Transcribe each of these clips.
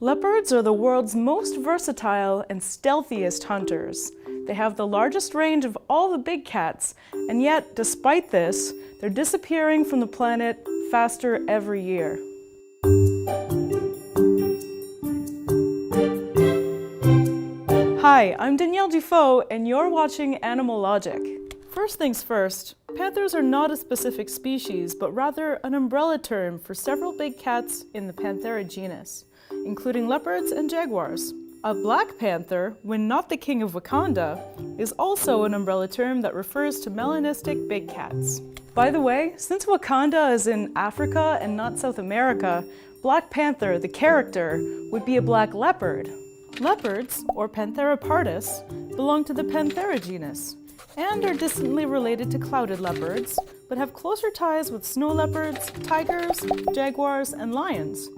Leopards are the world's most versatile and stealthiest hunters. They have the largest range of all the big cats, and yet, despite this, they're disappearing from the planet faster every year. Hi, I'm Danielle Dufault, and you're watching Animalogic. First things first, panthers are not a specific species, but rather an umbrella term for several big cats in the Panthera genus, including leopards and jaguars. A black panther, when not the king of Wakanda, is also an umbrella term that refers to melanistic big cats. By the way, since Wakanda is in Africa and not South America, Black Panther, the character, would be a black leopard. Leopards, or Panthera pardus, belong to the Panthera genus, and are distantly related to clouded leopards, but have closer ties with snow leopards, tigers, jaguars, and lions,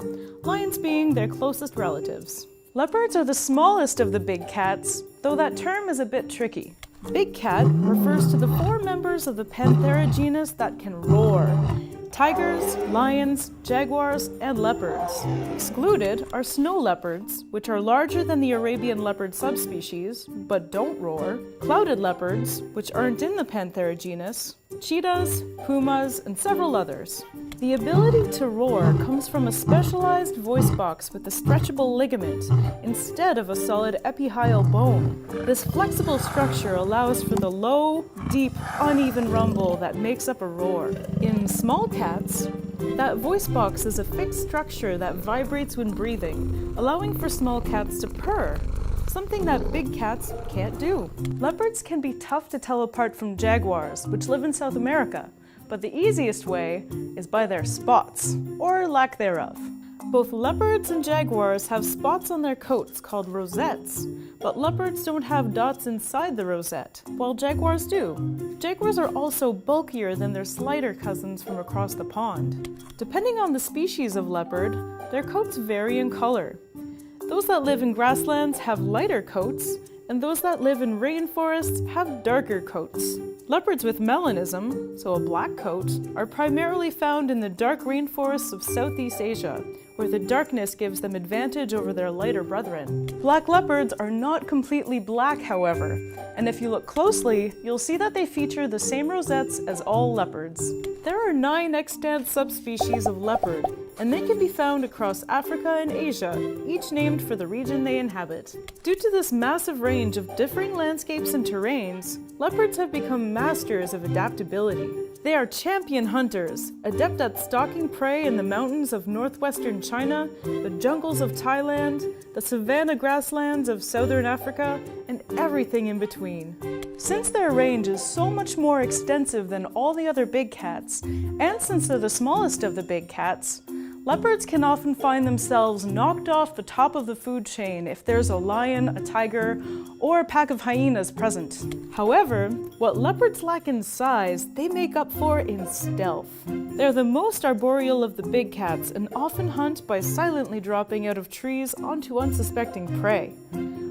lions being their closest relatives. Leopards are the smallest of the big cats, though that term is a bit tricky. Big cat refers to the four members of the Panthera genus that can roar: tigers, lions, jaguars, and leopards. Excluded are snow leopards, which are larger than the Arabian leopard subspecies, but don't roar, clouded leopards, which aren't in the Panthera genus, cheetahs, pumas, and several others. The ability to roar comes from a specialized voice box with a stretchable ligament instead of a solid epihyal bone. This flexible structure allows for the low, deep, uneven rumble that makes up a roar. In small cats, that voice box is a fixed structure that vibrates when breathing, allowing for small cats to purr, something that big cats can't do. Leopards can be tough to tell apart from jaguars, which live in South America, but the easiest way is by their spots, or lack thereof. Both leopards and jaguars have spots on their coats called rosettes, but leopards don't have dots inside the rosette, while jaguars do. Jaguars are also bulkier than their slighter cousins from across the pond. Depending on the species of leopard, their coats vary in color. Those that live in grasslands have lighter coats, and those that live in rainforests have darker coats. Leopards with melanism, so a black coat, are primarily found in the dark rainforests of Southeast Asia, where the darkness gives them advantage over their lighter brethren. Black leopards are not completely black, however, and if you look closely, you'll see that they feature the same rosettes as all leopards. There are 9 extant subspecies of leopard, and they can be found across Africa and Asia, each named for the region they inhabit. Due to this massive range of differing landscapes and terrains, leopards have become masters of adaptability. They are champion hunters, adept at stalking prey in the mountains of northwestern China, the jungles of Thailand, the savanna grasslands of southern Africa, and everything in between. Since their range is so much more extensive than all the other big cats, and since they're the smallest of the big cats, leopards can often find themselves knocked off the top of the food chain if there's a lion, a tiger, or a pack of hyenas present. However, what leopards lack in size, they make up for in stealth. They're the most arboreal of the big cats and often hunt by silently dropping out of trees onto unsuspecting prey.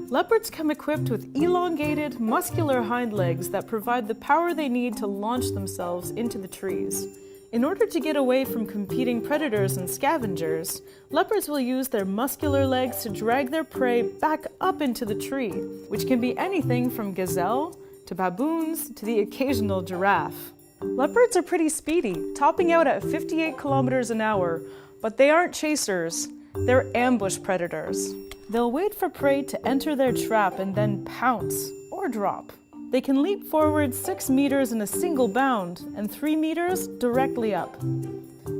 Leopards come equipped with elongated, muscular hind legs that provide the power they need to launch themselves into the trees. In order to get away from competing predators and scavengers, leopards will use their muscular legs to drag their prey back up into the tree, which can be anything from gazelle to baboons to the occasional giraffe. Leopards are pretty speedy, topping out at 58 kilometers an hour, but they aren't chasers, they're ambush predators. They'll wait for prey to enter their trap and then pounce or drop. They can leap forward 6 meters in a single bound and 3 meters directly up.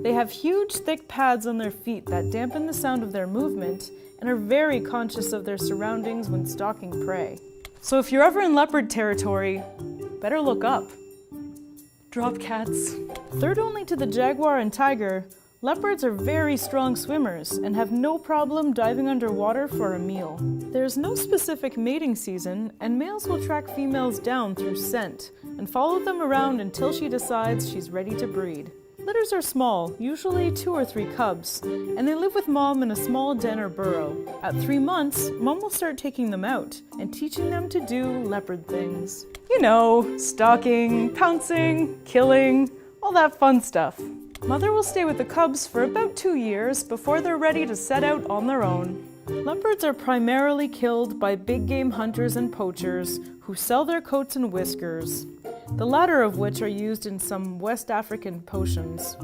They have huge, thick pads on their feet that dampen the sound of their movement and are very conscious of their surroundings when stalking prey. So if you're ever in leopard territory, better look up. Drop cats. Third only to the jaguar and tiger, leopards are very strong swimmers and have no problem diving underwater for a meal. There's no specific mating season, and males will track females down through scent and follow them around until she decides she's ready to breed. Litters are small, usually 2 or 3 cubs, and they live with mom in a small den or burrow. At 3 months, mom will start taking them out and teaching them to do leopard things. You know, stalking, pouncing, killing, all that fun stuff. Mother will stay with the cubs for about 2 years before they're ready to set out on their own. Leopards are primarily killed by big game hunters and poachers who sell their coats and whiskers, the latter of which are used in some West African potions.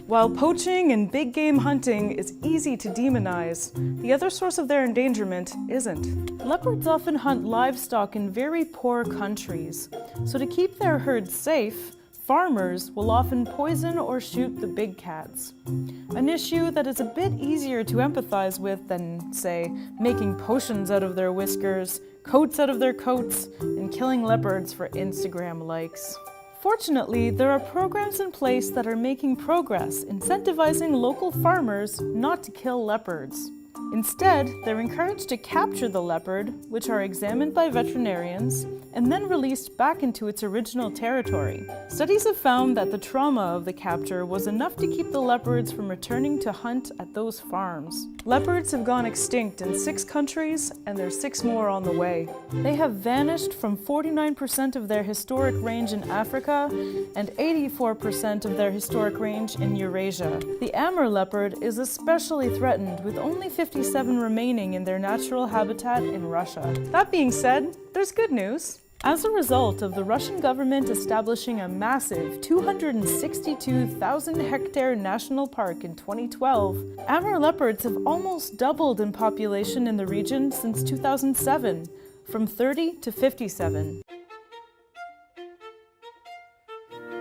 While poaching and big game hunting is easy to demonize, the other source of their endangerment isn't. Leopards often hunt livestock in very poor countries, so to keep their herds safe, farmers will often poison or shoot the big cats, an issue that is a bit easier to empathize with than, say, making potions out of their whiskers, coats out of their coats, and killing leopards for Instagram likes. Fortunately, there are programs in place that are making progress, incentivizing local farmers not to kill leopards. Instead, they're encouraged to capture the leopard, which are examined by veterinarians, and then released back into its original territory. Studies have found that the trauma of the capture was enough to keep the leopards from returning to hunt at those farms. Leopards have gone extinct in 6 countries, and there's 6 more on the way. They have vanished from 49% of their historic range in Africa and 84% of their historic range in Eurasia. The Amur leopard is especially threatened, with only 57 remaining in their natural habitat in Russia. That being said, there's good news. As a result of the Russian government establishing a massive 262,000 hectare national park in 2012, Amur leopards have almost doubled in population in the region since 2007, from 30 to 57.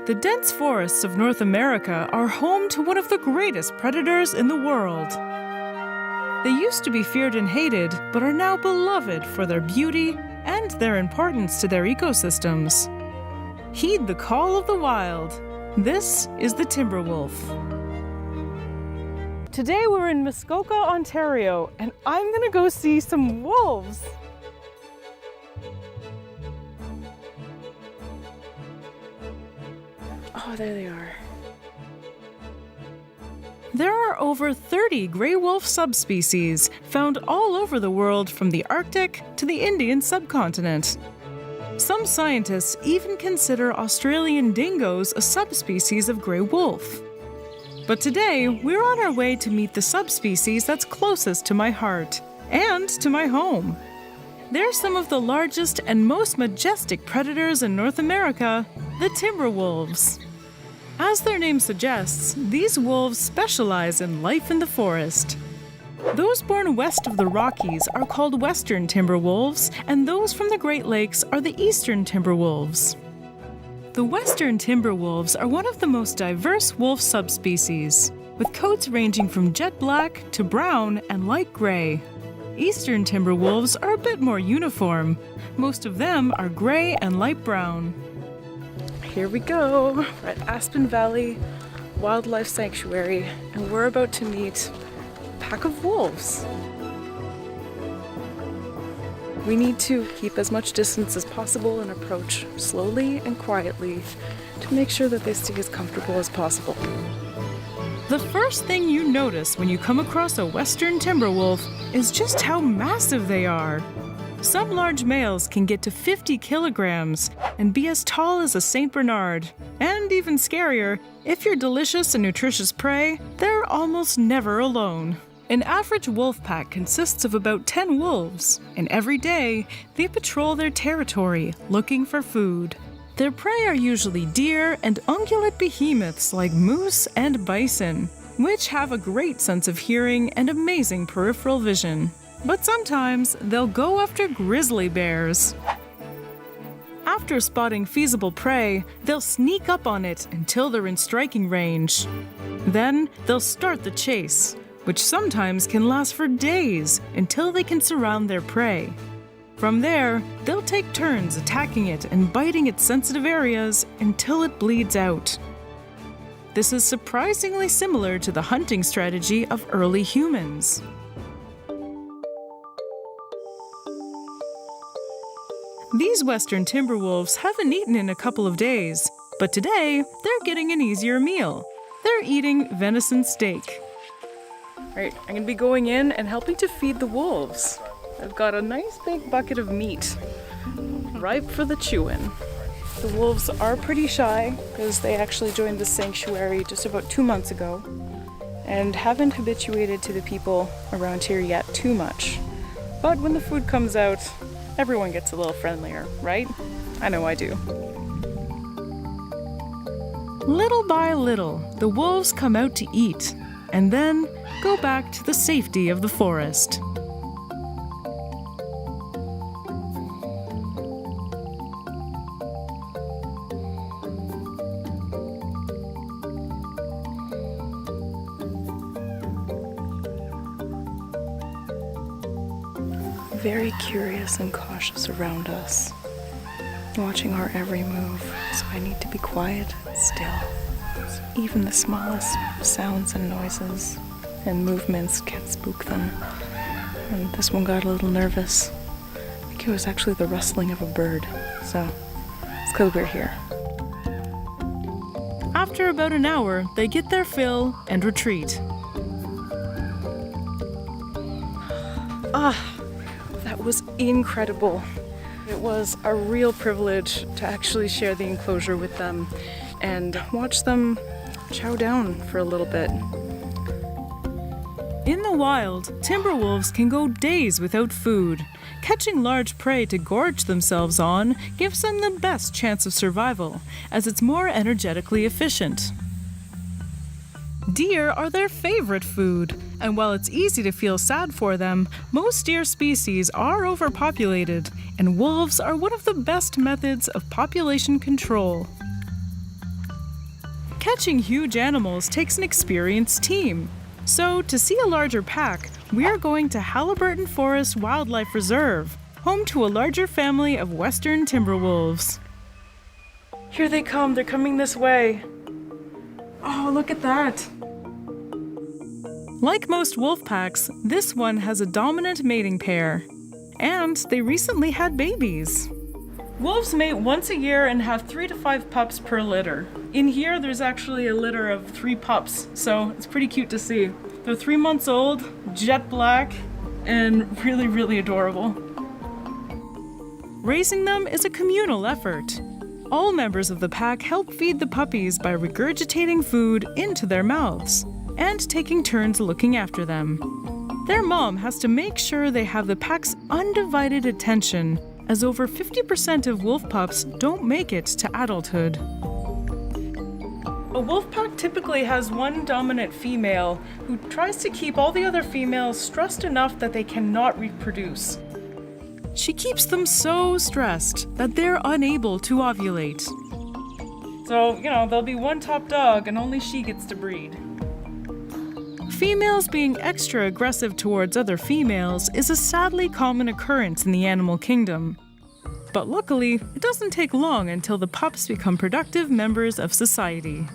The dense forests of North America are home to one of the greatest predators in the world. They used to be feared and hated, but are now beloved for their beauty and their importance to their ecosystems. Heed the call of the wild. This is the Timberwolf. Today we're in Muskoka, Ontario, and I'm gonna go see some wolves. Oh, there they are. There are over 30 gray wolf subspecies found all over the world, from the Arctic to the Indian subcontinent. Some scientists even consider Australian dingoes a subspecies of gray wolf. But today, we're on our way to meet the subspecies that's closest to my heart and to my home. They're some of the largest and most majestic predators in North America, the Timberwolves. As their name suggests, these wolves specialize in life in the forest. Those born west of the Rockies are called Western Timberwolves, and those from the Great Lakes are the Eastern Timberwolves. The Western Timberwolves are one of the most diverse wolf subspecies, with coats ranging from jet black to brown and light gray. Eastern Timberwolves are a bit more uniform. Most of them are gray and light brown. Here we go. We're at Aspen Valley Wildlife Sanctuary, and we're about to meet a pack of wolves. We need to keep as much distance as possible and approach slowly and quietly to make sure that they stay as comfortable as possible. The first thing you notice when you come across a Western Timberwolf is just how massive they are. Some large males can get to 50 kilograms and be as tall as a St. Bernard. And even scarier, if you're delicious and nutritious prey, they're almost never alone. An average wolf pack consists of about 10 wolves, and every day they patrol their territory looking for food. Their prey are usually deer and ungulate behemoths like moose and bison, which have a great sense of hearing and amazing peripheral vision. But sometimes they'll go after grizzly bears. After spotting feasible prey, they'll sneak up on it until they're in striking range. Then they'll start the chase, which sometimes can last for days until they can surround their prey. From there, they'll take turns attacking it and biting its sensitive areas until it bleeds out. This is surprisingly similar to the hunting strategy of early humans. These Western Timberwolves haven't eaten in a couple of days, but today they're getting an easier meal. They're eating venison steak. Alright, I'm going to be going in and helping to feed the wolves. I've got a nice big bucket of meat, ripe for the chewing. The wolves are pretty shy because they actually joined the sanctuary just about 2 months ago. and haven't habituated to the people around here yet too much. But when the food comes out, everyone gets a little friendlier, right? I know I do. Little by little, the wolves come out to eat, and then go back to the safety of the forest. Very curious and cautious around us, watching our every move, so I need to be quiet and still. Even the smallest sounds and noises and movements can spook them. And this one got a little nervous. I think it was actually the rustling of a bird, so it's because we're here. After about an hour, they get their fill and retreat. That was incredible. It was a real privilege to actually share the enclosure with them and watch them chow down for a little bit. In the wild, Timberwolves can go days without food. Catching large prey to gorge themselves on gives them the best chance of survival, as it's more energetically efficient. Deer are their favorite food, and while it's easy to feel sad for them, most deer species are overpopulated, and wolves are one of the best methods of population control. Catching huge animals takes an experienced team. So, to see a larger pack, we are going to Haliburton Forest Wildlife Reserve, home to a larger family of western timberwolves. Here they come, they're coming this way. Oh, look at that! Like most wolf packs, this one has a dominant mating pair. And they recently had babies. Wolves mate once a year and have 3 to 5 pups per litter. In here, there's actually a litter of 3 pups, so it's pretty cute to see. They're 3 months old, jet black, and really, really adorable. Raising them is a communal effort. All members of the pack help feed the puppies by regurgitating food into their mouths and taking turns looking after them. Their mom has to make sure they have the pack's undivided attention, as over 50% of wolf pups don't make it to adulthood. A wolf pack typically has one dominant female who tries to keep all the other females stressed enough that they cannot reproduce. She keeps them so stressed that they're unable to ovulate. So, there'll be one top dog and only she gets to breed. Females being extra aggressive towards other females is a sadly common occurrence in the animal kingdom. But luckily, it doesn't take long until the pups become productive members of society.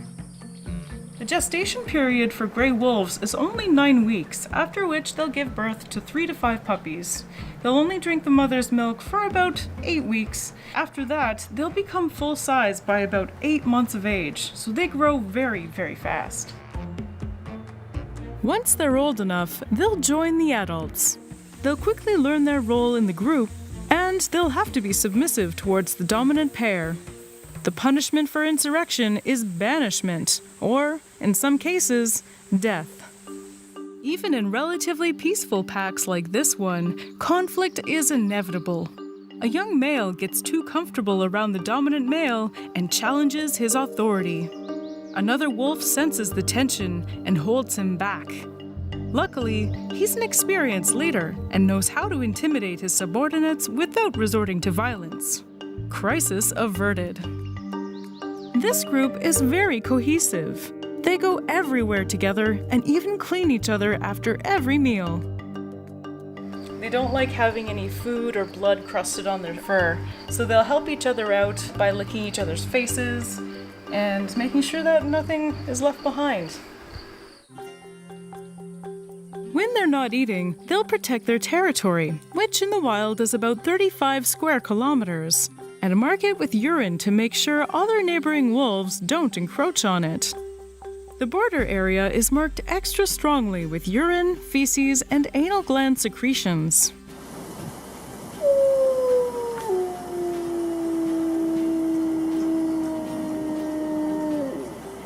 The gestation period for gray wolves is only 9 weeks, after which they'll give birth to 3 to 5 puppies. They'll only drink the mother's milk for about 8 weeks. After that, they'll become full size by about 8 months of age, so they grow very, very fast. Once they're old enough, they'll join the adults. They'll quickly learn their role in the group, and they'll have to be submissive towards the dominant pair. The punishment for insurrection is banishment, or, in some cases, death. Even in relatively peaceful packs like this one, conflict is inevitable. A young male gets too comfortable around the dominant male and challenges his authority. Another wolf senses the tension and holds him back. Luckily, he's an experienced leader and knows how to intimidate his subordinates without resorting to violence. Crisis averted. This group is very cohesive. They go everywhere together and even clean each other after every meal. They don't like having any food or blood crusted on their fur, so they'll help each other out by licking each other's faces and making sure that nothing is left behind. When they're not eating, they'll protect their territory, which in the wild is about 35 square kilometers, and mark it with urine to make sure other neighboring wolves don't encroach on it. The border area is marked extra strongly with urine, feces, and anal gland secretions.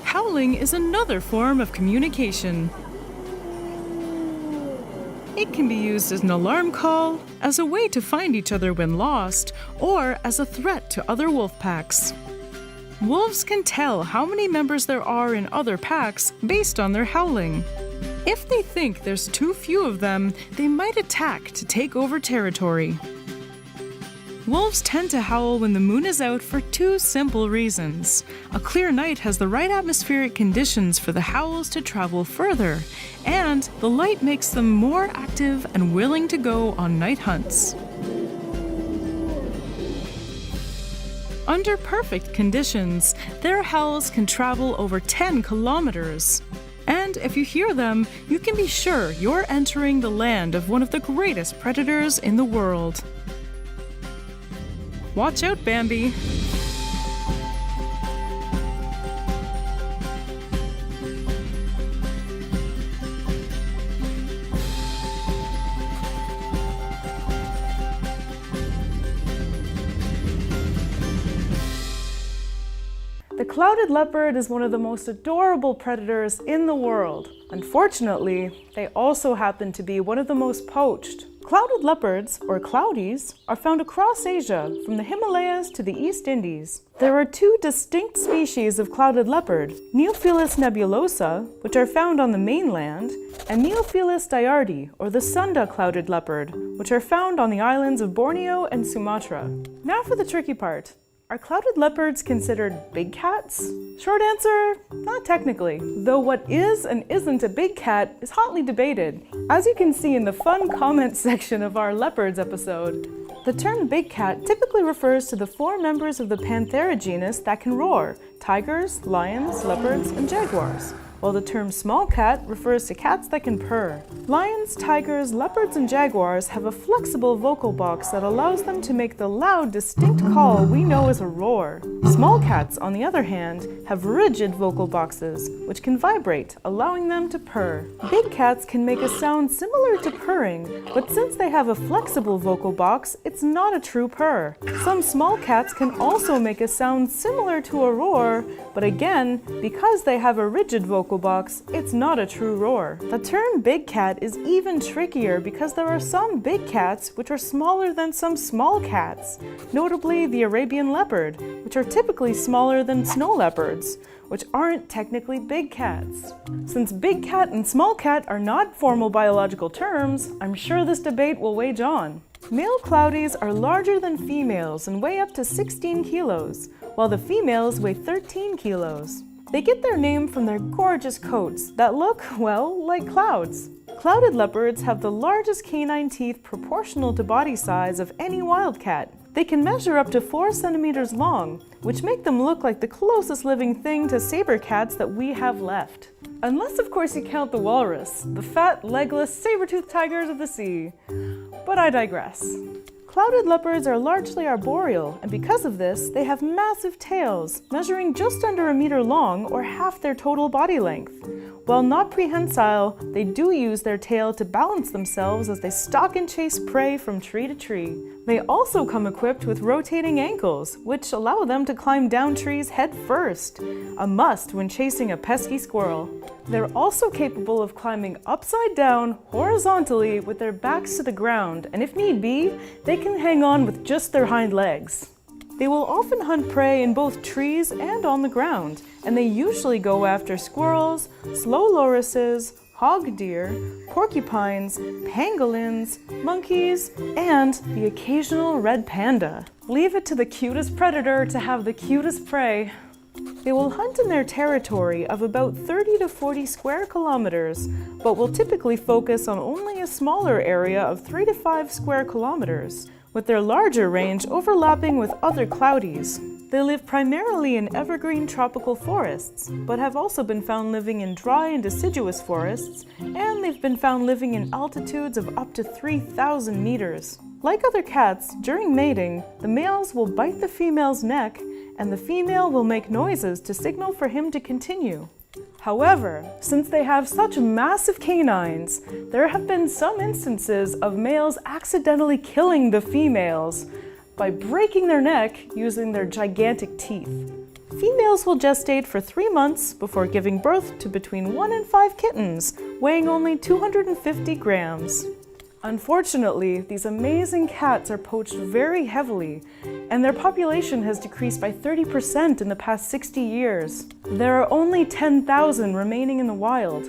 Howling is another form of communication. It can be used as an alarm call, as a way to find each other when lost, or as a threat to other wolf packs. Wolves can tell how many members there are in other packs based on their howling. If they think there's too few of them, they might attack to take over territory. Wolves tend to howl when the moon is out for two simple reasons. A clear night has the right atmospheric conditions for the howls to travel further, and the light makes them more active and willing to go on night hunts. Under perfect conditions, their howls can travel over 10 kilometers. And if you hear them, you can be sure you're entering the land of one of the greatest predators in the world. Watch out, Bambi! The clouded leopard is one of the most adorable predators in the world. Unfortunately, they also happen to be one of the most poached. Clouded leopards, or cloudies, are found across Asia, from the Himalayas to the East Indies. There are two distinct species of clouded leopard, Neophilus nebulosa, which are found on the mainland, and Neophilus diardi, or the Sunda clouded leopard, which are found on the islands of Borneo and Sumatra. Now for the tricky part. Are clouded leopards considered big cats? Short answer, not technically, though what is and isn't a big cat is hotly debated, as you can see in the fun comments section of our leopards episode. The term big cat typically refers to the 4 members of the Panthera genus that can roar: tigers, lions, leopards, and jaguars. While the term small cat refers to cats that can purr. Lions, tigers, leopards, and jaguars have a flexible vocal box that allows them to make the loud, distinct call we know as a roar. Small cats, on the other hand, have rigid vocal boxes, which can vibrate, allowing them to purr. Big cats can make a sound similar to purring, but since they have a flexible vocal box, it's not a true purr. Some small cats can also make a sound similar to a roar, but again, because they have a rigid vocal box, it's not a true roar. The term big cat is even trickier because there are some big cats which are smaller than some small cats, notably the Arabian leopard, which are typically smaller than snow leopards, which aren't technically big cats. Since big cat and small cat are not formal biological terms, I'm sure this debate will wage on. Male cloudies are larger than females and weigh up to 16 kilos, while the females weigh 13 kilos. They get their name from their gorgeous coats that look, well, like clouds. Clouded leopards have the largest canine teeth proportional to body size of any wildcat. They can measure up to 4 centimeters long, which make them look like the closest living thing to saber cats that we have left. Unless, of course, you count the walrus, the fat, legless, saber-toothed tigers of the sea. But I digress. Clouded leopards are largely arboreal, and because of this, they have massive tails, measuring just under a meter long or half their total body length. While not prehensile, they do use their tail to balance themselves as they stalk and chase prey from tree to tree. They also come equipped with rotating ankles, which allow them to climb down trees head first, a must when chasing a pesky squirrel. They're also capable of climbing upside down, horizontally, with their backs to the ground, and if need be, they can hang on with just their hind legs. They will often hunt prey in both trees and on the ground, and they usually go after squirrels, slow lorises, hog deer, porcupines, pangolins, monkeys, and the occasional red panda. Leave it to the cutest predator to have the cutest prey. They will hunt in their territory of about 30 to 40 square kilometers, but will typically focus on only a smaller area of 3 to 5 square kilometers, with their larger range overlapping with other cloudies. They live primarily in evergreen tropical forests, but have also been found living in dry and deciduous forests, and they've been found living in altitudes of up to 3,000 meters. Like other cats, during mating, the males will bite the female's neck, and the female will make noises to signal for him to continue. However, since they have such massive canines, there have been some instances of males accidentally killing the females by breaking their neck using their gigantic teeth. Females will gestate for 3 months before giving birth to between 1 and 5 kittens, weighing only 250 grams. Unfortunately, these amazing cats are poached very heavily, and their population has decreased by 30% in the past 60 years. There are only 10,000 remaining in the wild.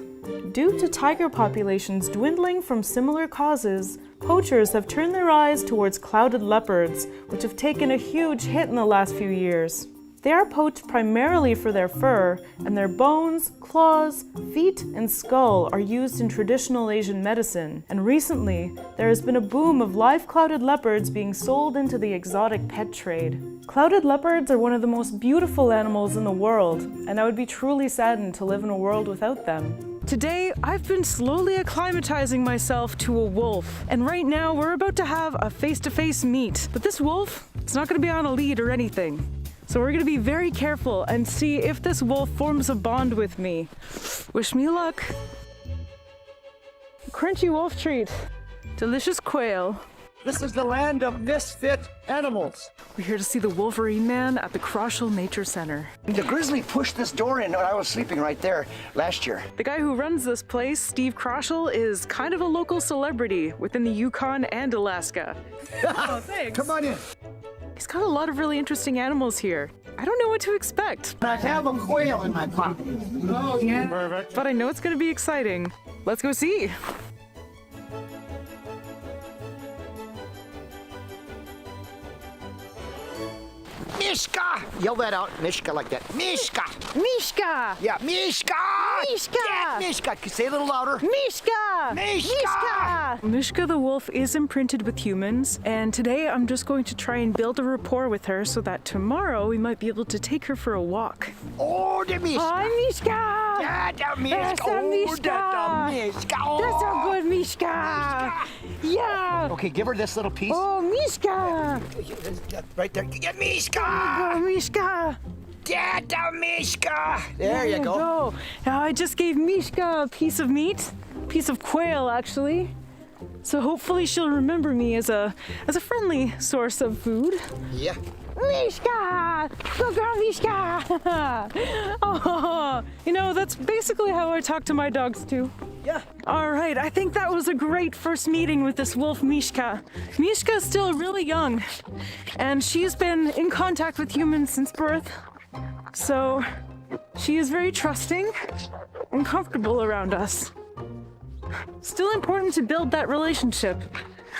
Due to tiger populations dwindling from similar causes, poachers have turned their eyes towards clouded leopards, which have taken a huge hit in the last few years. They are poached primarily for their fur, and their bones, claws, feet, and skull are used in traditional Asian medicine. And recently, there has been a boom of live clouded leopards being sold into the exotic pet trade. Clouded leopards are one of the most beautiful animals in the world, and I would be truly saddened to live in a world without them. Today, I've been slowly acclimatizing myself to a wolf, and right now we're about to have a face-to-face meet. But this wolf, it's not going to be on a lead or anything. So we're gonna be very careful and see if this wolf forms a bond with me. Wish me luck. Crunchy wolf treat. Delicious quail. This is the land of misfit animals. We're here to see the Wolverine Man at the Crochel Nature Center. The grizzly pushed this door in when I was sleeping right there last year. The guy who runs this place, Steve Crochel, is kind of a local celebrity within the Yukon and Alaska. Oh, thanks. Come on in. He's got a lot of really interesting animals here. I don't know what to expect. I have a quail in my pocket. Oh, yeah. Perfect. But I know it's gonna be exciting. Let's go see. Mishka! Yell that out, Mishka, like that. Mishka! Mishka! Yeah, Mishka! Mishka! Yeah, Mishka! Say it a little louder. Mishka! Mishka! Mishka the wolf is imprinted with humans, and today I'm just going to try and build a rapport with her so that tomorrow we might be able to take her for a walk. Oh, the Mishka! Hi, Mishka! Yeah, the Mishka! That's a Oh, Mishka! the Mishka! Oh. That's a good Mishka! Yeah! Okay, give her this little piece. Oh, Mishka! Right there. Get Mishka! Oh, Mishka! Get the Mishka! There you go. Now I just gave Mishka a piece of meat, piece of quail actually. So hopefully she'll remember me as a friendly source of food. Yeah. Mishka! Good girl, Mishka! Oh, you know, that's basically how I talk to my dogs too. Yeah. All right, I think that was a great first meeting with this wolf, Mishka. Mishka's still really young, and she's been in contact with humans since birth. So she is very trusting and comfortable around us. Still important to build that relationship,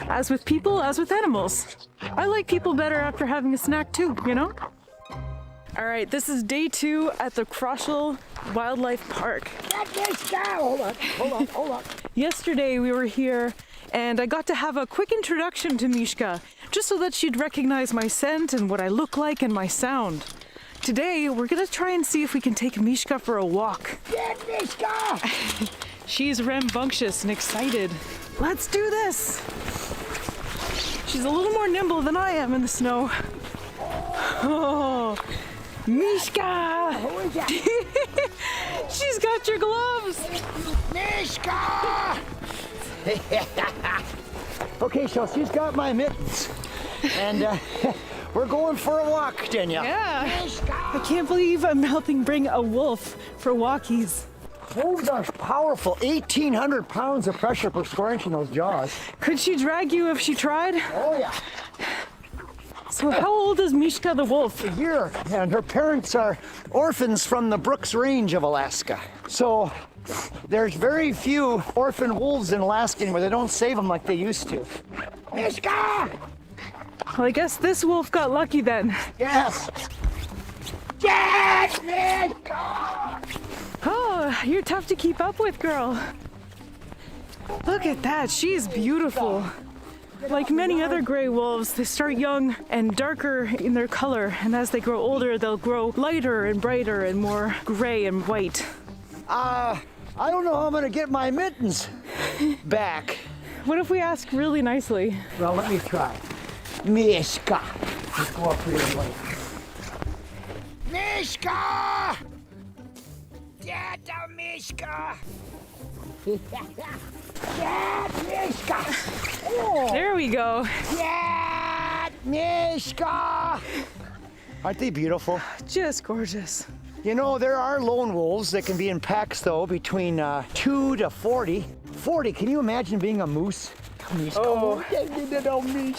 as with people, as with animals. I like people better after having a snack too, you know? All right, this is day 2 at the Crochel Wildlife Park. Hold on. Yesterday we were here and I got to have a quick introduction to Mishka, just so that she'd recognize my scent and what I look like and my sound. Today we're gonna try and see if we can take Mishka for a walk. Get Mishka! She's rambunctious and excited. Let's do this! She's a little more nimble than I am in the snow. Oh, Mishka! Who is that? She's got your gloves! Mishka! Okay, so she's got my mittens. And we're going for a walk, Danielle. Yeah. Mishka! I can't believe I'm helping bring a wolf for walkies. Those are powerful. 1,800 pounds of pressure per square inch in those jaws. Could she drag you if she tried? Oh, yeah. So how old is Mishka the wolf? A year. And her parents are orphans from the Brooks Range of Alaska. So there's very few orphan wolves in Alaska anymore. They don't save them like they used to. Mishka! Well, I guess this wolf got lucky then. Yes. Get Mishka! Oh, you're tough to keep up with, girl. Look at that, she's beautiful. Like many other gray wolves, they start young and darker in their color, and as they grow older, they'll grow lighter and brighter and more gray and white. I don't know how I'm gonna get my mittens back. What if we ask really nicely? Well, let me try. Mishka. Let's go up here and wait. Mishka! Get the Mishka! Get Mishka! Oh, There we go. get Mishka! Aren't they beautiful? Just gorgeous. You know, there are lone wolves that can be in packs, though, between 2 to 40. 40. Can you imagine being a moose? Oh,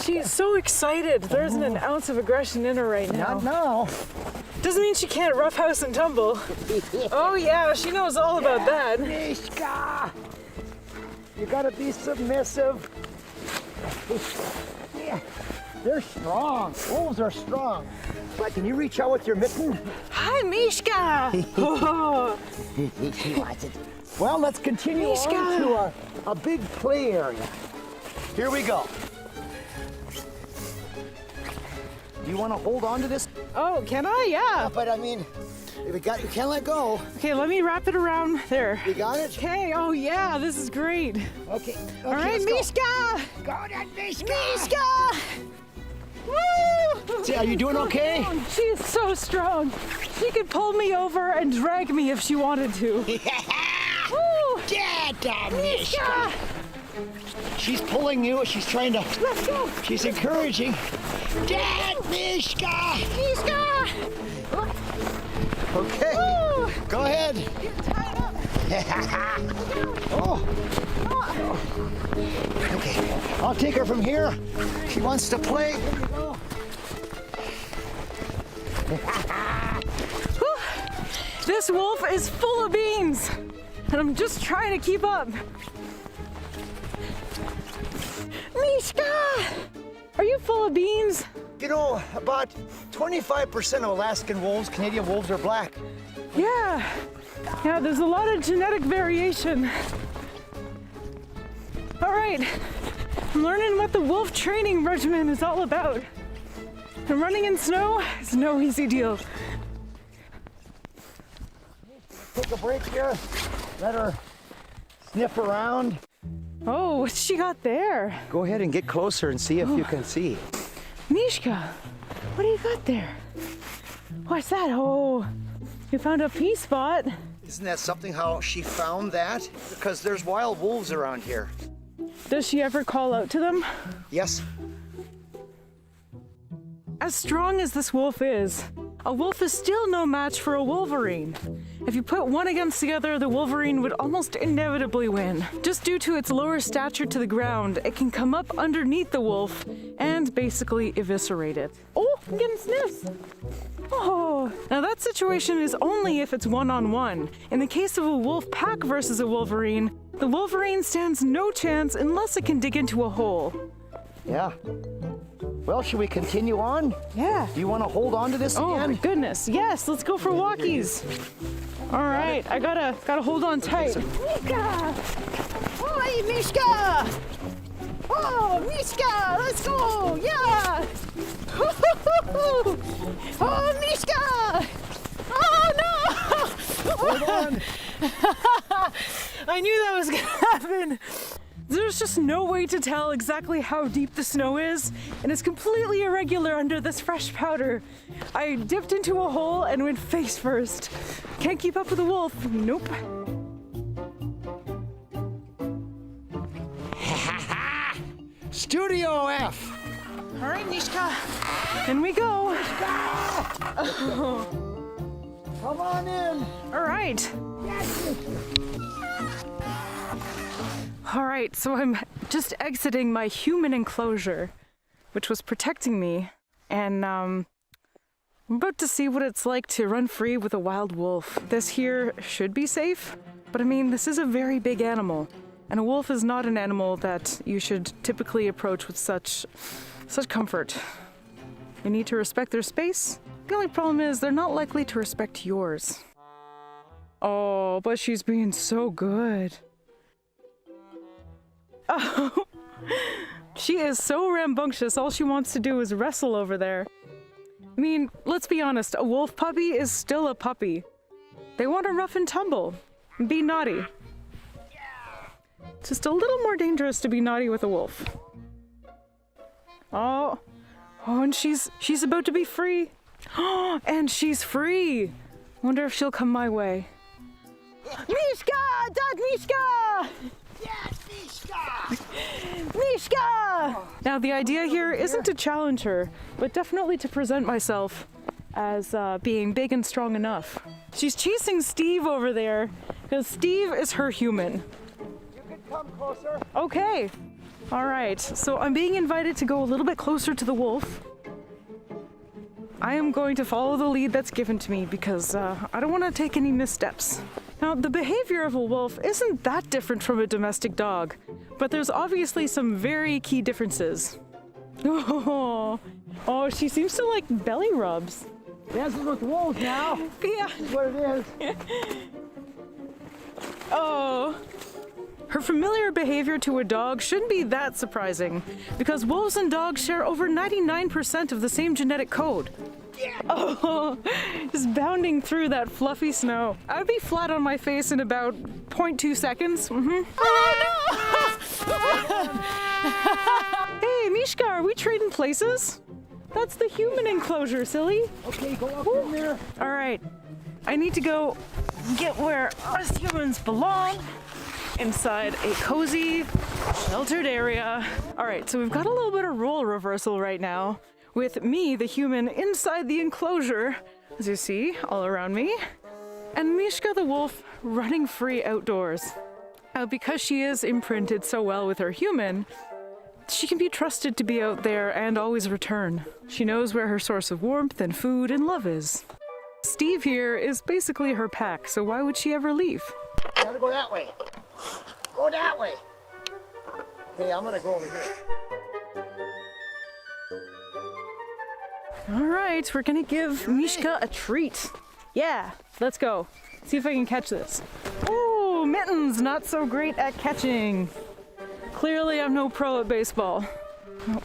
she's so excited. There isn't an ounce of aggression in her right now. Not now. Doesn't mean she can't roughhouse and tumble. Oh yeah, she knows all about that. Mishka! You gotta be submissive. Yeah. They're strong. Wolves are strong. But can you reach out with your mitten? Hi, Mishka! Oh. She wants it. Well, let's continue Mishka. on to a big play area. Here we go. Do you want to hold on to this? Oh, can I? Yeah. But I mean, you can't let go. Okay, let me wrap it around there. You got it? Okay, oh yeah, this is great. Okay. All right, Mishka! Go then, Mishka! Mishka! Woo! See, are you doing okay? She is so strong. She could pull me over and drag me if she wanted to. Woo! Get down, Mishka! She's pulling you. She's trying to. Let's go! She's encouraging. Get Mishka! Mishka! Okay. Woo! Go ahead. You're tied up. Oh. Okay. I'll take her from here. She wants to play. Here you go. This wolf is full of beans, and I'm just trying to keep up. Mishka! Are you full of beans? You know, about 25% of Alaskan wolves, Canadian wolves, are black. Yeah. Yeah, there's a lot of genetic variation. All right, I'm learning what the wolf training regimen is all about. And running in snow is no easy deal. Take a break here. Let her sniff around. Oh, what's she got there? Go ahead and get closer and see if you can see. Mishka, what do you got there? What's that? Oh, you found a pea spot. Isn't that something how she found that? Because there's wild wolves around here. Does she ever call out to them? Yes. As strong as this wolf is, a wolf is still no match for a wolverine. If you put one against the other, the wolverine would almost inevitably win. Just due to its lower stature to the ground, it can come up underneath the wolf and basically eviscerate it. Oh, I'm getting sniffs. Oh, now that situation is only if it's one-on-one. In the case of a wolf pack versus a wolverine, the wolverine stands no chance unless it can dig into a hole. Yeah. Well, should we continue on? Yeah. Do you want to hold on to this Oh again? my goodness, yes, let's go for walkies. All right, I gotta hold on tight. Mishka! Oi, Mishka! Oh, Mishka, let's go, yeah! Oh, Mishka! Oh no! Hold on. I knew that was gonna happen. There's just no way to tell exactly how deep the snow is, and it's completely irregular under this fresh powder. I dipped into a hole and went face first. Can't keep up with the wolf. Nope. Studio F. All right, Mishka. In we go. Come on in. All right. All right, so I'm just exiting my human enclosure, which was protecting me, and I'm about to see what it's like to run free with a wild wolf. This here should be safe, but I mean, this is a very big animal, and a wolf is not an animal that you should typically approach with such comfort. You need to respect their space. The only problem is they're not likely to respect yours. Oh, but she's being so good. Oh, she is so rambunctious. All she wants to do is wrestle over there. I mean, let's be honest, a wolf puppy is still a puppy. They want to rough and tumble and be naughty. It's just a little more dangerous to be naughty with a wolf. Oh, and she's about to be free. Oh, and she's free. Wonder if she'll come my way. Mishka! Dog Mishka! Mishka! Now the idea here isn't to challenge her, but definitely to present myself as being big and strong enough. She's chasing Steve over there, because Steve is her human. come closer. Okay. All right. So I'm being invited to go a little bit closer to the wolf. I am going to follow the lead that's given to me because I don't want to take any missteps. Now, the behavior of a wolf isn't that different from a domestic dog, but there's obviously some very key differences. Oh, she seems to like belly rubs. Dancing with wolves now. Yeah. That's what it is. Oh. Her familiar behavior to a dog shouldn't be that surprising, because wolves and dogs share over 99% of the same genetic code. Yeah. Oh, just bounding through that fluffy snow. I'd be flat on my face in about 0.2 seconds. Mm-hmm. Oh, no! Hey, Mishka, are we trading places? That's the human enclosure, silly. Okay, go up in there. All right, I need to go get where us humans belong. Inside a cozy, sheltered area. All right, so we've got a little bit of role reversal right now with me, the human, inside the enclosure, as you see, all around me, and Mishka the wolf running free outdoors. Now, because she is imprinted so well with her human, she can be trusted to be out there and always return. She knows where her source of warmth and food and love is. Steve here is basically her pack, so why would she ever leave? Gotta go that way. Go that way. Okay, I'm gonna go over here. All right, we're gonna give Mishka a treat. Yeah, let's go. See if I can catch this. Oh, mittens, not so great at catching. Clearly, I'm no pro at baseball.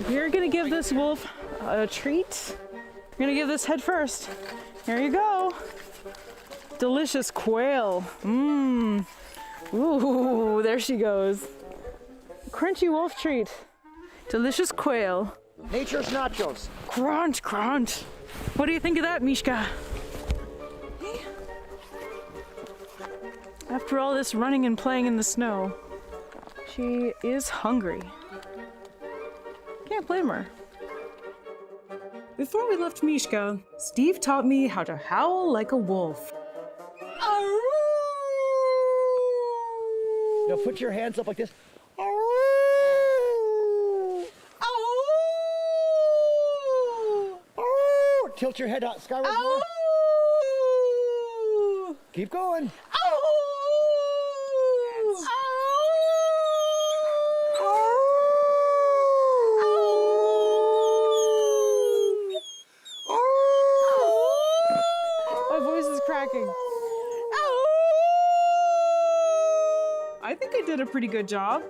We're gonna give this wolf a treat. We're gonna give this head first. Here you go. Delicious quail. Mmm. Ooh, there she goes. Crunchy wolf treat. Delicious quail. Nature's nachos. Crunch, crunch. What do you think of that, Mishka? After all this running and playing in the snow, she is hungry. Can't blame her. Before we left Mishka, Steve taught me how to howl like a wolf. Now put your hands up like this. Tilt your head out skyward more. Keep going. My voice is cracking. I think I did a pretty good job.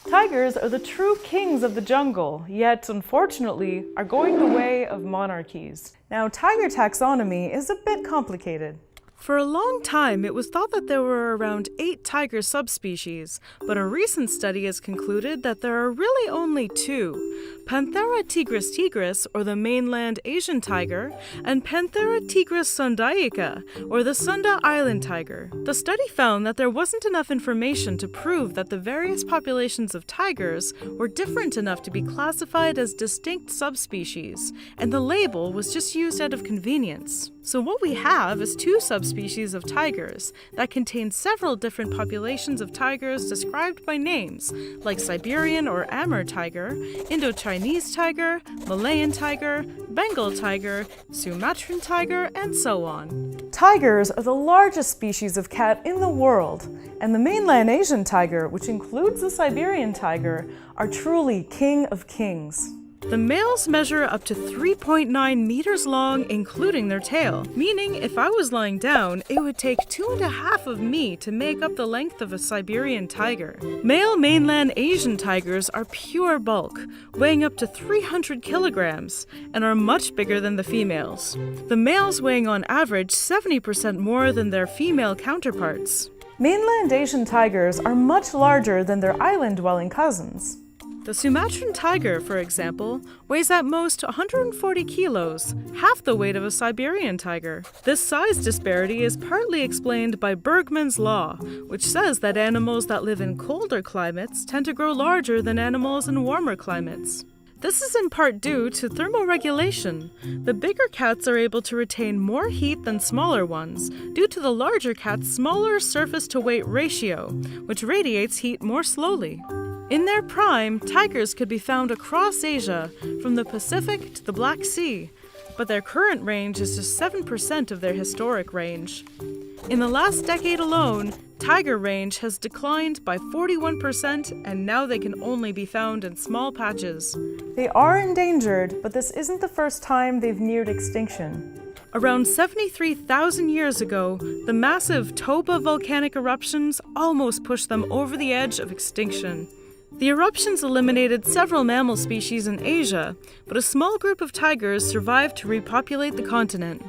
Tigers are the true kings of the jungle, yet unfortunately are going the way of monarchies. Now, tiger taxonomy is a bit complicated. For a long time, it was thought that there were around 8 tiger subspecies, but a recent study has concluded that there are really only 2, Panthera tigris tigris, or the mainland Asian tiger, and Panthera tigris sundaica, or the Sunda Island tiger. The study found that there wasn't enough information to prove that the various populations of tigers were different enough to be classified as distinct subspecies, and the label was just used out of convenience. So what we have is 2 subspecies of tigers that contain several different populations of tigers described by names, like Siberian or Amur tiger, Indo-Chinese tiger, Malayan tiger, Bengal tiger, Sumatran tiger, and so on. Tigers are the largest species of cat in the world, and the mainland Asian tiger, which includes the Siberian tiger, are truly king of kings. The males measure up to 3.9 meters long, including their tail, meaning if I was lying down, it would take 2.5 of me to make up the length of a Siberian tiger. Male mainland Asian tigers are pure bulk, weighing up to 300 kilograms, and are much bigger than the females. The males weighing on average 70% more than their female counterparts. Mainland Asian tigers are much larger than their island-dwelling cousins. The Sumatran tiger, for example, weighs at most 140 kilos, half the weight of a Siberian tiger. This size disparity is partly explained by Bergmann's law, which says that animals that live in colder climates tend to grow larger than animals in warmer climates. This is in part due to thermoregulation. The bigger cats are able to retain more heat than smaller ones, due to the larger cat's smaller surface-to-weight ratio, which radiates heat more slowly. In their prime, tigers could be found across Asia, from the Pacific to the Black Sea, but their current range is just 7% of their historic range. In the last decade alone, tiger range has declined by 41%, and now they can only be found in small patches. They are endangered, but this isn't the first time they've neared extinction. Around 73,000 years ago, the massive Toba volcanic eruptions almost pushed them over the edge of extinction. The eruptions eliminated several mammal species in Asia, but a small group of tigers survived to repopulate the continent.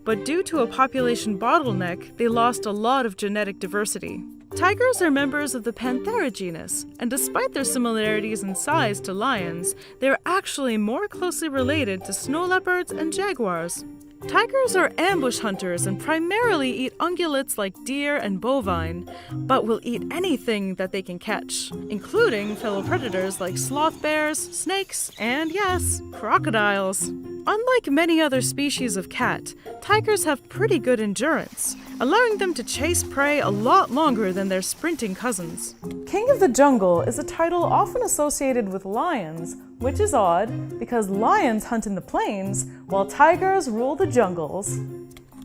But due to a population bottleneck, they lost a lot of genetic diversity. Tigers are members of the Panthera genus, and despite their similarities in size to lions, they are actually more closely related to snow leopards and jaguars. Tigers are ambush hunters and primarily eat ungulates like deer and bovine, but will eat anything that they can catch, including fellow predators like sloth bears, snakes, and yes, crocodiles. Unlike many other species of cat, tigers have pretty good endurance, allowing them to chase prey a lot longer than their sprinting cousins. King of the Jungle is a title often associated with lions, which is odd because lions hunt in the plains while tigers rule the jungles.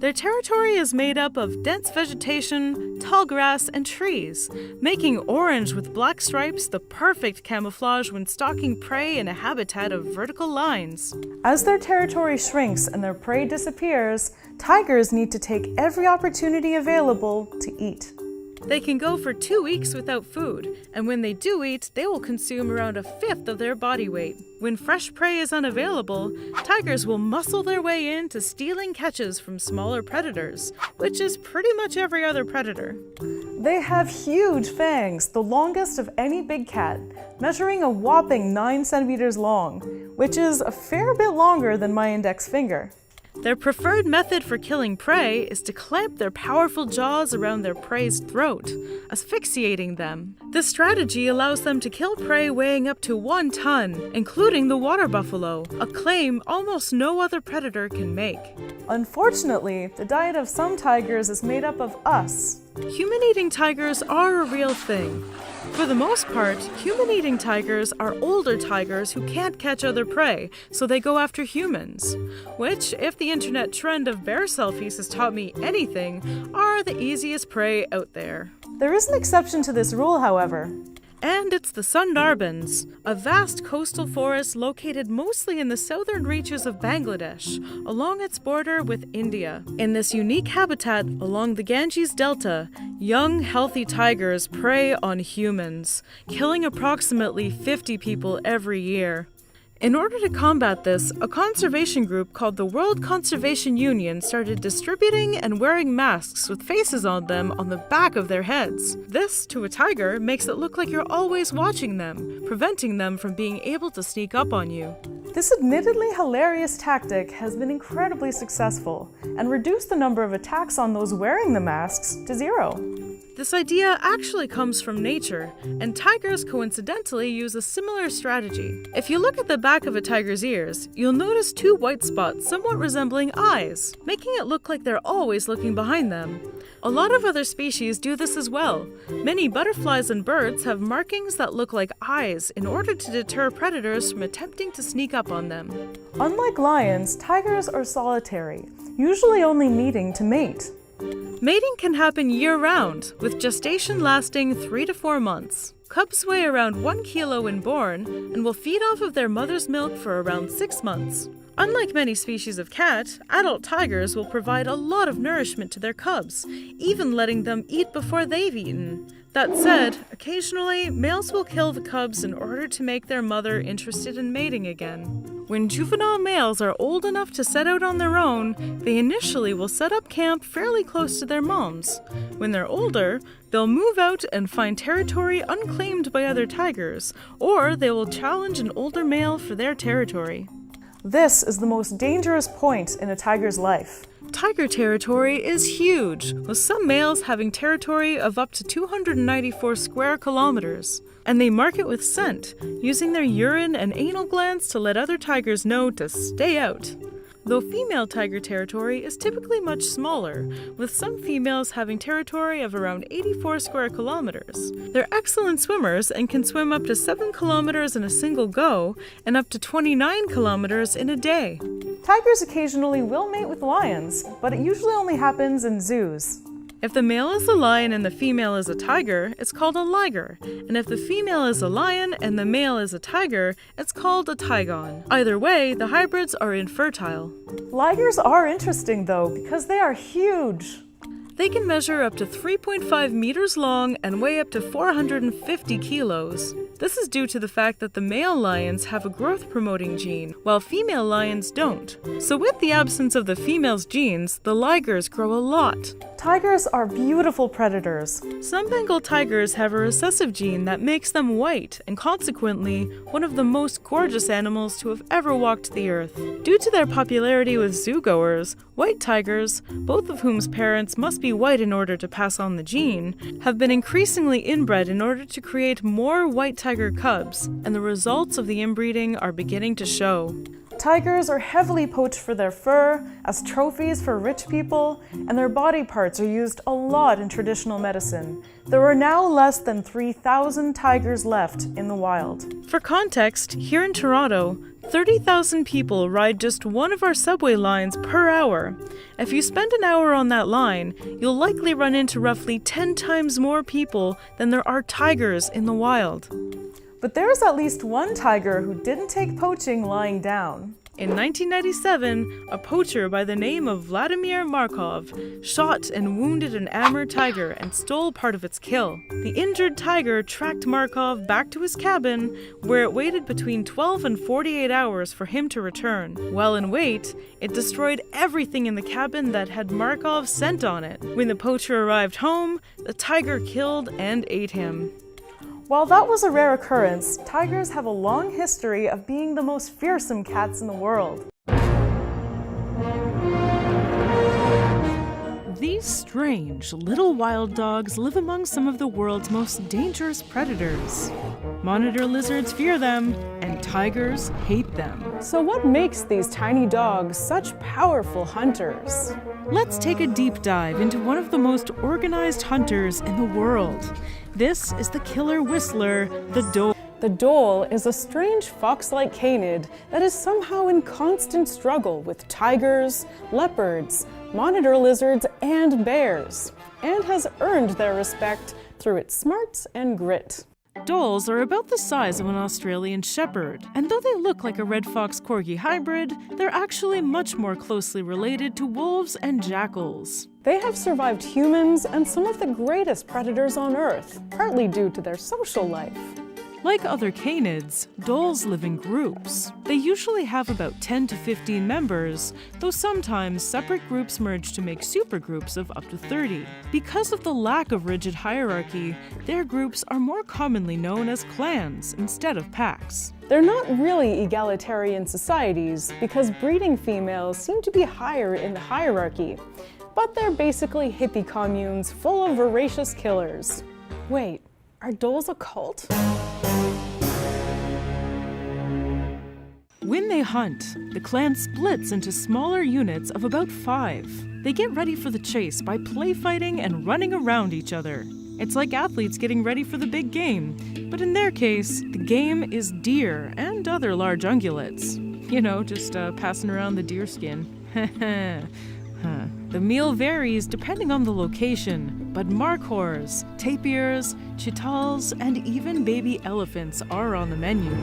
Their territory is made up of dense vegetation, tall grass, and trees, making orange with black stripes the perfect camouflage when stalking prey in a habitat of vertical lines. As their territory shrinks and their prey disappears, tigers need to take every opportunity available to eat. They can go for 2 weeks without food, and when they do eat, they will consume around a fifth of their body weight. When fresh prey is unavailable, tigers will muscle their way into stealing catches from smaller predators, which is pretty much every other predator. They have huge fangs, the longest of any big cat, measuring a whopping 9 centimeters long, which is a fair bit longer than my index finger. Their preferred method for killing prey is to clamp their powerful jaws around their prey's throat, asphyxiating them. This strategy allows them to kill prey weighing up to 1 ton, including the water buffalo, a claim almost no other predator can make. Unfortunately, the diet of some tigers is made up of us. Human-eating tigers are a real thing. For the most part, human-eating tigers are older tigers who can't catch other prey, so they go after humans. Which, if the internet trend of bear selfies has taught me anything, are the easiest prey out there. There is an exception to this rule, however. And it's the Sundarbans, a vast coastal forest located mostly in the southern reaches of Bangladesh, along its border with India. In this unique habitat along the Ganges Delta, young, healthy tigers prey on humans, killing approximately 50 people every year. In order to combat this, a conservation group called the World Conservation Union started distributing and wearing masks with faces on them on the back of their heads. This, to a tiger, makes it look like you're always watching them, preventing them from being able to sneak up on you. This admittedly hilarious tactic has been incredibly successful and reduced the number of attacks on those wearing the masks to 0. This idea actually comes from nature, and tigers coincidentally use a similar strategy. If you look at the back of a tiger's ears, you'll notice 2 white spots somewhat resembling eyes, making it look like they're always looking behind them. A lot of other species do this as well. Many butterflies and birds have markings that look like eyes in order to deter predators from attempting to sneak up on them. Unlike lions, tigers are solitary, usually only meeting to mate. Mating can happen year-round, with gestation lasting 3 to 4 months. Cubs weigh around 1 kilo when born and will feed off of their mother's milk for around 6 months. Unlike many species of cat, adult tigers will provide a lot of nourishment to their cubs, even letting them eat before they've eaten. That said, occasionally, males will kill the cubs in order to make their mother interested in mating again. When juvenile males are old enough to set out on their own, they initially will set up camp fairly close to their moms. When they're older, they'll move out and find territory unclaimed by other tigers, or they will challenge an older male for their territory. This is the most dangerous point in a tiger's life. Tiger territory is huge, with some males having territory of up to 294 square kilometers. And they mark it with scent, using their urine and anal glands to let other tigers know to stay out. Though female tiger territory is typically much smaller, with some females having territory of around 84 square kilometers. They're excellent swimmers and can swim up to 7 kilometers in a single go and up to 29 kilometers in a day. Tigers occasionally will mate with lions, but it usually only happens in zoos. If the male is a lion and the female is a tiger, it's called a liger. And if the female is a lion and the male is a tiger, it's called a tigon. Either way, the hybrids are infertile. Ligers are interesting though, because they are huge. They can measure up to 3.5 meters long and weigh up to 450 kilos. This is due to the fact that the male lions have a growth-promoting gene, while female lions don't. So with the absence of the female's genes, the ligers grow a lot. Tigers are beautiful predators. Some Bengal tigers have a recessive gene that makes them white, and consequently, one of the most gorgeous animals to have ever walked the earth. Due to their popularity with zoogoers, white tigers, both of whose parents must be white in order to pass on the gene, have been increasingly inbred in order to create more white tiger cubs, and the results of the inbreeding are beginning to show. Tigers are heavily poached for their fur, as trophies for rich people, and their body parts are used a lot in traditional medicine. There are now less than 3,000 tigers left in the wild. For context, here in Toronto, 30,000 people ride just one of our subway lines per hour. If you spend an hour on that line, you'll likely run into roughly 10 times more people than there are tigers in the wild. But there's at least one tiger who didn't take poaching lying down. In 1997, a poacher by the name of Vladimir Markov shot and wounded an Amur tiger and stole part of its kill. The injured tiger tracked Markov back to his cabin, where it waited between 12 and 48 hours for him to return. While in wait, it destroyed everything in the cabin that had Markov's scent on it. When the poacher arrived home, the tiger killed and ate him. While that was a rare occurrence, tigers have a long history of being the most fearsome cats in the world. These strange little wild dogs live among some of the world's most dangerous predators. Monitor lizards fear them, and tigers hate them. So what makes these tiny dogs such powerful hunters? Let's take a deep dive into one of the most organized hunters in the world. This is the killer whistler, the Dhole. The Dhole is a strange fox-like canid that is somehow in constant struggle with tigers, leopards, monitor lizards, and bears, and has earned their respect through its smarts and grit. Dholes are about the size of an Australian shepherd, and though they look like a red fox corgi hybrid, they're actually much more closely related to wolves and jackals. They have survived humans and some of the greatest predators on Earth, partly due to their social life. Like other canids, dholes live in groups. They usually have about 10 to 15 members, though sometimes separate groups merge to make supergroups of up to 30. Because of the lack of rigid hierarchy, their groups are more commonly known as clans instead of packs. They're not really egalitarian societies because breeding females seem to be higher in the hierarchy, but they're basically hippie communes full of voracious killers. Wait, are dholes a cult? When they hunt, the clan splits into smaller units of about 5. They get ready for the chase by play fighting and running around each other. It's like athletes getting ready for the big game, but in their case, the game is deer and other large ungulates. You know, just passing around the deer skin. The meal varies depending on the location, but markhors, tapirs, cheetahs, and even baby elephants are on the menu.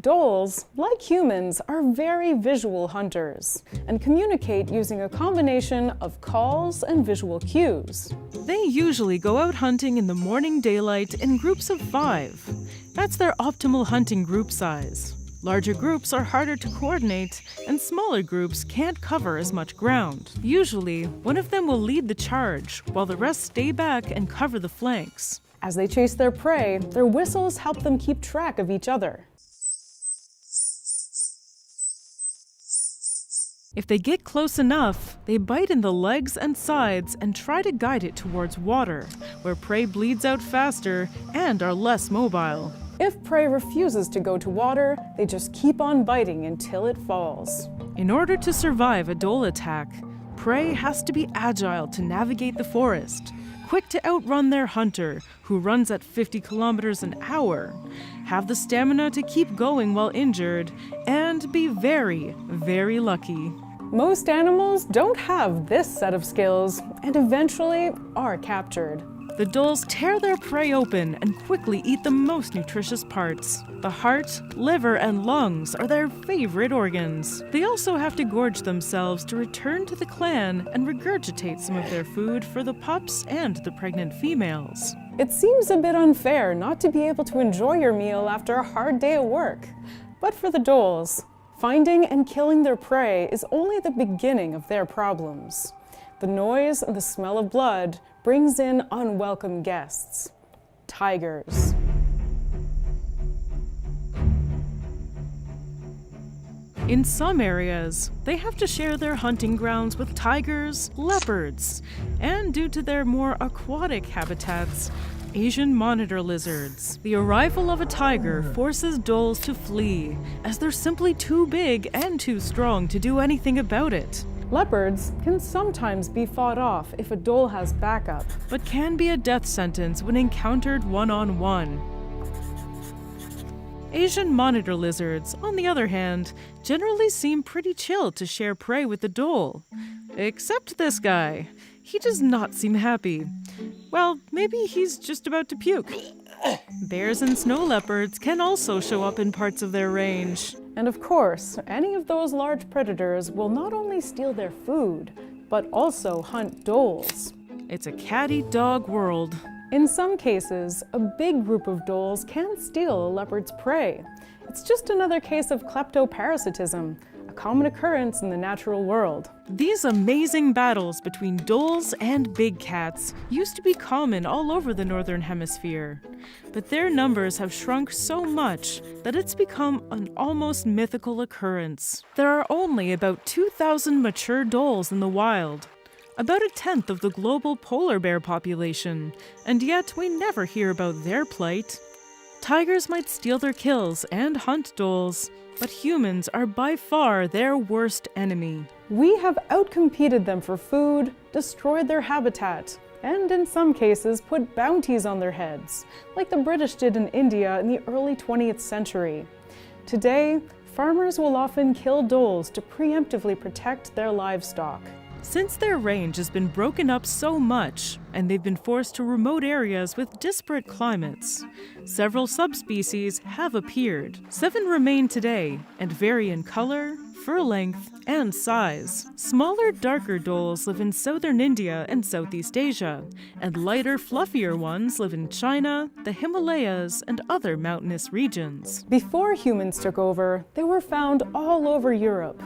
Dholes, like humans, are very visual hunters and communicate using a combination of calls and visual cues. They usually go out hunting in the morning daylight in groups of 5. That's their optimal hunting group size. Larger groups are harder to coordinate, and smaller groups can't cover as much ground. Usually, one of them will lead the charge, while the rest stay back and cover the flanks. As they chase their prey, their whistles help them keep track of each other. If they get close enough, they bite in the legs and sides and try to guide it towards water, where prey bleeds out faster and are less mobile. If prey refuses to go to water, they just keep on biting until it falls. In order to survive a dhole attack, prey has to be agile to navigate the forest, quick to outrun their hunter, who runs at 50 kilometers an hour, have the stamina to keep going while injured, and be very, very lucky. Most animals don't have this set of skills and eventually are captured. The dholes tear their prey open and quickly eat the most nutritious parts. The heart, liver, and lungs are their favorite organs. They also have to gorge themselves to return to the clan and regurgitate some of their food for the pups and the pregnant females. It seems a bit unfair not to be able to enjoy your meal after a hard day at work. But for the dholes, finding and killing their prey is only the beginning of their problems. The noise and the smell of blood brings in unwelcome guests. Tigers. In some areas, they have to share their hunting grounds with tigers, leopards, and due to their more aquatic habitats, Asian monitor lizards. The arrival of a tiger forces dholes to flee, as they're simply too big and too strong to do anything about it. Leopards can sometimes be fought off if a dhole has backup, but can be a death sentence when encountered one-on-one. Asian monitor lizards, on the other hand, generally seem pretty chill to share prey with the dhole. Except this guy. He does not seem happy. Well, maybe he's just about to puke. Bears and snow leopards can also show up in parts of their range. And of course, any of those large predators will not only steal their food, but also hunt dholes. It's a cat-eat-dog world. In some cases, a big group of dholes can steal a leopard's prey. It's just another case of kleptoparasitism, a common occurrence in the natural world. These amazing battles between dholes and big cats used to be common all over the northern hemisphere, but their numbers have shrunk so much that it's become an almost mythical occurrence. There are only about 2,000 mature dholes in the wild, about a tenth of the global polar bear population, and yet we never hear about their plight. Tigers might steal their kills and hunt dholes, but humans are by far their worst enemy. We have outcompeted them for food, destroyed their habitat, and in some cases put bounties on their heads, like the British did in India in the early 20th century. Today, farmers will often kill dholes to preemptively protect their livestock. Since their range has been broken up so much, and they've been forced to remote areas with disparate climates, several subspecies have appeared. 7 remain today, and vary in color, fur length, and size. Smaller, darker dholes live in southern India and Southeast Asia, and lighter, fluffier ones live in China, the Himalayas, and other mountainous regions. Before humans took over, they were found all over Europe.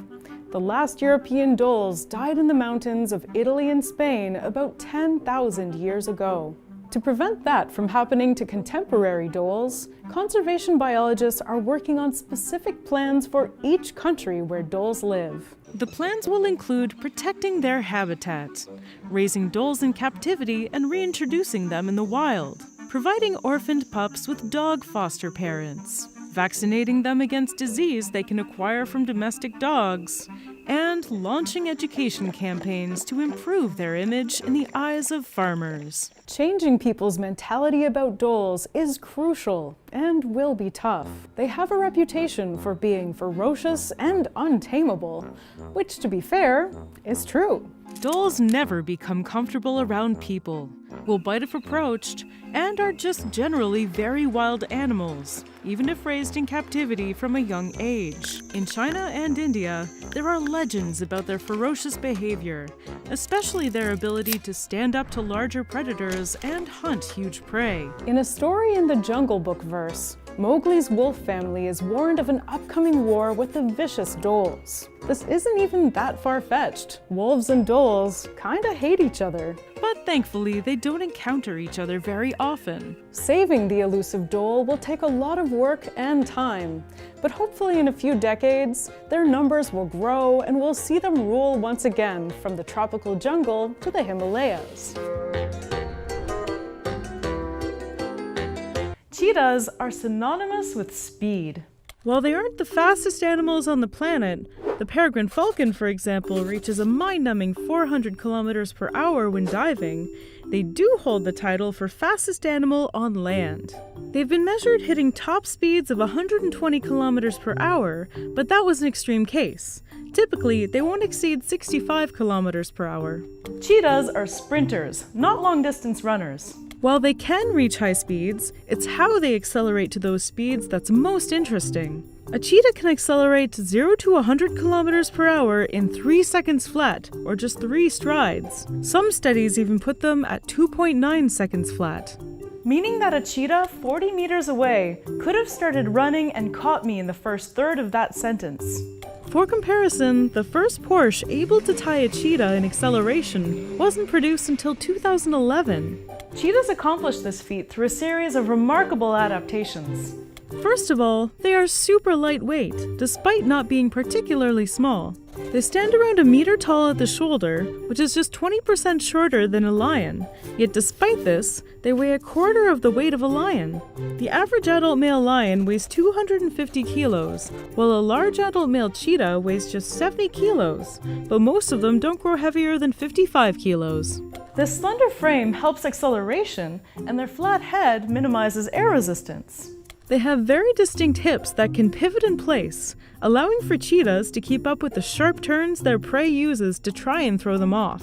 The last European dholes died in the mountains of Italy and Spain about 10,000 years ago. To prevent that from happening to contemporary dholes, conservation biologists are working on specific plans for each country where dholes live. The plans will include protecting their habitat, raising dholes in captivity and reintroducing them in the wild, providing orphaned pups with dog foster parents, vaccinating them against disease they can acquire from domestic dogs, and launching education campaigns to improve their image in the eyes of farmers. Changing people's mentality about dholes is crucial and will be tough. They have a reputation for being ferocious and untamable, which, to be fair, is true. Dholes never become comfortable around people, will bite if approached, and are just generally very wild animals, even if raised in captivity from a young age. In China and India, there are legends about their ferocious behavior, especially their ability to stand up to larger predators and hunt huge prey. In a story in the Jungle Book verse, Mowgli's wolf family is warned of an upcoming war with the vicious Dholes. This isn't even that far-fetched. Wolves and Dholes kinda hate each other. But thankfully, they don't encounter each other very often. Saving the elusive Dhole will take a lot of work and time, but hopefully in a few decades, their numbers will grow and we'll see them rule once again from the tropical jungle to the Himalayas. Cheetahs are synonymous with speed. While they aren't the fastest animals on the planet, the peregrine falcon, for example, reaches a mind-numbing 400 kilometers per hour when diving, they do hold the title for fastest animal on land. They've been measured hitting top speeds of 120 kilometers per hour, but that was an extreme case. Typically, they won't exceed 65 kilometers per hour. Cheetahs are sprinters, not long-distance runners. While they can reach high speeds, it's how they accelerate to those speeds that's most interesting. A cheetah can accelerate 0 to 100 kilometers per hour in 3 seconds flat, or just 3 strides. Some studies even put them at 2.9 seconds flat. Meaning that a cheetah 40 meters away could have started running and caught me in the first third of that sentence. For comparison, the first Porsche able to tie a cheetah in acceleration wasn't produced until 2011. Cheetahs accomplished this feat through a series of remarkable adaptations. First of all, they are super lightweight, despite not being particularly small. They stand around a meter tall at the shoulder, which is just 20% shorter than a lion. Yet despite this, they weigh a quarter of the weight of a lion. The average adult male lion weighs 250 kilos, while a large adult male cheetah weighs just 70 kilos, but most of them don't grow heavier than 55 kilos. This slender frame helps acceleration, and their flat head minimizes air resistance. They have very distinct hips that can pivot in place, allowing for cheetahs to keep up with the sharp turns their prey uses to try and throw them off.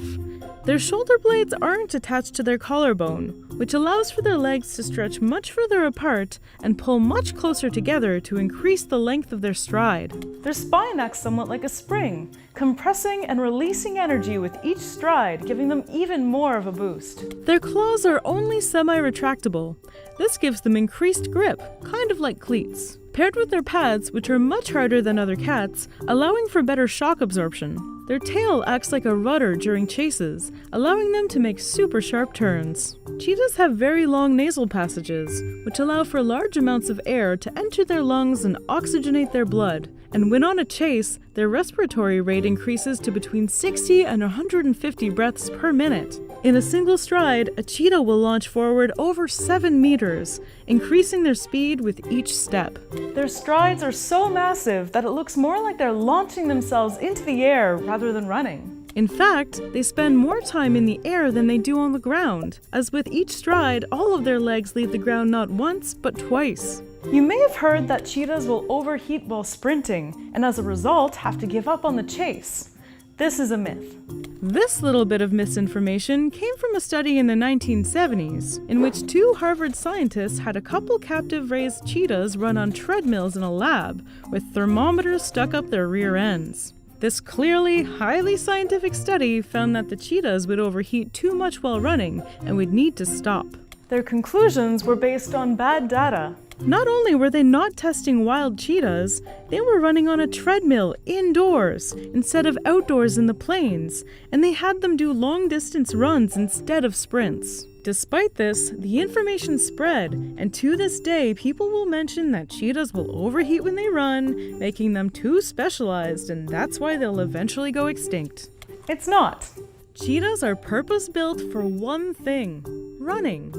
Their shoulder blades aren't attached to their collarbone, which allows for their legs to stretch much further apart and pull much closer together to increase the length of their stride. Their spine acts somewhat like a spring, compressing and releasing energy with each stride, giving them even more of a boost. Their claws are only semi-retractable. This gives them increased grip, kind of like cleats, paired with their pads, which are much harder than other cats, allowing for better shock absorption. Their tail acts like a rudder during chases, allowing them to make super sharp turns. Cheetahs have very long nasal passages, which allow for large amounts of air to enter their lungs and oxygenate their blood. And when on a chase, their respiratory rate increases to between 60 and 150 breaths per minute. In a single stride, a cheetah will launch forward over 7 meters, increasing their speed with each step. Their strides are so massive that it looks more like they're launching themselves into the air rather than running. In fact, they spend more time in the air than they do on the ground, as with each stride, all of their legs leave the ground not once, but twice. You may have heard that cheetahs will overheat while sprinting, and as a result have to give up on the chase. This is a myth. This little bit of misinformation came from a study in the 1970s, in which 2 Harvard scientists had a couple captive-raised cheetahs run on treadmills in a lab, with thermometers stuck up their rear ends. This clearly, highly scientific study found that the cheetahs would overheat too much while running and would need to stop. Their conclusions were based on bad data. Not only were they not testing wild cheetahs, they were running on a treadmill indoors instead of outdoors in the plains, and they had them do long-distance runs instead of sprints. Despite this, the information spread, and to this day, people will mention that cheetahs will overheat when they run, making them too specialized, and that's why they'll eventually go extinct. It's not. Cheetahs are purpose-built for one thing: running.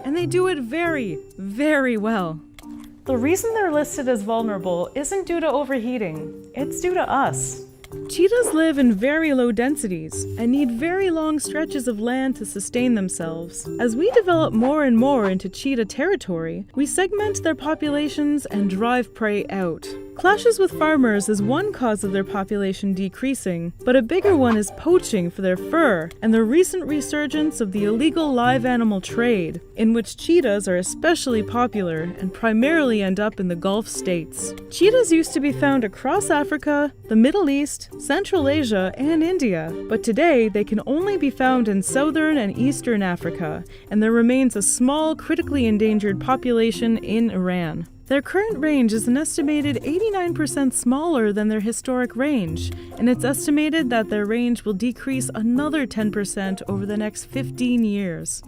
And they do it very, very well. The reason they're listed as vulnerable isn't due to overheating, it's due to us. Cheetahs live in very low densities and need very long stretches of land to sustain themselves. As we develop more and more into cheetah territory, we segment their populations and drive prey out. Clashes with farmers is one cause of their population decreasing, but a bigger one is poaching for their fur and the recent resurgence of the illegal live animal trade, in which cheetahs are especially popular and primarily end up in the Gulf states. Cheetahs used to be found across Africa, the Middle East, Central Asia, and India, but today they can only be found in southern and eastern Africa, and there remains a small, critically endangered population in Iran. Their current range is an estimated 89% smaller than their historic range, and it's estimated that their range will decrease another 10% over the next 15 years.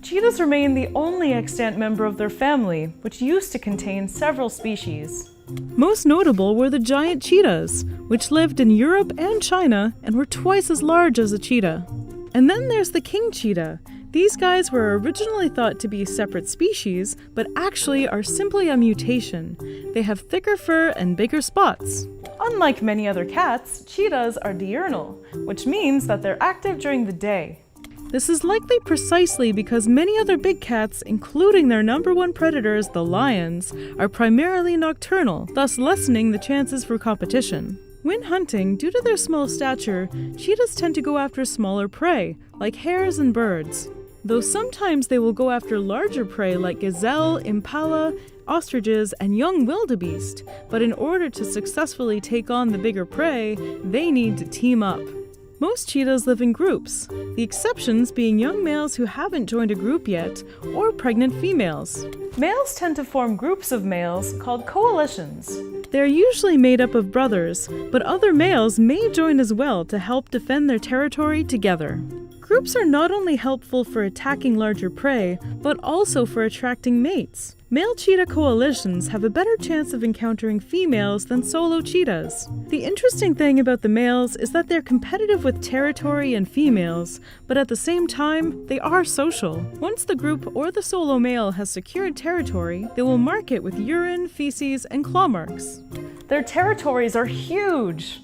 Cheetahs remain the only extant member of their family, which used to contain several species. Most notable were the giant cheetahs, which lived in Europe and China and were twice as large as a cheetah. And then there's the king cheetah. These guys were originally thought to be separate species, but actually are simply a mutation. They have thicker fur and bigger spots. Unlike many other cats, cheetahs are diurnal, which means that they're active during the day. This is likely precisely because many other big cats, including their number one predators, the lions, are primarily nocturnal, thus lessening the chances for competition. When hunting, due to their small stature, cheetahs tend to go after smaller prey, like hares and birds. Though sometimes they will go after larger prey like gazelle, impala, ostriches, and young wildebeest, but in order to successfully take on the bigger prey, they need to team up. Most cheetahs live in groups, the exceptions being young males who haven't joined a group yet, or pregnant females. Males tend to form groups of males called coalitions. They're usually made up of brothers, but other males may join as well to help defend their territory together. Groups are not only helpful for attacking larger prey, but also for attracting mates. Male cheetah coalitions have a better chance of encountering females than solo cheetahs. The interesting thing about the males is that they're competitive with territory and females, but at the same time, they are social. Once the group or the solo male has secured territory, they will mark it with urine, feces, and claw marks. Their territories are huge!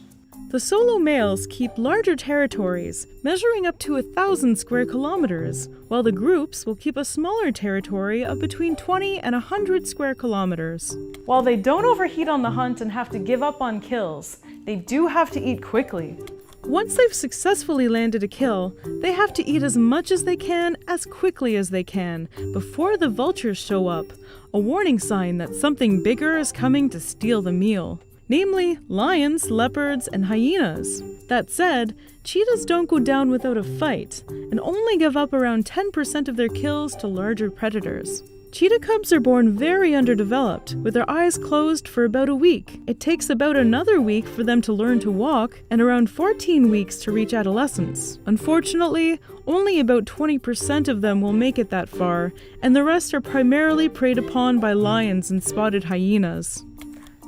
The solo males keep larger territories, measuring up to 1,000 square kilometers, while the groups will keep a smaller territory of between 20 and 100 square kilometers. While they don't overheat on the hunt and have to give up on kills, they do have to eat quickly. Once they've successfully landed a kill, they have to eat as much as they can, as quickly as they can, before the vultures show up, a warning sign that something bigger is coming to steal the meal. Namely, lions, leopards, and hyenas. That said, cheetahs don't go down without a fight, and only give up around 10% of their kills to larger predators. Cheetah cubs are born very underdeveloped, with their eyes closed for about a week. It takes about another week for them to learn to walk, and around 14 weeks to reach adolescence. Unfortunately, only about 20% of them will make it that far, and the rest are primarily preyed upon by lions and spotted hyenas.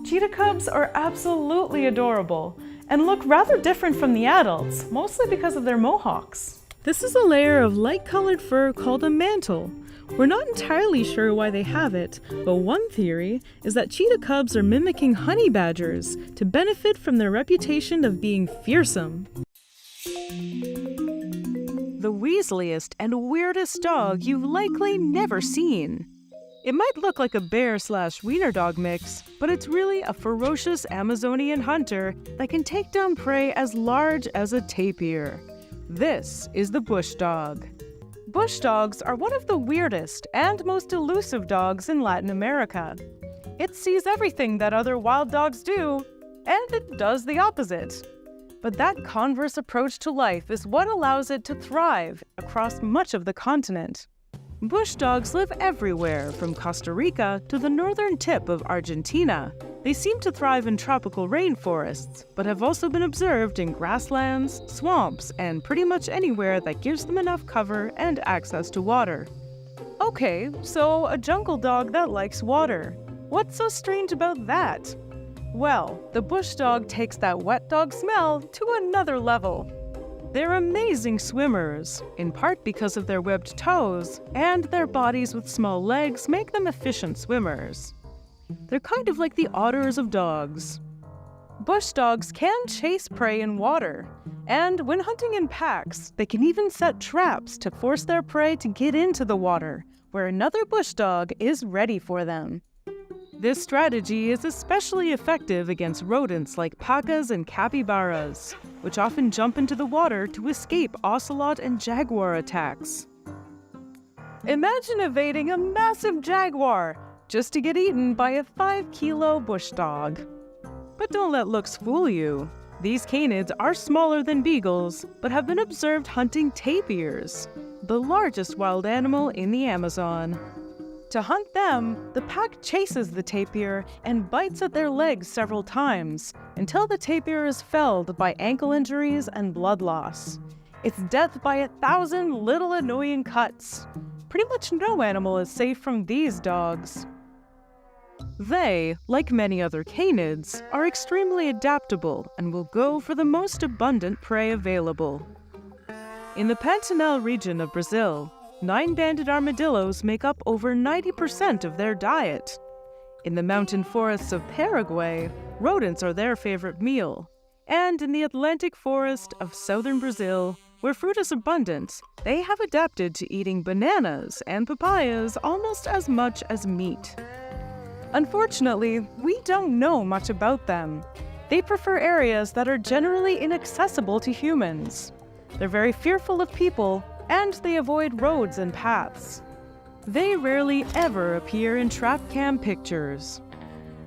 Cheetah cubs are absolutely adorable and look rather different from the adults, mostly because of their mohawks. This is a layer of light-colored fur called a mantle. We're not entirely sure why they have it, but one theory is that cheetah cubs are mimicking honey badgers to benefit from their reputation of being fearsome. The weaseliest and weirdest dog you've likely never seen. It might look like a bear/wiener dog mix, but it's really a ferocious Amazonian hunter that can take down prey as large as a tapir. This is the bush dog. Bush dogs are one of the weirdest and most elusive dogs in Latin America. It sees everything that other wild dogs do, and it does the opposite. But that converse approach to life is what allows it to thrive across much of the continent. Bush dogs live everywhere, from Costa Rica to the northern tip of Argentina. They seem to thrive in tropical rainforests, but have also been observed in grasslands, swamps, and pretty much anywhere that gives them enough cover and access to water. Okay, so a jungle dog that likes water. What's so strange about that? Well, the bush dog takes that wet dog smell to another level. They're amazing swimmers, in part because of their webbed toes, and their bodies with small legs make them efficient swimmers. They're kind of like the otters of dogs. Bush dogs can chase prey in water, and when hunting in packs, they can even set traps to force their prey to get into the water, where another bush dog is ready for them. This strategy is especially effective against rodents like pacas and capybaras, which often jump into the water to escape ocelot and jaguar attacks. Imagine evading a massive jaguar just to get eaten by a 5-kilo bush dog. But don't let looks fool you. These canids are smaller than beagles, but have been observed hunting tapirs, the largest wild animal in the Amazon. To hunt them, the pack chases the tapir and bites at their legs several times until the tapir is felled by ankle injuries and blood loss. It's death by 1,000 little annoying cuts. Pretty much no animal is safe from these dogs. They, like many other canids, are extremely adaptable and will go for the most abundant prey available. In the Pantanal region of Brazil, 9-banded armadillos make up over 90% of their diet. In the mountain forests of Paraguay, rodents are their favorite meal. And in the Atlantic forest of southern Brazil, where fruit is abundant, they have adapted to eating bananas and papayas almost as much as meat. Unfortunately, we don't know much about them. They prefer areas that are generally inaccessible to humans. They're very fearful of people, and they avoid roads and paths. They rarely ever appear in trap cam pictures.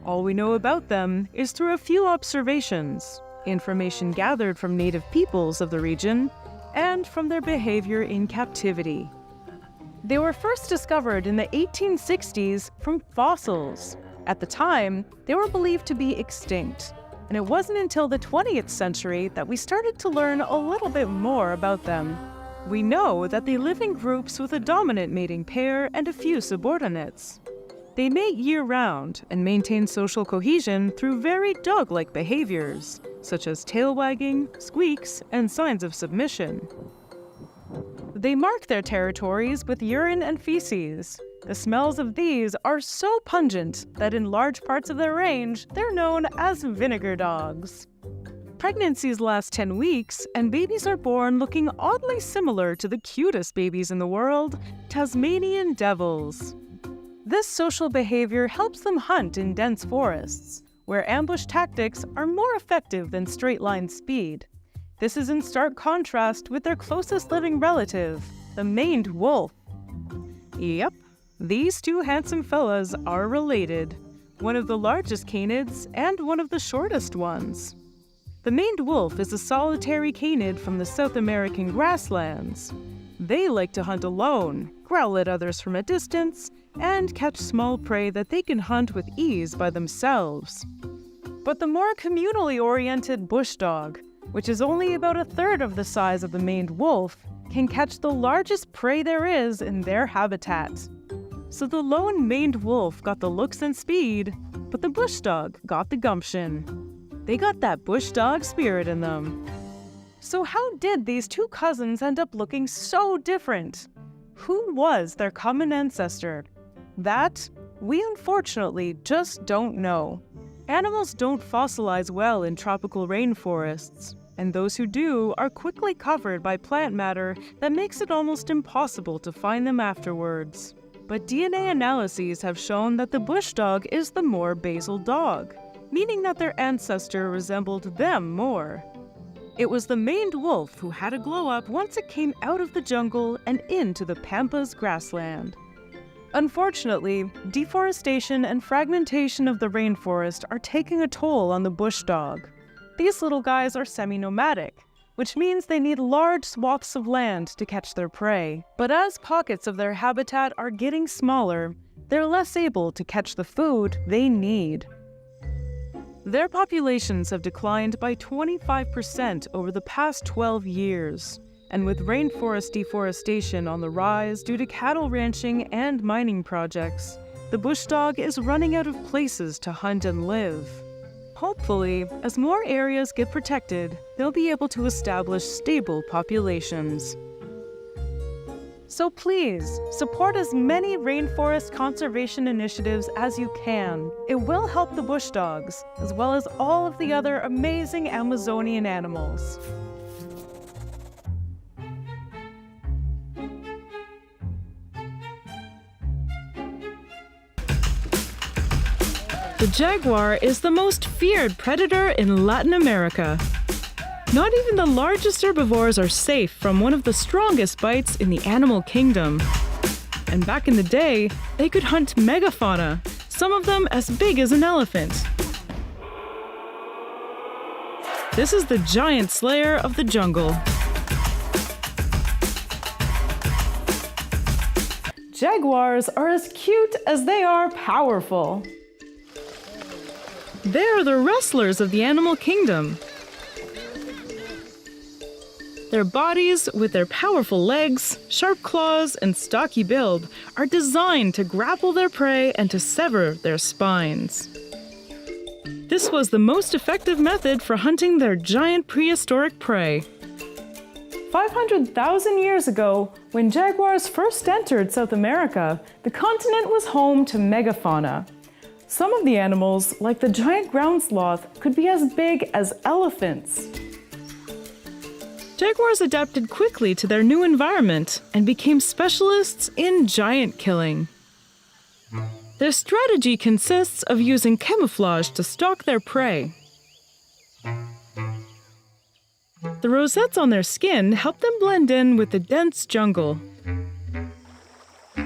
All we know about them is through a few observations, information gathered from native peoples of the region, and from their behavior in captivity. They were first discovered in the 1860s from fossils. At the time, they were believed to be extinct, and it wasn't until the 20th century that we started to learn a little bit more about them. We know that they live in groups with a dominant mating pair and a few subordinates. They mate year-round and maintain social cohesion through very dog-like behaviors, such as tail wagging, squeaks, and signs of submission. They mark their territories with urine and feces. The smells of these are so pungent that in large parts of their range, they're known as vinegar dogs. Pregnancies last 10 weeks, and babies are born looking oddly similar to the cutest babies in the world, Tasmanian devils. This social behavior helps them hunt in dense forests, where ambush tactics are more effective than straight-line speed. This is in stark contrast with their closest living relative, the maned wolf. Yep, these two handsome fellas are related, one of the largest canids and one of the shortest ones. The maned wolf is a solitary canid from the South American grasslands. They like to hunt alone, growl at others from a distance, and catch small prey that they can hunt with ease by themselves. But the more communally oriented bush dog, which is only about 1/3 of the size of the maned wolf, can catch the largest prey there is in their habitat. So the lone maned wolf got the looks and speed, but the bush dog got the gumption. They got that bush dog spirit in them. So how did these two cousins end up looking so different? Who was their common ancestor? That, we unfortunately just don't know. Animals don't fossilize well in tropical rainforests, and those who do are quickly covered by plant matter that makes it almost impossible to find them afterwards. But DNA analyses have shown that the bush dog is the more basal dog, meaning that their ancestor resembled them more. It was the maned wolf who had a glow-up once it came out of the jungle and into the pampas grassland. Unfortunately, deforestation and fragmentation of the rainforest are taking a toll on the bush dog. These little guys are semi-nomadic, which means they need large swaths of land to catch their prey. But as pockets of their habitat are getting smaller, they're less able to catch the food they need. Their populations have declined by 25% over the past 12 years. And with rainforest deforestation on the rise due to cattle ranching and mining projects, the bush dog is running out of places to hunt and live. Hopefully, as more areas get protected, they'll be able to establish stable populations. So please, support as many rainforest conservation initiatives as you can. It will help the bush dogs, as well as all of the other amazing Amazonian animals. The jaguar is the most feared predator in Latin America. Not even the largest herbivores are safe from one of the strongest bites in the animal kingdom. And back in the day, they could hunt megafauna, some of them as big as an elephant. This is the giant slayer of the jungle. Jaguars are as cute as they are powerful. They're the wrestlers of the animal kingdom. Their bodies, with their powerful legs, sharp claws, and stocky build, are designed to grapple their prey and to sever their spines. This was the most effective method for hunting their giant prehistoric prey. 500,000 years ago, when jaguars first entered South America, the continent was home to megafauna. Some of the animals, like the giant ground sloth, could be as big as elephants. Jaguars adapted quickly to their new environment and became specialists in giant killing. Their strategy consists of using camouflage to stalk their prey. The rosettes on their skin help them blend in with the dense jungle.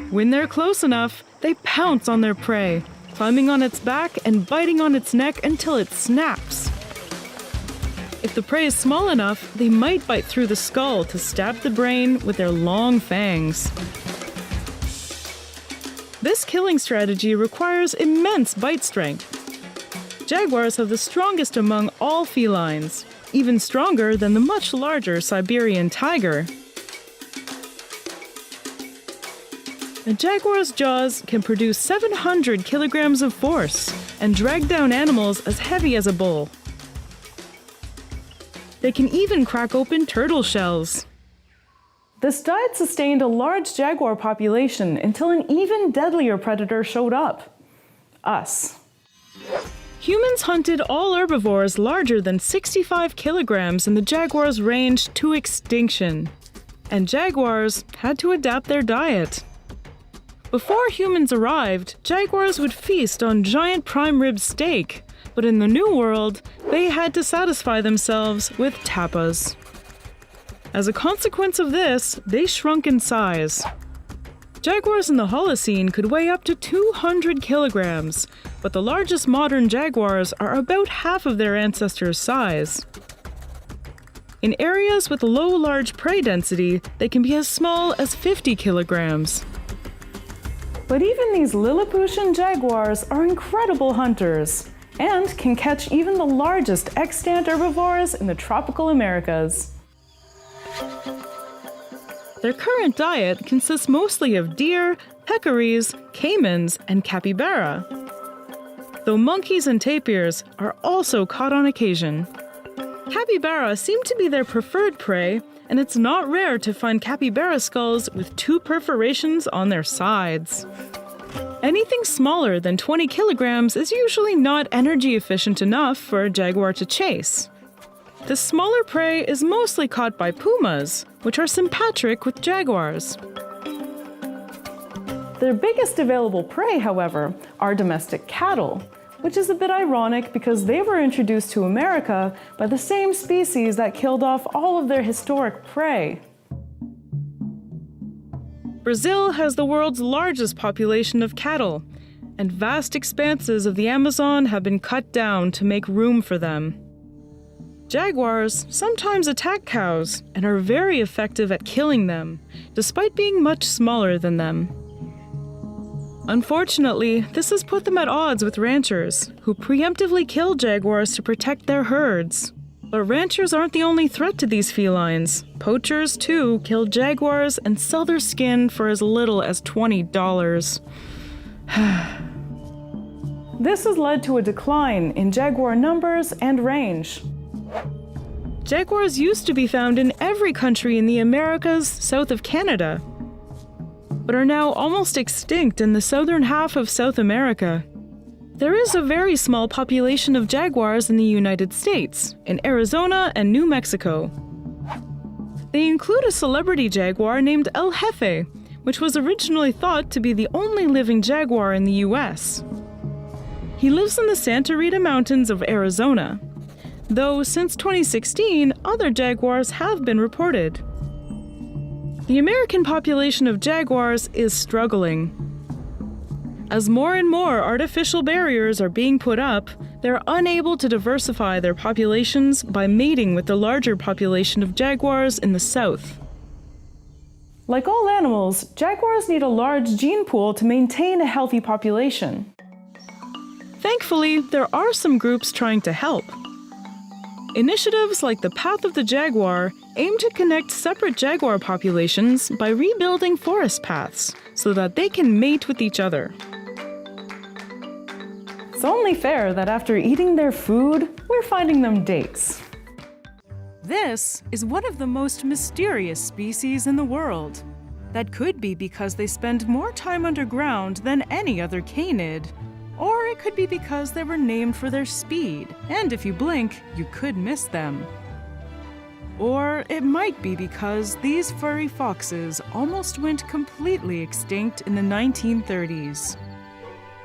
When they're close enough, they pounce on their prey, climbing on its back and biting on its neck until it snaps. If the prey is small enough, they might bite through the skull to stab the brain with their long fangs. This killing strategy requires immense bite strength. Jaguars have the strongest among all felines, even stronger than the much larger Siberian tiger. A jaguar's jaws can produce 700 kilograms of force and drag down animals as heavy as a bull. They can even crack open turtle shells. This diet sustained a large jaguar population until an even deadlier predator showed up: us. Humans hunted all herbivores larger than 65 kilograms in the jaguar's range to extinction, and jaguars had to adapt their diet. Before humans arrived, jaguars would feast on giant prime rib steak, but in the New World, they had to satisfy themselves with tapas. As a consequence of this, they shrunk in size. Jaguars in the Holocene could weigh up to 200 kilograms, but the largest modern jaguars are about half of their ancestors' size. In areas with low large prey density, they can be as small as 50 kilograms. But even these Lilliputian jaguars are incredible hunters and can catch even the largest extant herbivores in the tropical Americas. Their current diet consists mostly of deer, peccaries, caimans, and capybara, though monkeys and tapirs are also caught on occasion. Capybara seem to be their preferred prey, and it's not rare to find capybara skulls with 2 perforations on their sides. Anything smaller than 20 kilograms is usually not energy efficient enough for a jaguar to chase. The smaller prey is mostly caught by pumas, which are sympatric with jaguars. Their biggest available prey, however, are domestic cattle, which is a bit ironic because they were introduced to America by the same species that killed off all of their historic prey. Brazil has the world's largest population of cattle, and vast expanses of the Amazon have been cut down to make room for them. Jaguars sometimes attack cows and are very effective at killing them, despite being much smaller than them. Unfortunately, this has put them at odds with ranchers, who preemptively kill jaguars to protect their herds. But ranchers aren't the only threat to these felines. Poachers, too, kill jaguars and sell their skin for as little as $20. This has led to a decline in jaguar numbers and range. Jaguars used to be found in every country in the Americas south of Canada, but are now almost extinct in the southern half of South America. There is a very small population of jaguars in the United States, in Arizona and New Mexico. They include a celebrity jaguar named El Jefe, which was originally thought to be the only living jaguar in the US. He lives in the Santa Rita Mountains of Arizona, though since 2016, other jaguars have been reported. The American population of jaguars is struggling. As more and more artificial barriers are being put up, they're unable to diversify their populations by mating with the larger population of jaguars in the south. Like all animals, jaguars need a large gene pool to maintain a healthy population. Thankfully, there are some groups trying to help. Initiatives like the Path of the Jaguar aim to connect separate jaguar populations by rebuilding forest paths so that they can mate with each other. It's only fair that after eating their food, we're finding them dates. This is one of the most mysterious species in the world. That could be because they spend more time underground than any other canid. Or it could be because they were named for their speed, and if you blink, you could miss them. Or it might be because these furry foxes almost went completely extinct in the 1930s.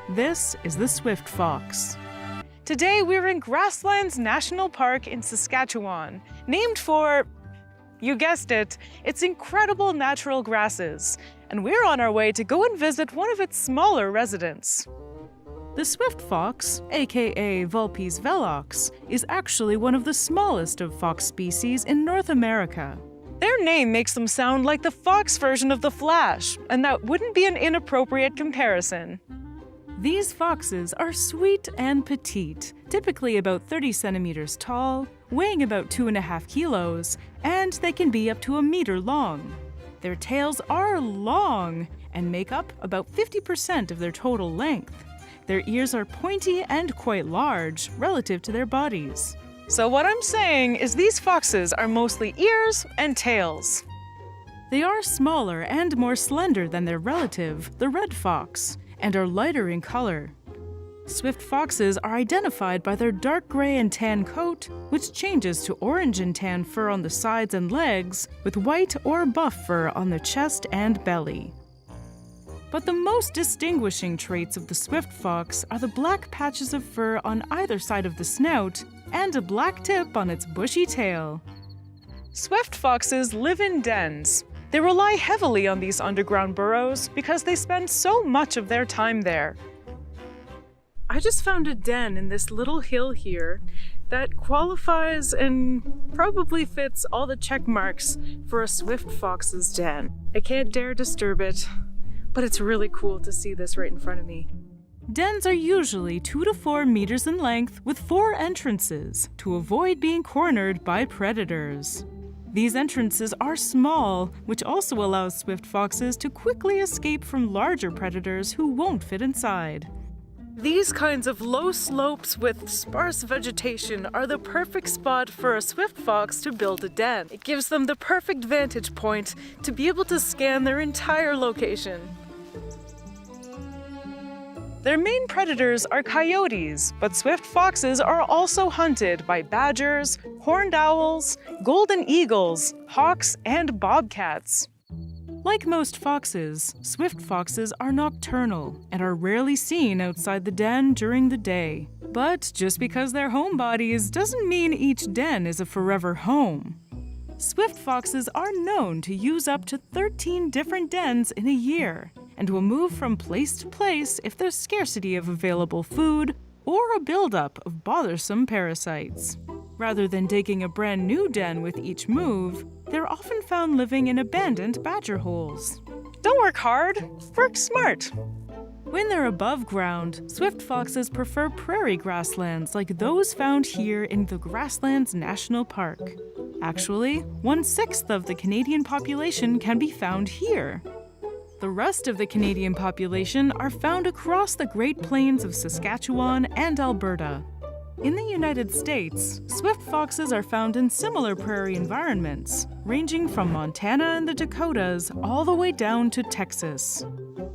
This is the swift fox. Today we're in Grasslands National Park in Saskatchewan, named for, you guessed it, its incredible natural grasses, and we're on our way to go and visit one of its smaller residents. The swift fox, aka Vulpes velox, is actually one of the smallest of fox species in North America. Their name makes them sound like the fox version of the Flash, and that wouldn't be an inappropriate comparison. These foxes are sweet and petite, typically about 30 centimeters tall, weighing about 2.5 kilos, and they can be up to a meter long. Their tails are long and make up about 50% of their total length. Their ears are pointy and quite large relative to their bodies. So what I'm saying is these foxes are mostly ears and tails. They are smaller and more slender than their relative, the red fox, and are lighter in color. Swift foxes are identified by their dark gray and tan coat, which changes to orange and tan fur on the sides and legs, with white or buff fur on the chest and belly. But the most distinguishing traits of the swift fox are the black patches of fur on either side of the snout and a black tip on its bushy tail. Swift foxes live in dens. They rely heavily on these underground burrows because they spend so much of their time there. I just found a den in this little hill here that qualifies and probably fits all the check marks for a swift fox's den. I can't dare disturb it, but it's really cool to see this right in front of me. Dens are usually 2 to 4 meters in length with 4 entrances to avoid being cornered by predators. These entrances are small, which also allows swift foxes to quickly escape from larger predators who won't fit inside. These kinds of low slopes with sparse vegetation are the perfect spot for a swift fox to build a den. It gives them the perfect vantage point to be able to scan their entire location. Their main predators are coyotes, but swift foxes are also hunted by badgers, horned owls, golden eagles, hawks, and bobcats. Like most foxes, swift foxes are nocturnal and are rarely seen outside the den during the day. But just because they're homebodies doesn't mean each den is a forever home. Swift foxes are known to use up to 13 different dens in a year, and will move from place to place if there's scarcity of available food or a buildup of bothersome parasites. Rather than digging a brand new den with each move, they're often found living in abandoned badger holes. Don't work hard, work smart. When they're above ground, swift foxes prefer prairie grasslands like those found here in the Grasslands National Park. Actually, 1/6 of the Canadian population can be found here. The rest of the Canadian population are found across the Great Plains of Saskatchewan and Alberta. In the United States, swift foxes are found in similar prairie environments, ranging from Montana and the Dakotas all the way down to Texas.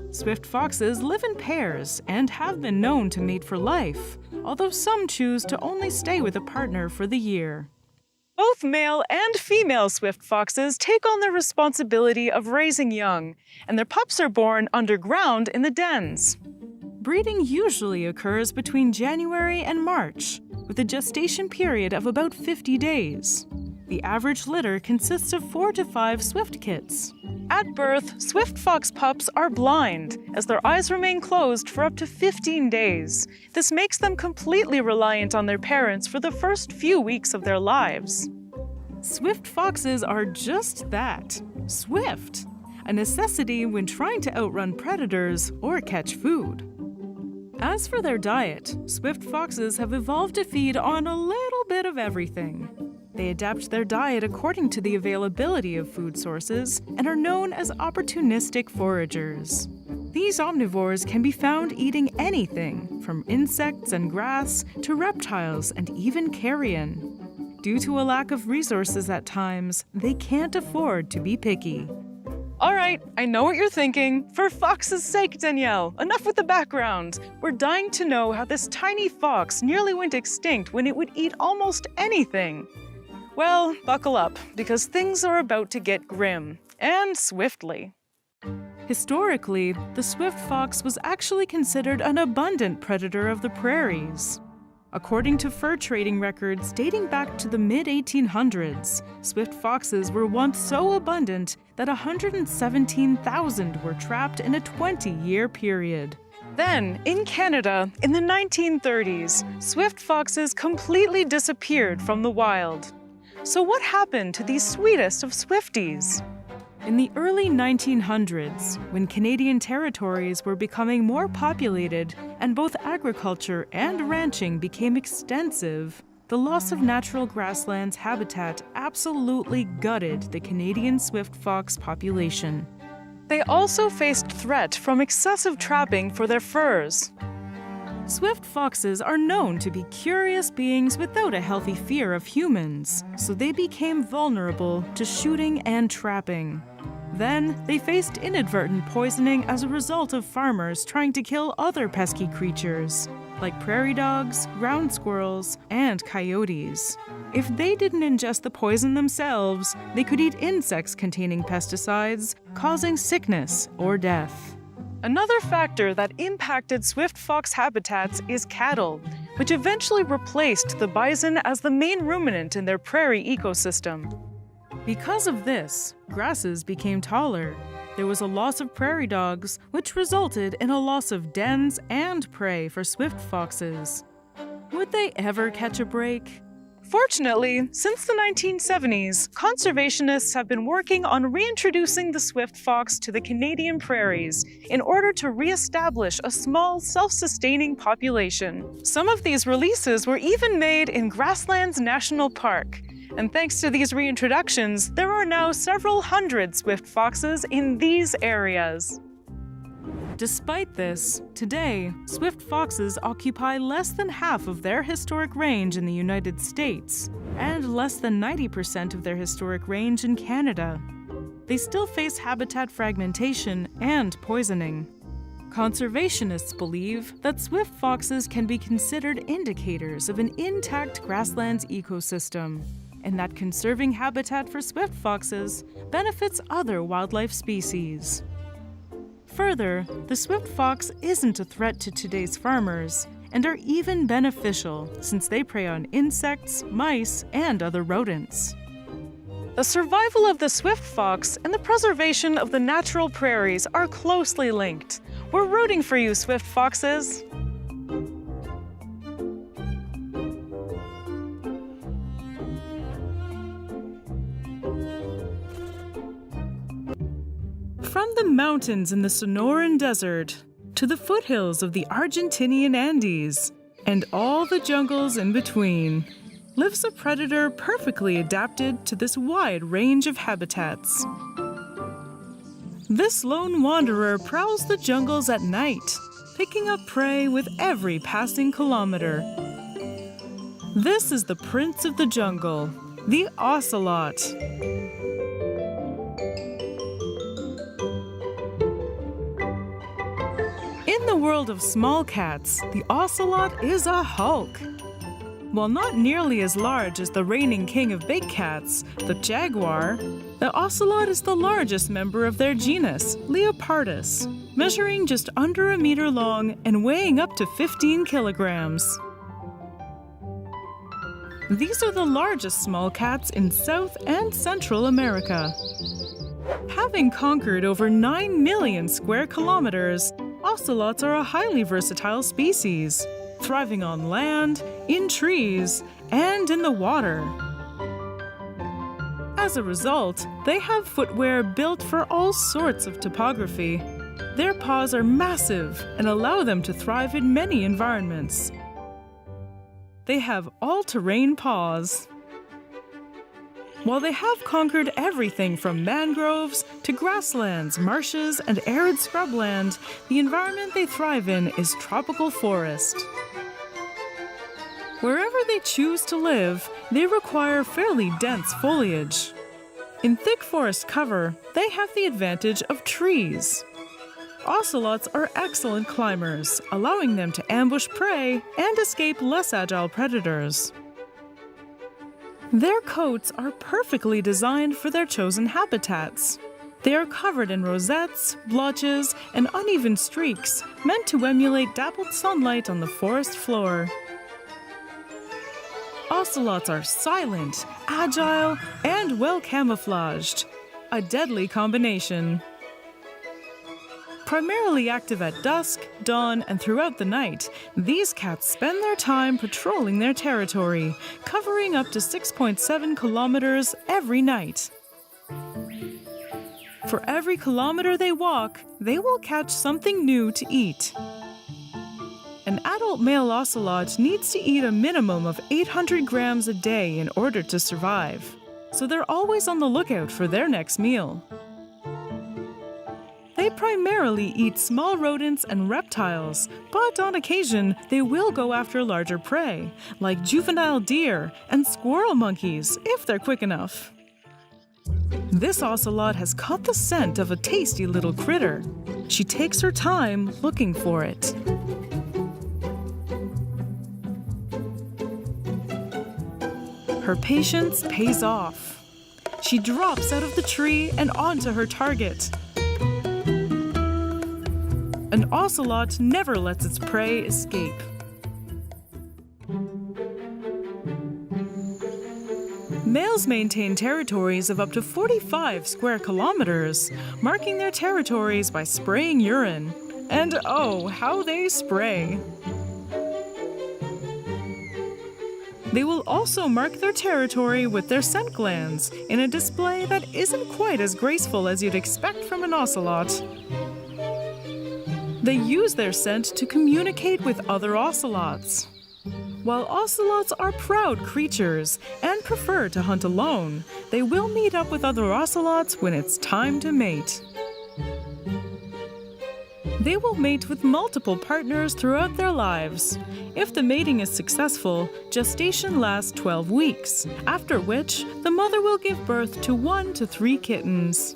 Swift foxes live in pairs and have been known to mate for life, although some choose to only stay with a partner for the year. Both male and female swift foxes take on the responsibility of raising young, and their pups are born underground in the dens. Breeding usually occurs between January and March, with a gestation period of about 50 days. The average litter consists of 4 to 5 swift kits. At birth, swift fox pups are blind, as their eyes remain closed for up to 15 days. This makes them completely reliant on their parents for the first few weeks of their lives. Swift foxes are just that, swift. a necessity when trying to outrun predators or catch food. As for their diet, swift foxes have evolved to feed on a little bit of everything. They adapt their diet according to the availability of food sources and are known as opportunistic foragers. These omnivores can be found eating anything, from insects and grass to reptiles and even carrion. Due to a lack of resources at times, they can't afford to be picky. All right, I know what you're thinking. For fox's sake, Danielle, enough with the background. We're dying to know how this tiny fox nearly went extinct when it would eat almost anything. Well, buckle up, because things are about to get grim, and swiftly. Historically, the swift fox was actually considered an abundant predator of the prairies. According to fur trading records dating back to the mid-1800s, swift foxes were once so abundant that 117,000 were trapped in a 20-year period. Then, in Canada, in the 1930s, swift foxes completely disappeared from the wild. So what happened to these sweetest of Swifties? In the early 1900s, when Canadian territories were becoming more populated and both agriculture and ranching became extensive, the loss of natural grasslands habitat absolutely gutted the Canadian swift fox population. They also faced threat from excessive trapping for their furs. Swift foxes are known to be curious beings without a healthy fear of humans, so they became vulnerable to shooting and trapping. Then, they faced inadvertent poisoning as a result of farmers trying to kill other pesky creatures, like prairie dogs, ground squirrels, and coyotes. If they didn't ingest the poison themselves, they could eat insects containing pesticides, causing sickness or death. Another factor that impacted swift fox habitats is cattle, which eventually replaced the bison as the main ruminant in their prairie ecosystem. Because of this, grasses became taller. There was a loss of prairie dogs, which resulted in a loss of dens and prey for swift foxes. Would they ever catch a break? Fortunately, since the 1970s, conservationists have been working on reintroducing the swift fox to the Canadian prairies in order to re-establish a small, self-sustaining population. Some of these releases were even made in Grasslands National Park. And thanks to these reintroductions, there are now several hundred swift foxes in these areas. Despite this, today, swift foxes occupy less than half of their historic range in the United States, and less than 90% of their historic range in Canada. They still face habitat fragmentation and poisoning. Conservationists believe that swift foxes can be considered indicators of an intact grasslands ecosystem, and that conserving habitat for swift foxes benefits other wildlife species. Further, the swift fox isn't a threat to today's farmers, and are even beneficial since they prey on insects, mice, and other rodents. The survival of the swift fox and the preservation of the natural prairies are closely linked. We're rooting for you, swift foxes! From the mountains in the Sonoran Desert to the foothills of the Argentinian Andes and all the jungles in between, lives a predator perfectly adapted to this wide range of habitats. This lone wanderer prowls the jungles at night, picking up prey with every passing kilometer. This is the prince of the jungle, the Ocelot. In the world of small cats, the Ocelot is a hulk. While not nearly as large as the reigning king of big cats, the Jaguar, the Ocelot is the largest member of their genus, Leopardus, measuring just under a meter long and weighing up to 15 kilograms. These are the largest small cats in South and Central America. Having conquered over 9 million square kilometers, Ocelots are a highly versatile species, thriving on land, in trees, and in the water. As a result, they have footwear built for all sorts of topography. Their paws are massive and allow them to thrive in many environments. They have all-terrain paws. While they have conquered everything from mangroves to grasslands, marshes, and arid scrubland, the environment they thrive in is tropical forest. Wherever they choose to live, they require fairly dense foliage. In thick forest cover, they have the advantage of trees. Ocelots are excellent climbers, allowing them to ambush prey and escape less agile predators. Their coats are perfectly designed for their chosen habitats. They are covered in rosettes, blotches, and uneven streaks, meant to emulate dappled sunlight on the forest floor. Ocelots are silent, agile, and well camouflaged. A deadly combination. Primarily active at dusk, dawn, and throughout the night, these cats spend their time patrolling their territory, covering up to 6.7 kilometers every night. For every kilometer they walk, they will catch something new to eat. An adult male ocelot needs to eat a minimum of 800 grams a day in order to survive, so they're always on the lookout for their next meal. They primarily eat small rodents and reptiles, but on occasion they will go after larger prey, like juvenile deer and squirrel monkeys, if they're quick enough. This ocelot has caught the scent of a tasty little critter. She takes her time looking for it. Her patience pays off. She drops out of the tree and onto her target. An ocelot never lets its prey escape. Males maintain territories of up to 45 square kilometers, marking their territories by spraying urine. And oh, how they spray! They will also mark their territory with their scent glands in a display that isn't quite as graceful as you'd expect from an ocelot. They use their scent to communicate with other ocelots. While ocelots are proud creatures and prefer to hunt alone, they will meet up with other ocelots when it's time to mate. They will mate with multiple partners throughout their lives. If the mating is successful, gestation lasts 12 weeks, after which the mother will give birth to 1 to 3 kittens.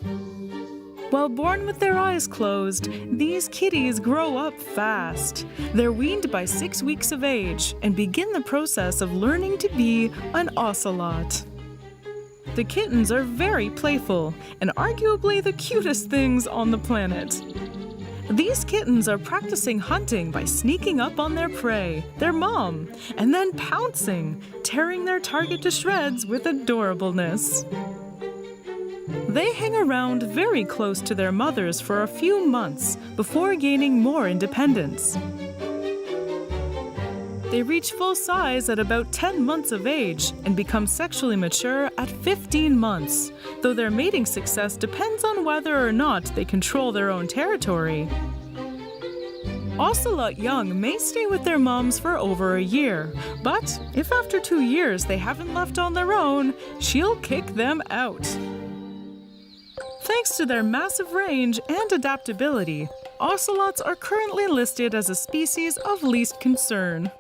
While born with their eyes closed, these kitties grow up fast. They're weaned by 6 weeks of age and begin the process of learning to be an ocelot. The kittens are very playful and arguably the cutest things on the planet. These kittens are practicing hunting by sneaking up on their prey, their mom, and then pouncing, tearing their target to shreds with adorableness. They hang around very close to their mothers for a few months before gaining more independence. They reach full size at about 10 months of age and become sexually mature at 15 months, though their mating success depends on whether or not they control their own territory. Ocelot young may stay with their moms for over a year, but if after 2 years they haven't left on their own, she'll kick them out. Thanks to their massive range and adaptability, ocelots are currently listed as a species of least concern.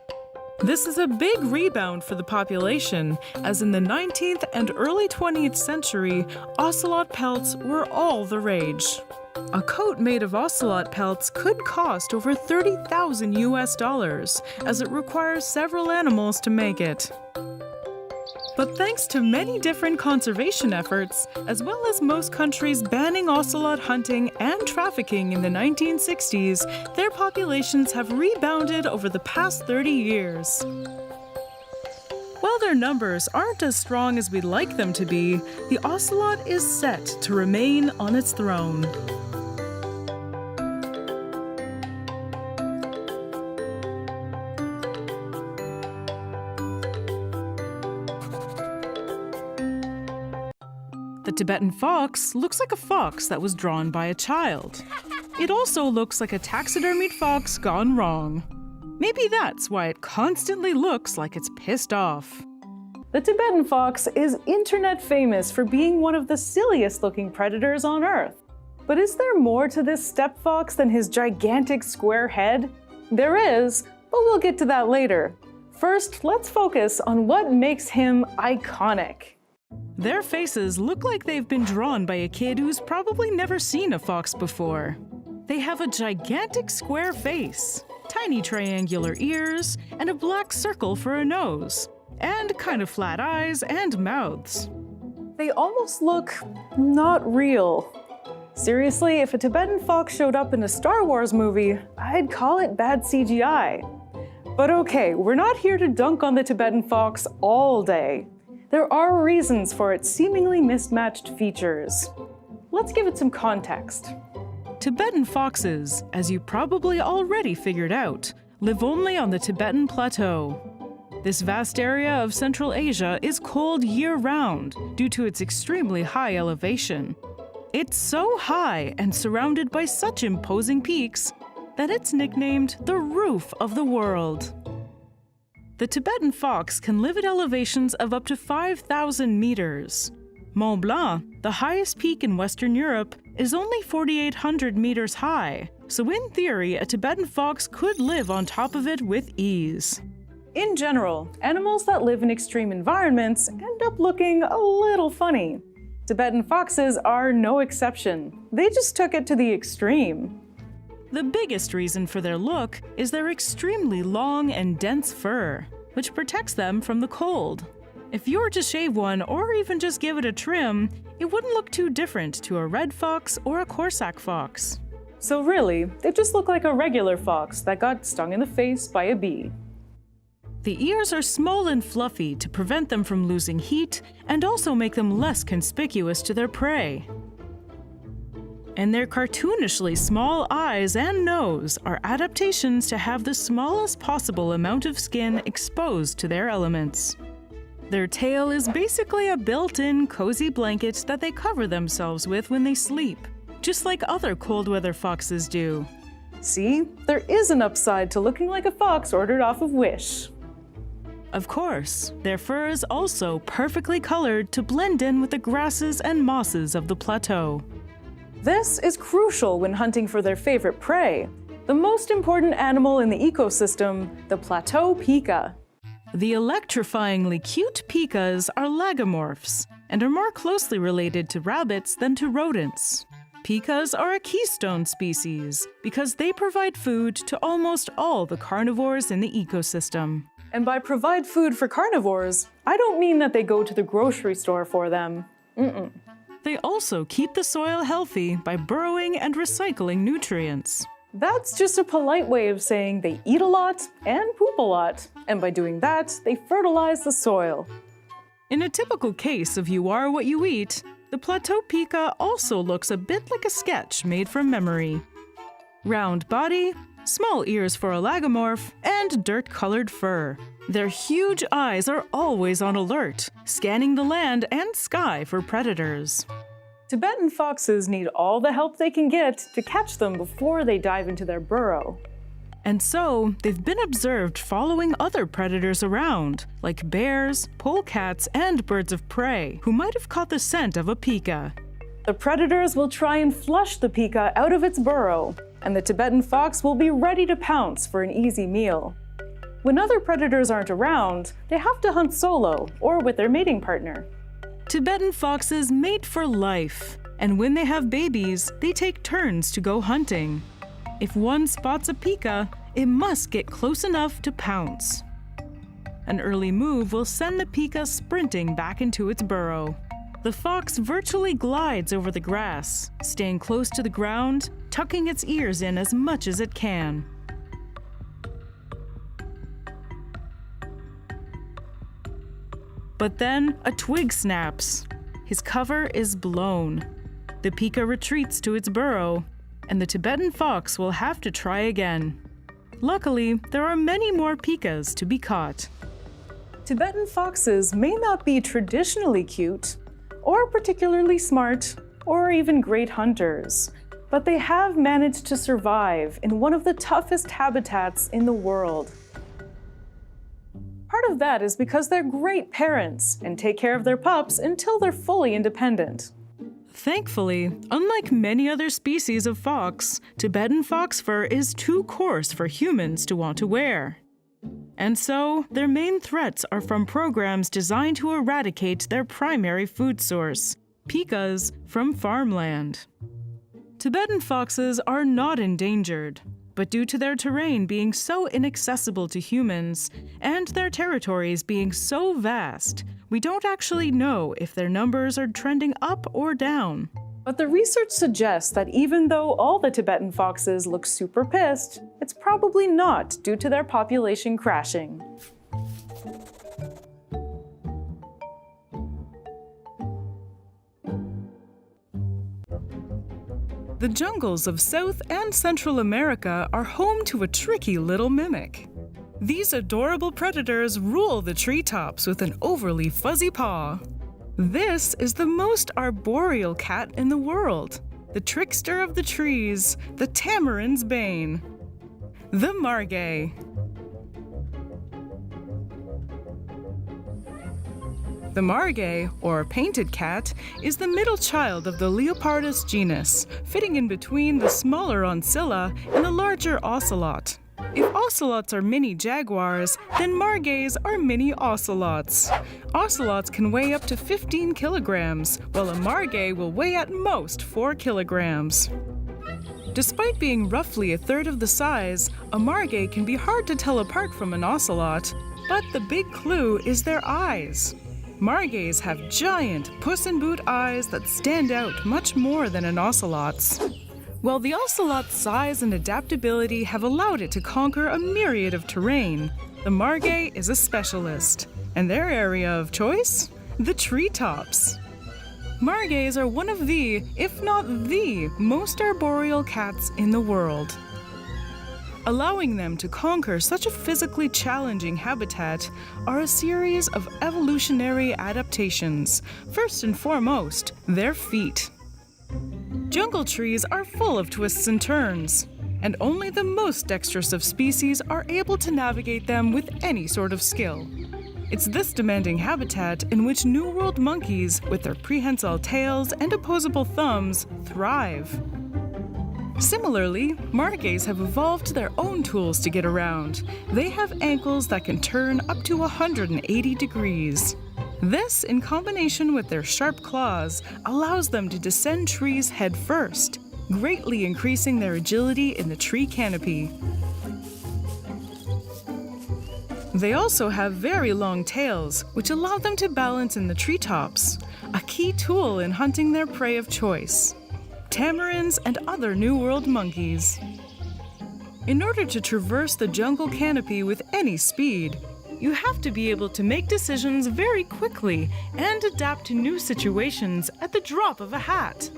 This is a big rebound for the population, as in the 19th and early 20th century, ocelot pelts were all the rage. A coat made of ocelot pelts could cost over $30,000 US, as it requires several animals to make it. But thanks to many different conservation efforts, as well as most countries banning ocelot hunting and trafficking in the 1960s, their populations have rebounded over the past 30 years. While their numbers aren't as strong as we'd like them to be, the ocelot is set to remain on its throne. The Tibetan fox looks like a fox that was drawn by a child. It also looks like a taxidermied fox gone wrong. Maybe that's why it constantly looks like it's pissed off. The Tibetan fox is internet famous for being one of the silliest looking predators on Earth. But is there more to this steppe fox than his gigantic square head? There is, but we'll get to that later. First, let's focus on what makes him iconic. Their faces look like they've been drawn by a kid who's probably never seen a fox before. They have a gigantic square face, tiny triangular ears, and a black circle for a nose, and kind of flat eyes and mouths. They almost look not real. Seriously, if a Tibetan fox showed up in a Star Wars movie, I'd call it bad CGI. But okay, we're not here to dunk on the Tibetan fox all day. There are reasons for its seemingly mismatched features. Let's give it some context. Tibetan foxes, as you probably already figured out, live only on the Tibetan Plateau. This vast area of Central Asia is cold year-round due to its extremely high elevation. It's so high and surrounded by such imposing peaks that it's nicknamed the roof of the world. The Tibetan fox can live at elevations of up to 5,000 meters. Mont Blanc, the highest peak in Western Europe, is only 4,800 meters high, so in theory, a Tibetan fox could live on top of it with ease. In general, animals that live in extreme environments end up looking a little funny. Tibetan foxes are no exception. They just took it to the extreme. The biggest reason for their look is their extremely long and dense fur, which protects them from the cold. If you were to shave one or even just give it a trim, it wouldn't look too different to a red fox or a Corsac fox. So really, they just look like a regular fox that got stung in the face by a bee. The ears are small and fluffy to prevent them from losing heat and also make them less conspicuous to their prey. And their cartoonishly small eyes and nose are adaptations to have the smallest possible amount of skin exposed to their elements. Their tail is basically a built-in cozy blanket that they cover themselves with when they sleep, just like other cold weather foxes do. See, there is an upside to looking like a fox ordered off of Wish. Of course, their fur is also perfectly colored to blend in with the grasses and mosses of the plateau. This is crucial when hunting for their favorite prey, the most important animal in the ecosystem, the plateau pika. The electrifyingly cute pikas are lagomorphs and are more closely related to rabbits than to rodents. Pikas are a keystone species because they provide food to almost all the carnivores in the ecosystem. And by provide food for carnivores, I don't mean that they go to the grocery store for them. They also keep the soil healthy by burrowing and recycling nutrients. That's just a polite way of saying they eat a lot and poop a lot, and by doing that, they fertilize the soil. In a typical case of you are what you eat, the plateau pika also looks a bit like a sketch made from memory. Round body, small ears for a lagomorph, and dirt-colored fur. Their huge eyes are always on alert, scanning the land and sky for predators. Tibetan foxes need all the help they can get to catch them before they dive into their burrow. And so, they've been observed following other predators around, like bears, polecats, and birds of prey, who might have caught the scent of a pika. The predators will try and flush the pika out of its burrow, and the Tibetan fox will be ready to pounce for an easy meal. When other predators aren't around, they have to hunt solo or with their mating partner. Tibetan foxes mate for life, and when they have babies, they take turns to go hunting. If one spots a pika, it must get close enough to pounce. An early move will send the pika sprinting back into its burrow. The fox virtually glides over the grass, staying close to the ground, tucking its ears in as much as it can. But then a twig snaps. His cover is blown. The pika retreats to its burrow, and the Tibetan fox will have to try again. Luckily, there are many more pikas to be caught. Tibetan foxes may not be traditionally cute, or particularly smart, or even great hunters. But they have managed to survive in one of the toughest habitats in the world. Part of that is because they're great parents and take care of their pups until they're fully independent. Thankfully, unlike many other species of fox, Tibetan fox fur is too coarse for humans to want to wear. And so, their main threats are from programs designed to eradicate their primary food source, pikas from farmland. Tibetan foxes are not endangered, but due to their terrain being so inaccessible to humans and their territories being so vast, we don't actually know if their numbers are trending up or down. But the research suggests that even though all the Tibetan foxes look super pissed, it's probably not due to their population crashing. The jungles of South and Central America are home to a tricky little mimic. These adorable predators rule the treetops with an overly fuzzy paw. This is the most arboreal cat in the world, the trickster of the trees, the tamarin's bane, the Margay. The Margay, or painted cat, is the middle child of the Leopardus genus, fitting in between the smaller Oncilla and the larger Ocelot. If Ocelots are mini Jaguars, then Margays are mini Ocelots. Ocelots can weigh up to 15 kilograms, while a Margay will weigh at most 4 kilograms. Despite being roughly a third of the size, a Margay can be hard to tell apart from an Ocelot, but the big clue is their eyes. Margays have giant puss-in-boot eyes that stand out much more than an Ocelot's. While the Ocelot's size and adaptability have allowed it to conquer a myriad of terrain, the Margay is a specialist, and their area of choice? The treetops. Margays are one of the, if not the, most arboreal cats in the world. Allowing them to conquer such a physically challenging habitat are a series of evolutionary adaptations. First and foremost, their feet. Jungle trees are full of twists and turns, and only the most dexterous of species are able to navigate them with any sort of skill. It's this demanding habitat in which New World monkeys, with their prehensile tails and opposable thumbs, thrive. Similarly, Margays have evolved their own tools to get around. They have ankles that can turn up to 180 degrees. This, in combination with their sharp claws, allows them to descend trees head first, greatly increasing their agility in the tree canopy. They also have very long tails, which allow them to balance in the treetops, a key tool in hunting their prey of choice, tamarins and other New World monkeys. In order to traverse the jungle canopy with any speed, you have to be able to make decisions very quickly and adapt to new situations at the drop of a hat.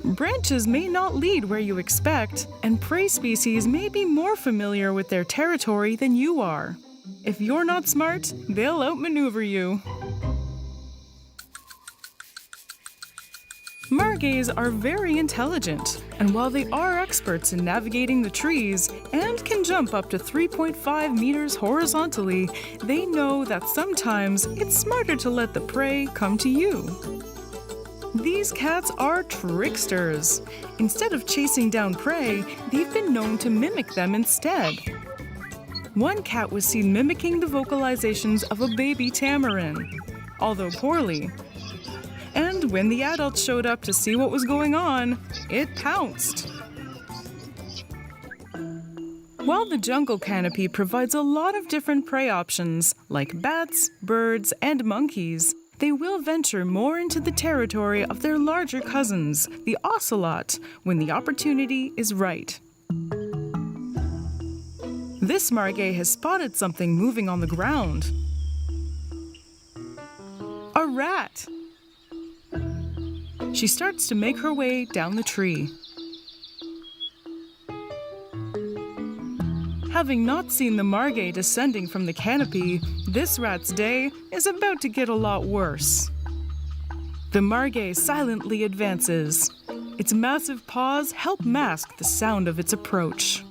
Branches may not lead where you expect, and prey species may be more familiar with their territory than you are. If you're not smart, they'll outmaneuver you. Margays are very intelligent, and while they are experts in navigating the trees and can jump up to 3.5 meters horizontally, they know that sometimes it's smarter to let the prey come to you. These cats are tricksters. Instead of chasing down prey, they've been known to mimic them instead. One cat was seen mimicking the vocalizations of a baby tamarin, although poorly. And when the adults showed up to see what was going on, it pounced. While the jungle canopy provides a lot of different prey options, like bats, birds, and monkeys, they will venture more into the territory of their larger cousins, the ocelot, when the opportunity is right. This Margay has spotted something moving on the ground. A rat! She starts to make her way down the tree. Having not seen the Margay descending from the canopy, this rat's day is about to get a lot worse. The Margay silently advances. Its massive paws help mask the sound of its approach.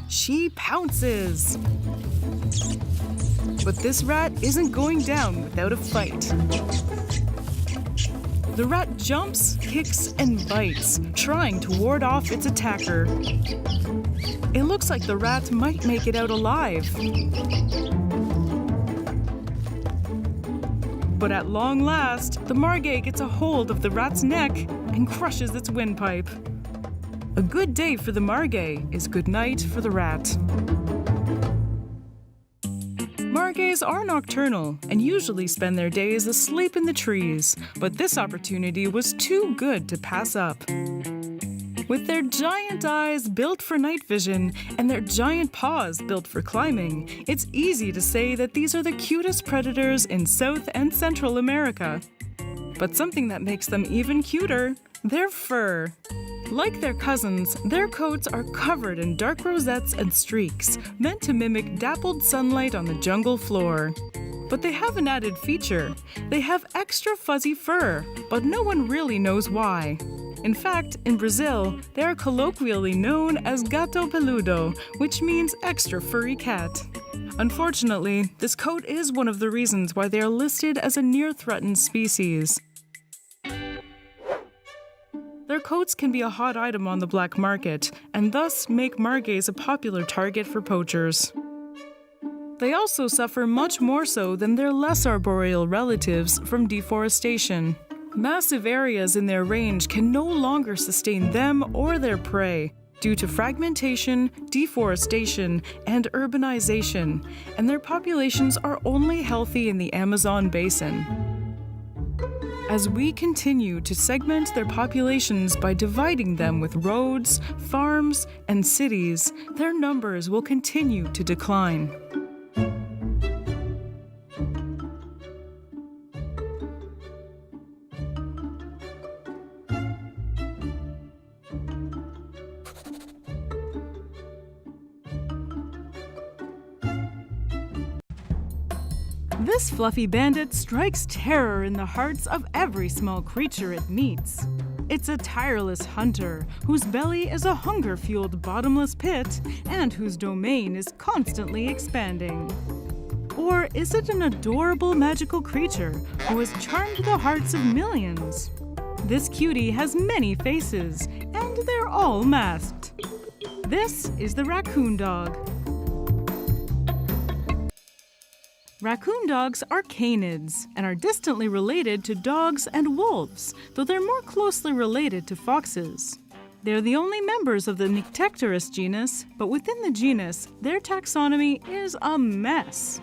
She pounces. But this rat isn't going down without a fight. The rat jumps, kicks, and bites, trying to ward off its attacker. It looks like the rat might make it out alive. But at long last, the Margay gets a hold of the rat's neck and crushes its windpipe. A good day for the Margay is good night for the rat. Margays are nocturnal and usually spend their days asleep in the trees, but this opportunity was too good to pass up. With their giant eyes built for night vision and their giant paws built for climbing, it's easy to say that these are the cutest predators in South and Central America. But something that makes them even cuter, their fur. Like their cousins, their coats are covered in dark rosettes and streaks, meant to mimic dappled sunlight on the jungle floor. But they have an added feature. They have extra fuzzy fur, but no one really knows why. In fact, in Brazil, they are colloquially known as gato peludo, which means extra furry cat. Unfortunately, this coat is one of the reasons why they are listed as a near-threatened species. Their coats can be a hot item on the black market, and thus make Margays a popular target for poachers. They also suffer much more so than their less arboreal relatives from deforestation. Massive areas in their range can no longer sustain them or their prey due to fragmentation, deforestation, and urbanization, and their populations are only healthy in the Amazon basin. As we continue to segment their populations by dividing them with roads, farms, and cities, their numbers will continue to decline. This fluffy bandit strikes terror in the hearts of every small creature it meets. It's a tireless hunter whose belly is a hunger-fueled bottomless pit and whose domain is constantly expanding. Or is it an adorable magical creature who has charmed the hearts of millions? This cutie has many faces, and they're all masked. This is the Raccoon Dog. Raccoon dogs are canids and are distantly related to dogs and wolves, though they're more closely related to foxes. They're the only members of the Nyctectorus genus, but within the genus, their taxonomy is a mess.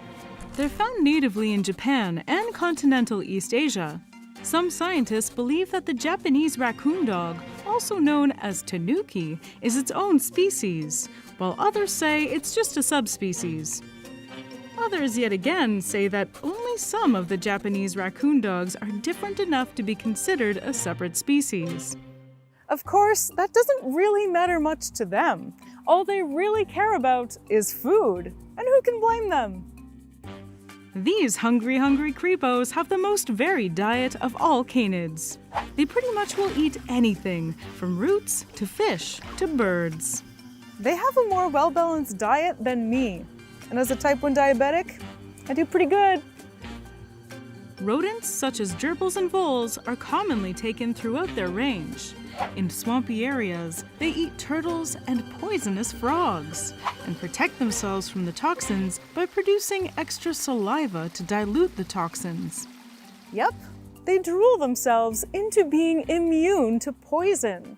They're found natively in Japan and continental East Asia. Some scientists believe that the Japanese raccoon dog, also known as tanuki, is its own species, while others say it's just a subspecies. Others yet again say that only some of the Japanese raccoon dogs are different enough to be considered a separate species. Of course, that doesn't really matter much to them. All they really care about is food, and who can blame them? These hungry creepos have the most varied diet of all canids. They pretty much will eat anything, from roots to fish to birds. They have a more well-balanced diet than me. And as a type 1 diabetic, I do pretty good. Rodents such as gerbils and voles are commonly taken throughout their range. In swampy areas, they eat turtles and poisonous frogs and protect themselves from the toxins by producing extra saliva to dilute the toxins. Yep, they drool themselves into being immune to poison.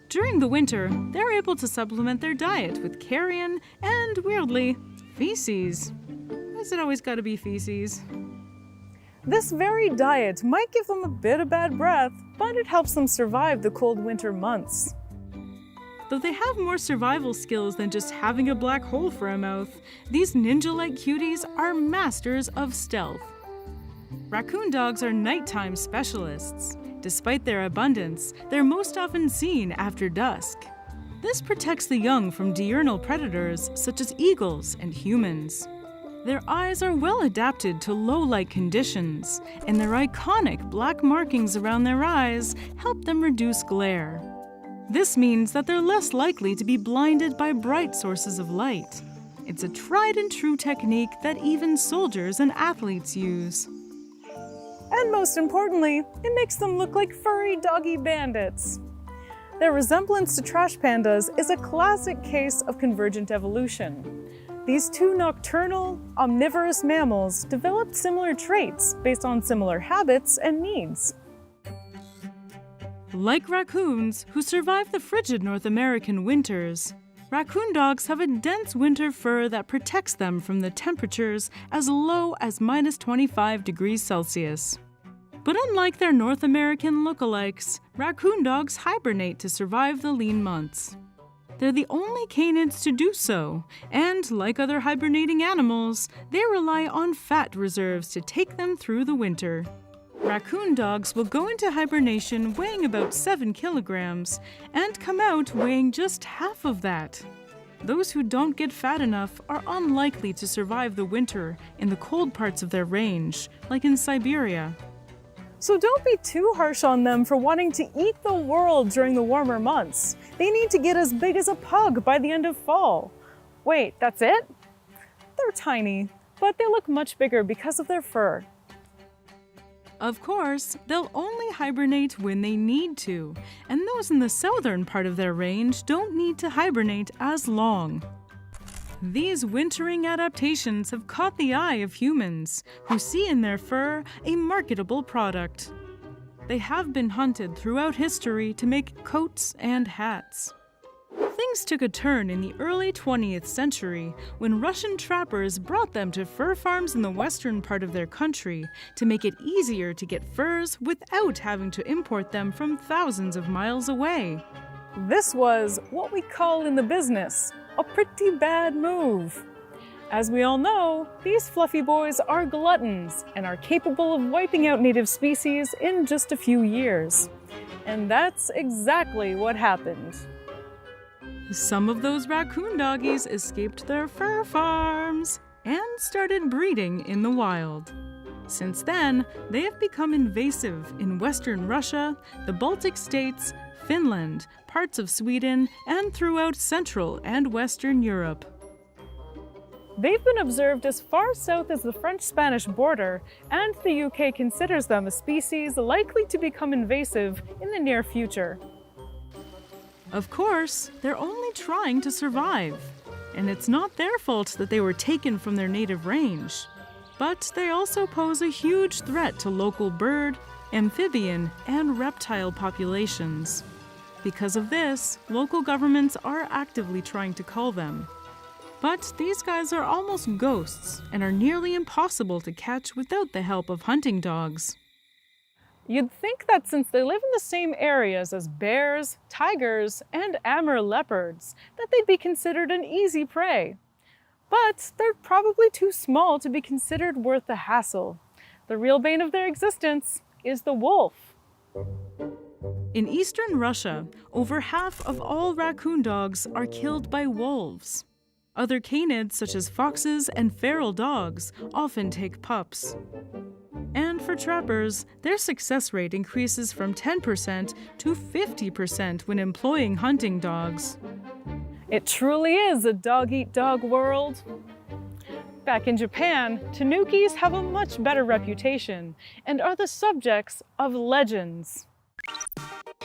During the winter, they're able to supplement their diet with carrion and, weirdly, feces. Why's it always gotta be feces? This very diet might give them a bit of bad breath, but it helps them survive the cold winter months. Though they have more survival skills than just having a black hole for a mouth, these ninja-like cuties are masters of stealth. Raccoon dogs are nighttime specialists. Despite their abundance, they're most often seen after dusk. This protects the young from diurnal predators such as eagles and humans. Their eyes are well adapted to low light conditions, and their iconic black markings around their eyes help them reduce glare. This means that they're less likely to be blinded by bright sources of light. It's a tried and true technique that even soldiers and athletes use. And most importantly, it makes them look like furry doggy bandits. Their resemblance to trash pandas is a classic case of convergent evolution. These two nocturnal, omnivorous mammals developed similar traits based on similar habits and needs. Like raccoons, who survive the frigid North American winters, raccoon dogs have a dense winter fur that protects them from the temperatures as low as -25 degrees Celsius. But unlike their North American lookalikes, raccoon dogs hibernate to survive the lean months. They're the only canids to do so, and like other hibernating animals, they rely on fat reserves to take them through the winter. Raccoon dogs will go into hibernation weighing about 7 kilograms and come out weighing just half of that. Those who don't get fat enough are unlikely to survive the winter in the cold parts of their range, like in Siberia. So don't be too harsh on them for wanting to eat the world during the warmer months. They need to get as big as a pug by the end of fall. Wait, that's it? They're tiny, but they look much bigger because of their fur. Of course, they'll only hibernate when they need to, and those in the southern part of their range don't need to hibernate as long. These wintering adaptations have caught the eye of humans, who see in their fur a marketable product. They have been hunted throughout history to make coats and hats. Things took a turn in the early 20th century when Russian trappers brought them to fur farms in the western part of their country to make it easier to get furs without having to import them from thousands of miles away. This was what we call in the business a pretty bad move. As we all know, these fluffy boys are gluttons and are capable of wiping out native species in just a few years. And that's exactly what happened. Some of those raccoon doggies escaped their fur farms and started breeding in the wild. Since then, they have become invasive in Western Russia, the Baltic states, Finland, parts of Sweden, and throughout Central and Western Europe. They've been observed as far south as the French-Spanish border, and the UK considers them a species likely to become invasive in the near future. Of course, they're only trying to survive, and it's not their fault that they were taken from their native range. But they also pose a huge threat to local bird, amphibian, and reptile populations. Because of this, local governments are actively trying to cull them. But these guys are almost ghosts and are nearly impossible to catch without the help of hunting dogs. You'd think that since they live in the same areas as bears, tigers, and Amur leopards, that they'd be considered an easy prey. But they're probably too small to be considered worth the hassle. The real bane of their existence is the wolf. In eastern Russia, over half of all raccoon dogs are killed by wolves. Other canids, such as foxes and feral dogs, often take pups. And for trappers, their success rate increases from 10% to 50% when employing hunting dogs. It truly is a dog-eat-dog world. Back in Japan, tanukis have a much better reputation and are the subjects of legends.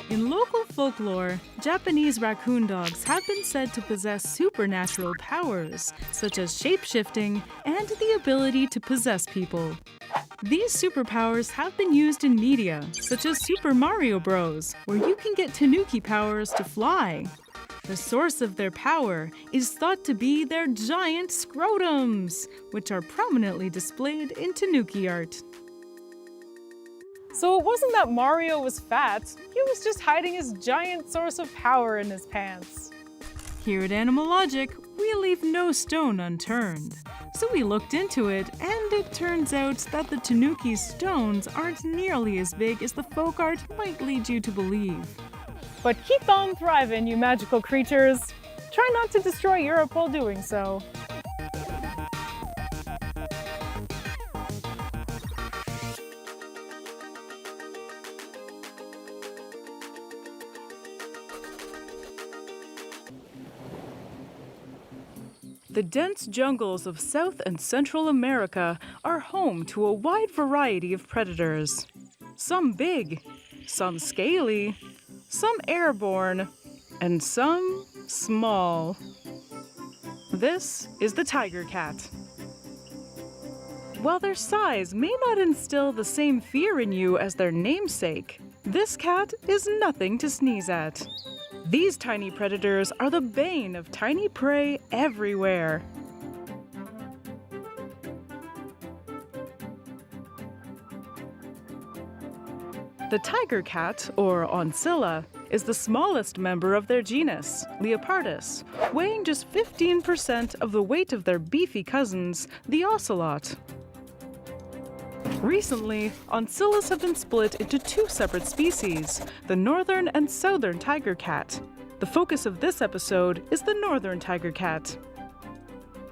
In local folklore, Japanese raccoon dogs have been said to possess supernatural powers, such as shape-shifting and the ability to possess people. These superpowers have been used in media, such as Super Mario Bros., where you can get tanuki powers to fly. The source of their power is thought to be their giant scrotums, which are prominently displayed in tanuki art. So it wasn't that Mario was fat, he was just hiding his giant source of power in his pants. Here at Animalogic, we leave no stone unturned. So we looked into it, and it turns out that the tanuki's stones aren't nearly as big as the folk art might lead you to believe. But keep on thriving, you magical creatures. Try not to destroy Europe while doing so. The dense jungles of South and Central America are home to a wide variety of predators. Some big, some scaly, some airborne, and some small. This is the tiger cat. While their size may not instill the same fear in you as their namesake, this cat is nothing to sneeze at. These tiny predators are the bane of tiny prey everywhere. The tiger cat, or oncilla, is the smallest member of their genus, Leopardus, weighing just 15% of the weight of their beefy cousins, the Ocelot. Recently, oncillas have been split into two separate species, the northern and southern tiger cat. The focus of this episode is the northern tiger cat.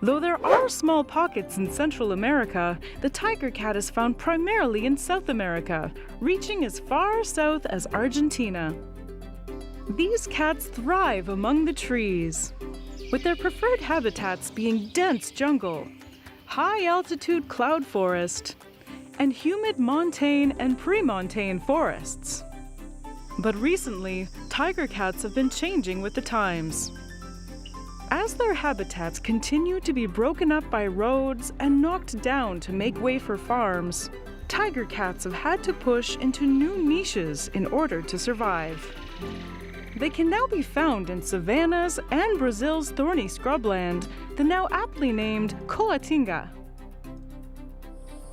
Though there are small pockets in Central America, the tiger cat is found primarily in South America, reaching as far south as Argentina. These cats thrive among the trees, with their preferred habitats being dense jungle, high-altitude cloud forest, and humid montane and pre-montane forests. But recently, tiger cats have been changing with the times. As their habitats continue to be broken up by roads and knocked down to make way for farms, tiger cats have had to push into new niches in order to survive. They can now be found in savannas and Brazil's thorny scrubland, the now aptly named Caatinga.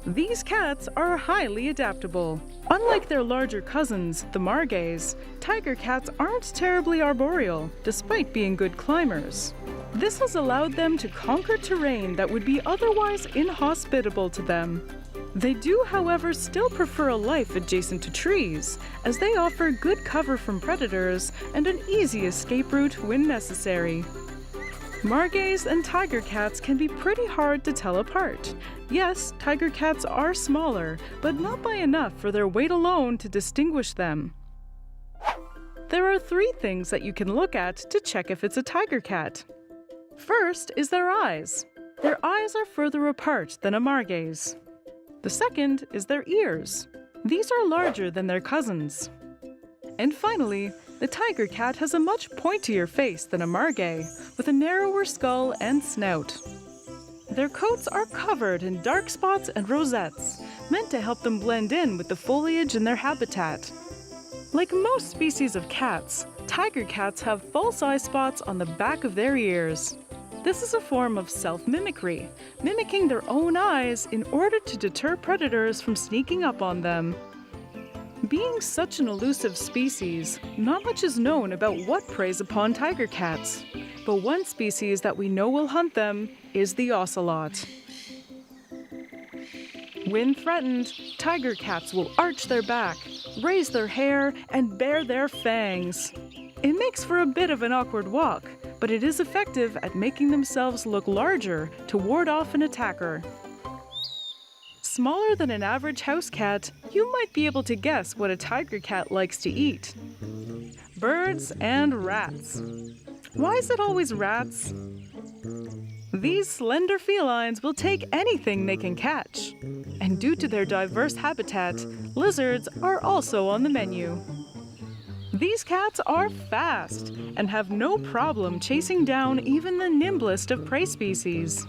These cats are highly adaptable. Unlike their larger cousins, the Margays, tiger cats aren't terribly arboreal, despite being good climbers. This has allowed them to conquer terrain that would be otherwise inhospitable to them. They do, however, still prefer a life adjacent to trees, as they offer good cover from predators and an easy escape route when necessary. Margays and tiger cats can be pretty hard to tell apart. Yes, tiger cats are smaller, but not by enough for their weight alone to distinguish them. There are three things that you can look at to check if it's a tiger cat. First is their eyes. Their eyes are further apart than a Margay's. The second is their ears. These are larger than their cousins. And finally, the tiger cat has a much pointier face than a Margay, with a narrower skull and snout. Their coats are covered in dark spots and rosettes, meant to help them blend in with the foliage in their habitat. Like most species of cats, tiger cats have false eye spots on the back of their ears. This is a form of self-mimicry, mimicking their own eyes in order to deter predators from sneaking up on them. Being such an elusive species, not much is known about what preys upon tiger cats. But one species that we know will hunt them is the ocelot. When threatened, tiger cats will arch their back, raise their hair, and bare their fangs. It makes for a bit of an awkward walk, but it is effective at making themselves look larger to ward off an attacker. Smaller than an average house cat, you might be able to guess what a tiger cat likes to eat. Birds and rats. Why is it always rats? These slender felines will take anything they can catch. And due to their diverse habitat, lizards are also on the menu. These cats are fast and have no problem chasing down even the nimblest of prey species.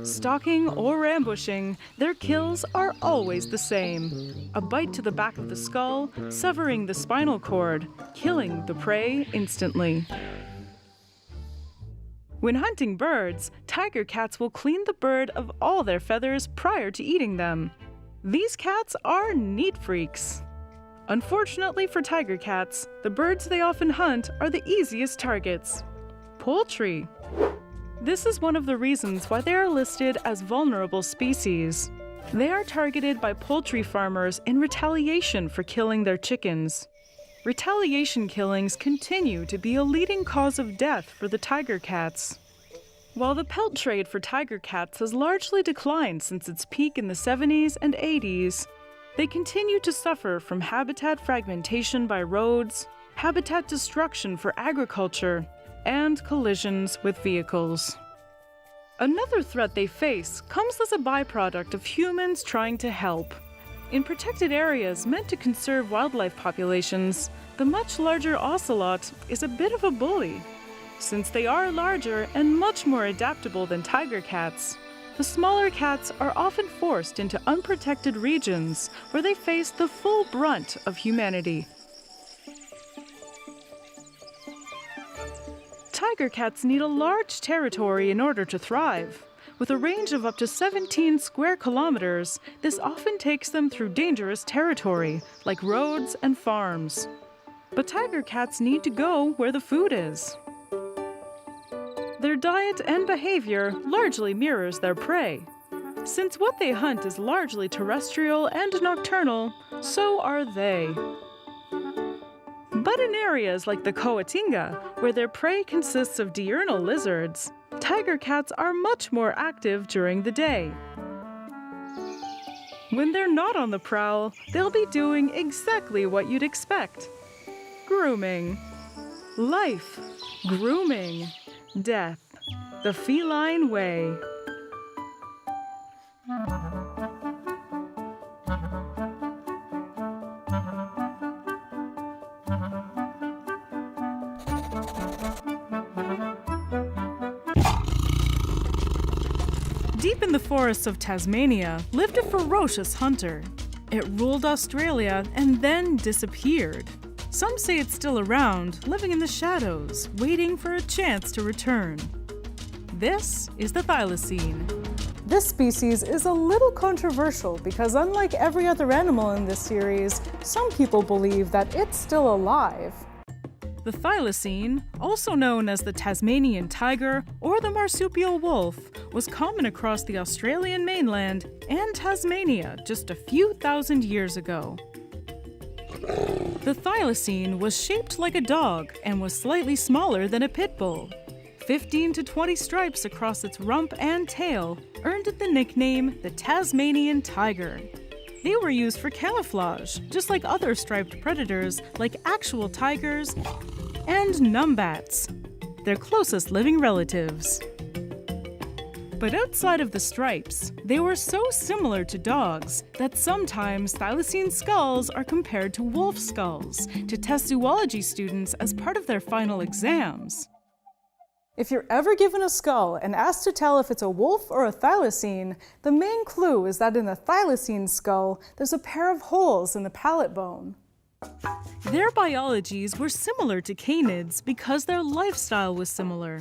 Stalking or ambushing, their kills are always the same. A bite to the back of the skull, severing the spinal cord, killing the prey instantly. When hunting birds, tiger cats will clean the bird of all their feathers prior to eating them. These cats are neat freaks. Unfortunately for tiger cats, the birds they often hunt are the easiest targets. Poultry. This is one of the reasons why they are listed as vulnerable species. They are targeted by poultry farmers in retaliation for killing their chickens. Retaliation killings continue to be a leading cause of death for the tiger cats. While the pelt trade for tiger cats has largely declined since its peak in the 70s and 80s, they continue to suffer from habitat fragmentation by roads, habitat destruction for agriculture, and collisions with vehicles. Another threat they face comes as a byproduct of humans trying to help. In protected areas meant to conserve wildlife populations, the much larger ocelot is a bit of a bully. Since they are larger and much more adaptable than tiger cats, the smaller cats are often forced into unprotected regions where they face the full brunt of humanity. Tiger cats need a large territory in order to thrive. With a range of up to 17 square kilometers, this often takes them through dangerous territory, like roads and farms. But tiger cats need to go where the food is. Their diet and behavior largely mirrors their prey. Since what they hunt is largely terrestrial and nocturnal, so are they. But in areas like the Caatinga, where their prey consists of diurnal lizards, tiger cats are much more active during the day. When they're not on the prowl, they'll be doing exactly what you'd expect. Grooming. Life. Grooming. Death. The feline way. Deep in the forests of Tasmania lived a ferocious hunter. It ruled Australia and then disappeared. Some say it's still around, living in the shadows, waiting for a chance to return. This is the Thylacine. This species is a little controversial because unlike every other animal in this series, some people believe that it's still alive. The Thylacine, also known as the Tasmanian tiger or the marsupial wolf, was common across the Australian mainland and Tasmania just a few thousand years ago. The Thylacine was shaped like a dog and was slightly smaller than a pit bull. 15 to 20 stripes across its rump and tail earned it the nickname the Tasmanian tiger. They were used for camouflage, just like other striped predators like actual tigers and numbats, their closest living relatives. But outside of the stripes, they were so similar to dogs that sometimes Thylacine skulls are compared to wolf skulls to test zoology students as part of their final exams. If you're ever given a skull and asked to tell if it's a wolf or a thylacine, the main clue is that in the thylacine skull, there's a pair of holes in the palate bone. Their biologies were similar to canids because their lifestyle was similar.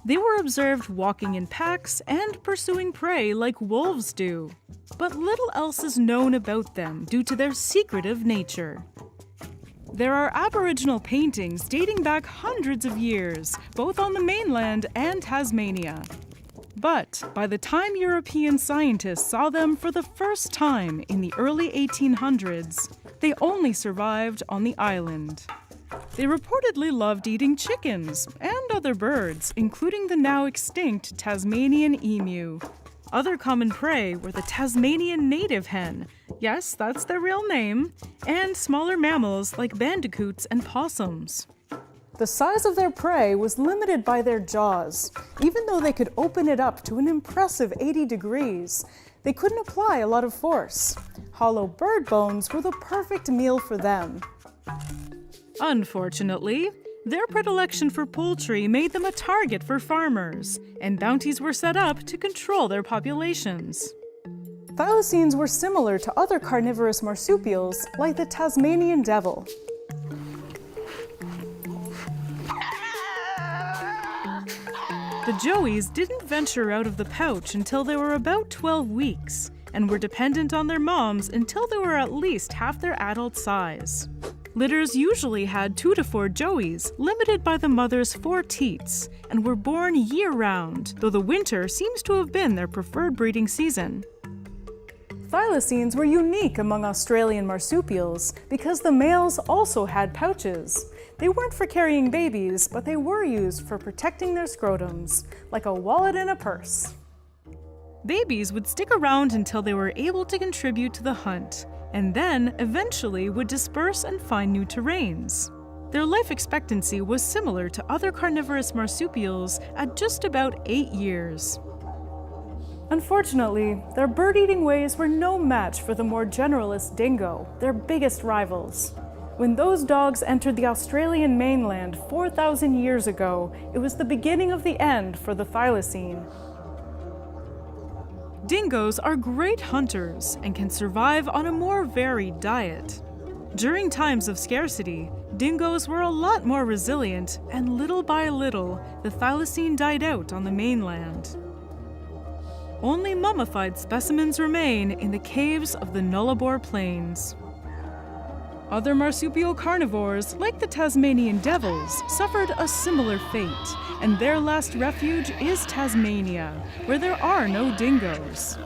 They were observed walking in packs and pursuing prey like wolves do. But little else is known about them due to their secretive nature. There are Aboriginal paintings dating back hundreds of years, both on the mainland and Tasmania. But by the time European scientists saw them for the first time in the early 1800s, they only survived on the island. They reportedly loved eating chickens and other birds, including the now extinct Tasmanian emu. Other common prey were the Tasmanian native hen, yes, that's their real name, and smaller mammals like bandicoots and possums. The size of their prey was limited by their jaws. Even though they could open it up to an impressive 80 degrees, they couldn't apply a lot of force. Hollow bird bones were the perfect meal for them. Unfortunately, their predilection for poultry made them a target for farmers, and bounties were set up to control their populations. Thylacines were similar to other carnivorous marsupials, like the Tasmanian devil. The joeys didn't venture out of the pouch until they were about 12 weeks, and were dependent on their moms until they were at least half their adult size. Litters usually had 2 to 4 joeys, limited by the mother's 4 teats, and were born year-round, though the winter seems to have been their preferred breeding season. Thylacines were unique among Australian marsupials because the males also had pouches. They weren't for carrying babies, but they were used for protecting their scrotums, like a wallet and a purse. Babies would stick around until they were able to contribute to the hunt, and then eventually would disperse and find new terrains. Their life expectancy was similar to other carnivorous marsupials at just about 8 years. Unfortunately, their bird-eating ways were no match for the more generalist dingo, their biggest rivals. When those dogs entered the Australian mainland 4,000 years ago, it was the beginning of the end for the Thylacine. Dingoes are great hunters and can survive on a more varied diet. During times of scarcity, dingoes were a lot more resilient, and little by little, the Thylacine died out on the mainland. Only mummified specimens remain in the caves of the Nullarbor Plains. Other marsupial carnivores, like the Tasmanian devils, suffered a similar fate, and their last refuge is Tasmania, where there are no dingoes.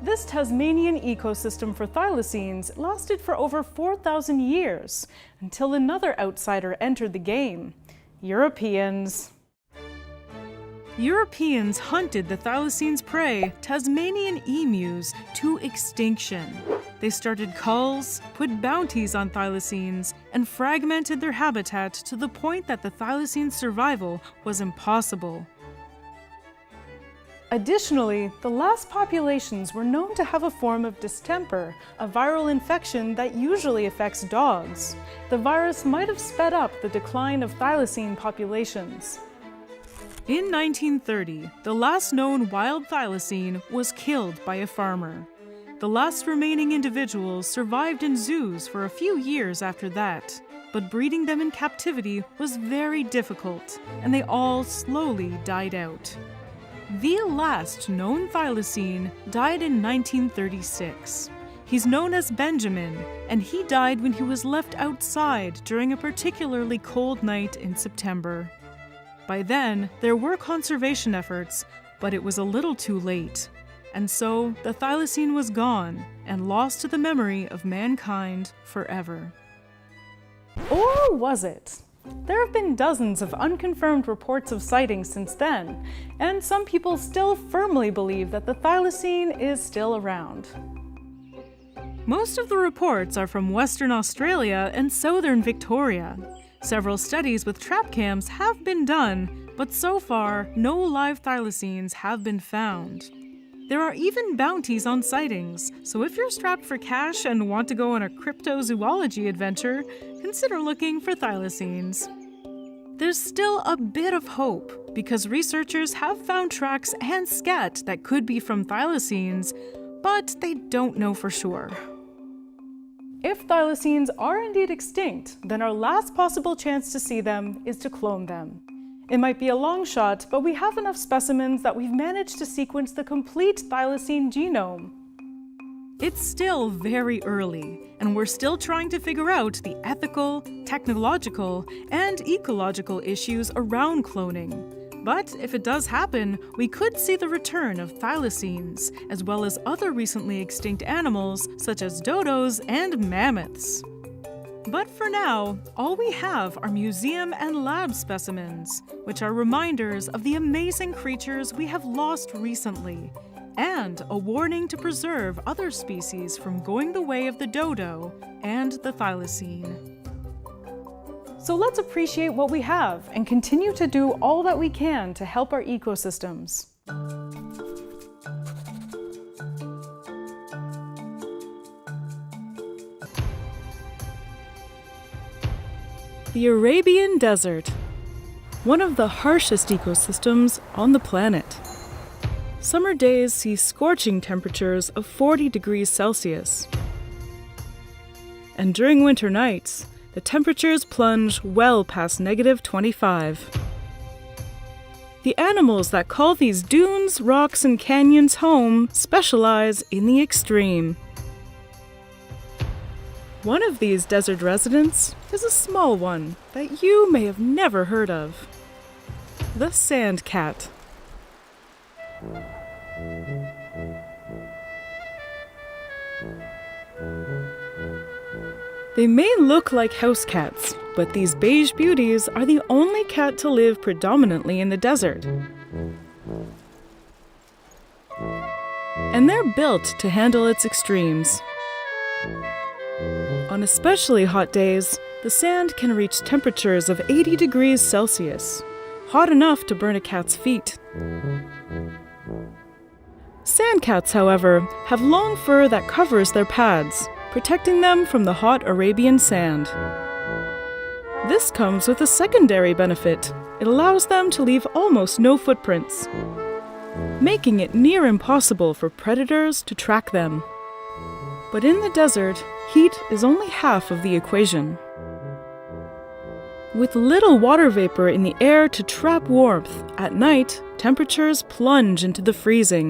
This Tasmanian ecosystem for thylacines lasted for over 4,000 years, until another outsider entered the game: Europeans. Europeans hunted the Thylacine's prey, Tasmanian emus, to extinction. They started culls, put bounties on thylacines, and fragmented their habitat to the point that the Thylacine's survival was impossible. Additionally, the last populations were known to have a form of distemper, a viral infection that usually affects dogs. The virus might have sped up the decline of thylacine populations. In 1930, the last known wild thylacine was killed by a farmer. The last remaining individuals survived in zoos for a few years after that, but breeding them in captivity was very difficult, and they all slowly died out. The last known thylacine died in 1936. He's known as Benjamin, and he died when he was left outside during a particularly cold night in September. By then, there were conservation efforts, but it was a little too late. And so, the thylacine was gone and lost to the memory of mankind forever. Or was it? There have been dozens of unconfirmed reports of sightings since then, and some people still firmly believe that the thylacine is still around. Most of the reports are from Western Australia and Southern Victoria. Several studies with trap cams have been done, but so far, no live thylacines have been found. There are even bounties on sightings, so if you're strapped for cash and want to go on a cryptozoology adventure, consider looking for thylacines. There's still a bit of hope, because researchers have found tracks and scat that could be from thylacines, but they don't know for sure. If thylacines are indeed extinct, then our last possible chance to see them is to clone them. It might be a long shot, but we have enough specimens that we've managed to sequence the complete thylacine genome. It's still very early, and we're still trying to figure out the ethical, technological, and ecological issues around cloning. But if it does happen, we could see the return of thylacines, as well as other recently extinct animals such as dodos and mammoths. But for now, all we have are museum and lab specimens, which are reminders of the amazing creatures we have lost recently, and a warning to preserve other species from going the way of the dodo and the thylacine. So let's appreciate what we have and continue to do all that we can to help our ecosystems. The Arabian Desert, one of the harshest ecosystems on the planet. Summer days see scorching temperatures of 40 degrees Celsius. And during winter nights, the temperatures plunge well past -25. The animals that call these dunes, rocks, and canyons home specialize in the extreme. One of these desert residents is a small one that you may have never heard of: the sand cat. They may look like house cats, but these beige beauties are the only cat to live predominantly in the desert. And they're built to handle its extremes. On especially hot days, the sand can reach temperatures of 80 degrees Celsius, hot enough to burn a cat's feet. Sand cats, however, have long fur that covers their pads, protecting them from the hot Arabian sand. This comes with a secondary benefit. It allows them to leave almost no footprints, making it near impossible for predators to track them. But in the desert, heat is only half of the equation. With little water vapor in the air to trap warmth, at night, temperatures plunge into the freezing.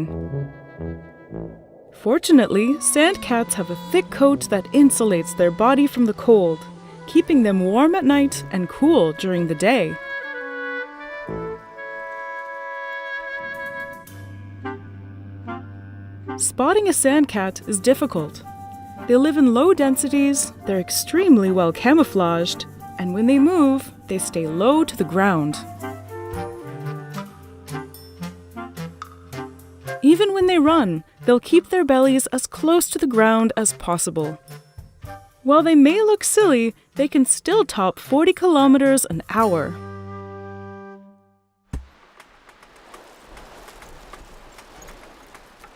Fortunately, sand cats have a thick coat that insulates their body from the cold, keeping them warm at night and cool during the day. Spotting a sand cat is difficult. They live in low densities, they're extremely well camouflaged, and when they move, they stay low to the ground. Even when they run, they'll keep their bellies as close to the ground as possible. While they may look silly, they can still top 40 kilometers an hour.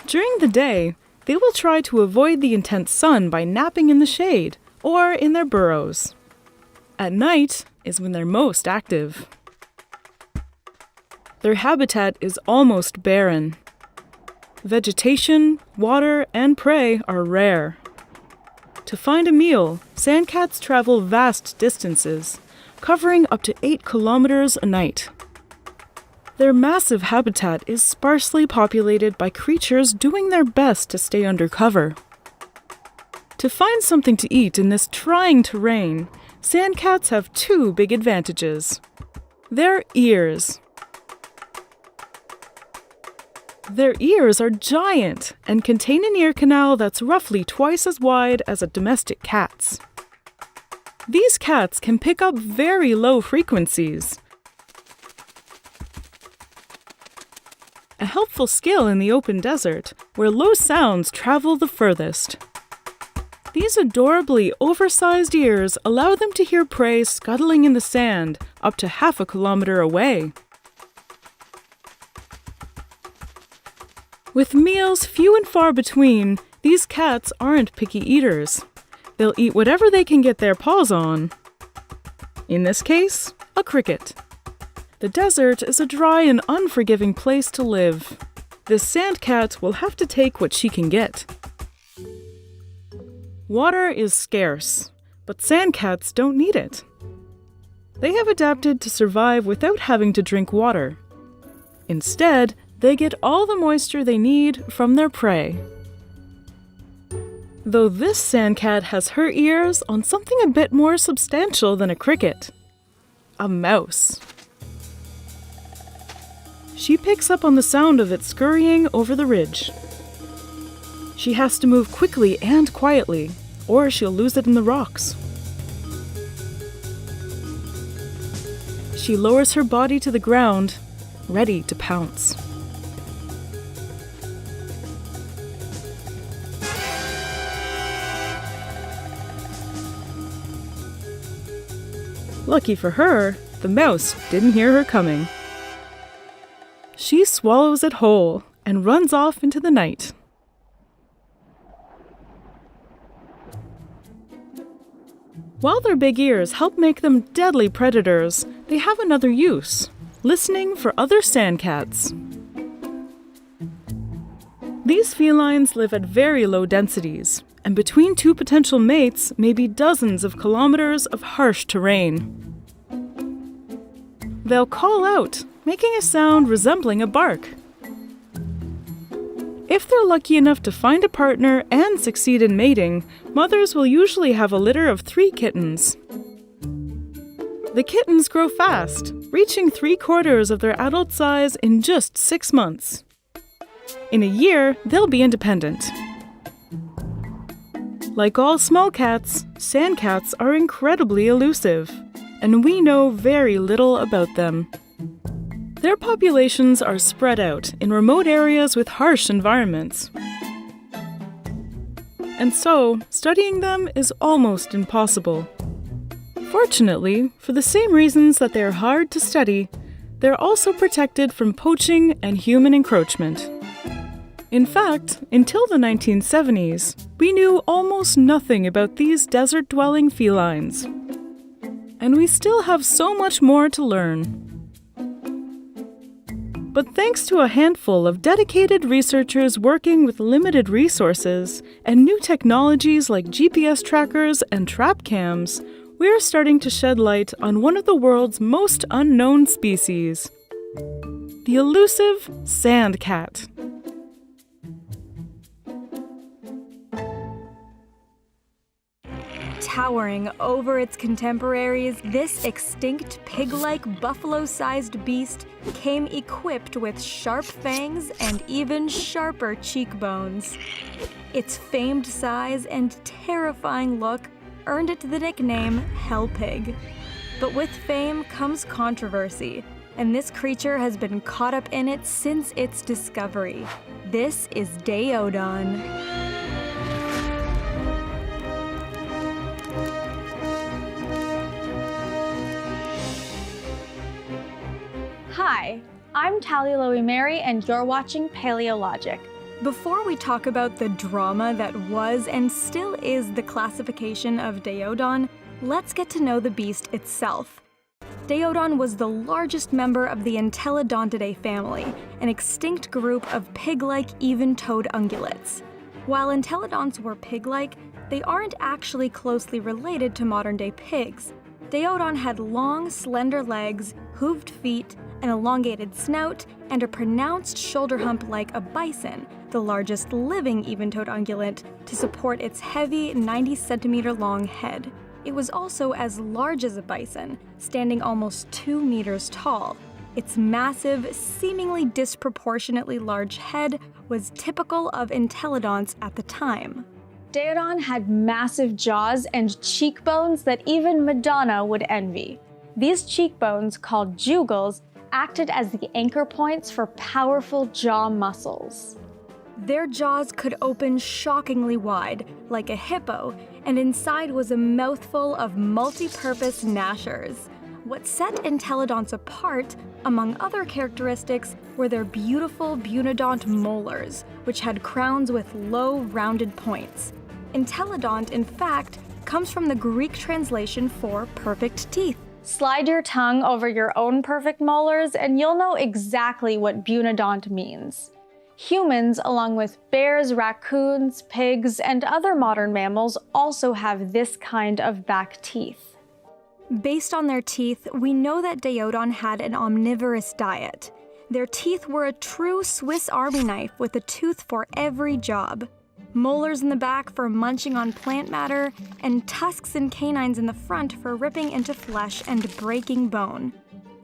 During the day, they will try to avoid the intense sun by napping in the shade or in their burrows. At night is when they're most active. Their habitat is almost barren. Vegetation, water, and prey are rare. To find a meal, sand cats travel vast distances, covering up to 8 kilometers a night. Their massive habitat is sparsely populated by creatures doing their best to stay under cover. To find something to eat in this trying terrain, sand cats have two big advantages. Their ears. Their ears are giant and contain an ear canal that's roughly twice as wide as a domestic cat's. These cats can pick up very low frequencies, a helpful skill in the open desert, where low sounds travel the furthest. These adorably oversized ears allow them to hear prey scuttling in the sand up to half a kilometer away. With meals few and far between, these cats aren't picky eaters. They'll eat whatever they can get their paws on. In this case, a cricket. The desert is a dry and unforgiving place to live. This sand cat will have to take what she can get. Water is scarce, but sand cats don't need it. They have adapted to survive without having to drink water. Instead, they get all the moisture they need from their prey. Though this sand cat has her ears on something a bit more substantial than a cricket. A mouse. She picks up on the sound of it scurrying over the ridge. She has to move quickly and quietly, or she'll lose it in the rocks. She lowers her body to the ground, ready to pounce. Lucky for her, the mouse didn't hear her coming. She swallows it whole and runs off into the night. While their big ears help make them deadly predators, they have another use: listening for other sand cats. These felines live at very low densities, and between two potential mates may be dozens of kilometers of harsh terrain. They'll call out, making a sound resembling a bark. If they're lucky enough to find a partner and succeed in mating, mothers will usually have a litter of 3 kittens. The kittens grow fast, reaching 3/4 of their adult size in just 6 months. In a year, they'll be independent. Like all small cats, sand cats are incredibly elusive, and we know very little about them. Their populations are spread out in remote areas with harsh environments. And so, studying them is almost impossible. Fortunately, for the same reasons that they are hard to study, They're also protected from poaching and human encroachment. In fact, until the 1970s, we knew almost nothing about these desert-dwelling felines. And we still have so much more to learn. But thanks to a handful of dedicated researchers working with limited resources and new technologies like GPS trackers and trap cams, we're starting to shed light on one of the world's most unknown species, the elusive sand cat. Towering over its contemporaries, this extinct pig-like buffalo-sized beast came equipped with sharp fangs and even sharper cheekbones. Its famed size and terrifying look earned it the nickname Hell Pig. But with fame comes controversy, and this creature has been caught up in it since its discovery. This is Daedon. Hi, I'm Tally Mary and you're watching Paleologic. Before we talk about the drama that was and still is the classification of Daedon, let's get to know the beast itself. Daedon was the largest member of the Entelodontidae family, an extinct group of pig-like even-toed ungulates. While entelodonts were pig-like, they aren't actually closely related to modern-day pigs. Daedon had long, slender legs, hooved feet, an elongated snout, and a pronounced shoulder hump like a bison, the largest living even-toed ungulate, to support its heavy 90-centimeter-long head. It was also as large as a bison, standing almost 2 meters tall. Its massive, seemingly disproportionately large head was typical of entelodonts at the time. Daedon had massive jaws and cheekbones that even Madonna would envy. These cheekbones, called jugals, acted as the anchor points for powerful jaw muscles. Their jaws could open shockingly wide, like a hippo, and inside was a mouthful of multi-purpose gnashers. What set entelodonts apart, among other characteristics, were their beautiful bunodont molars, which had crowns with low, rounded points. Entelodont, in fact, comes from the Greek translation for perfect teeth. Slide your tongue over your own perfect molars and you'll know exactly what bunodont means. Humans, along with bears, raccoons, pigs, and other modern mammals, also have this kind of back teeth. Based on their teeth, we know that Daedon had an omnivorous diet. Their teeth were a true Swiss Army knife with a tooth for every job. Molars in the back for munching on plant matter, and tusks and canines in the front for ripping into flesh and breaking bone.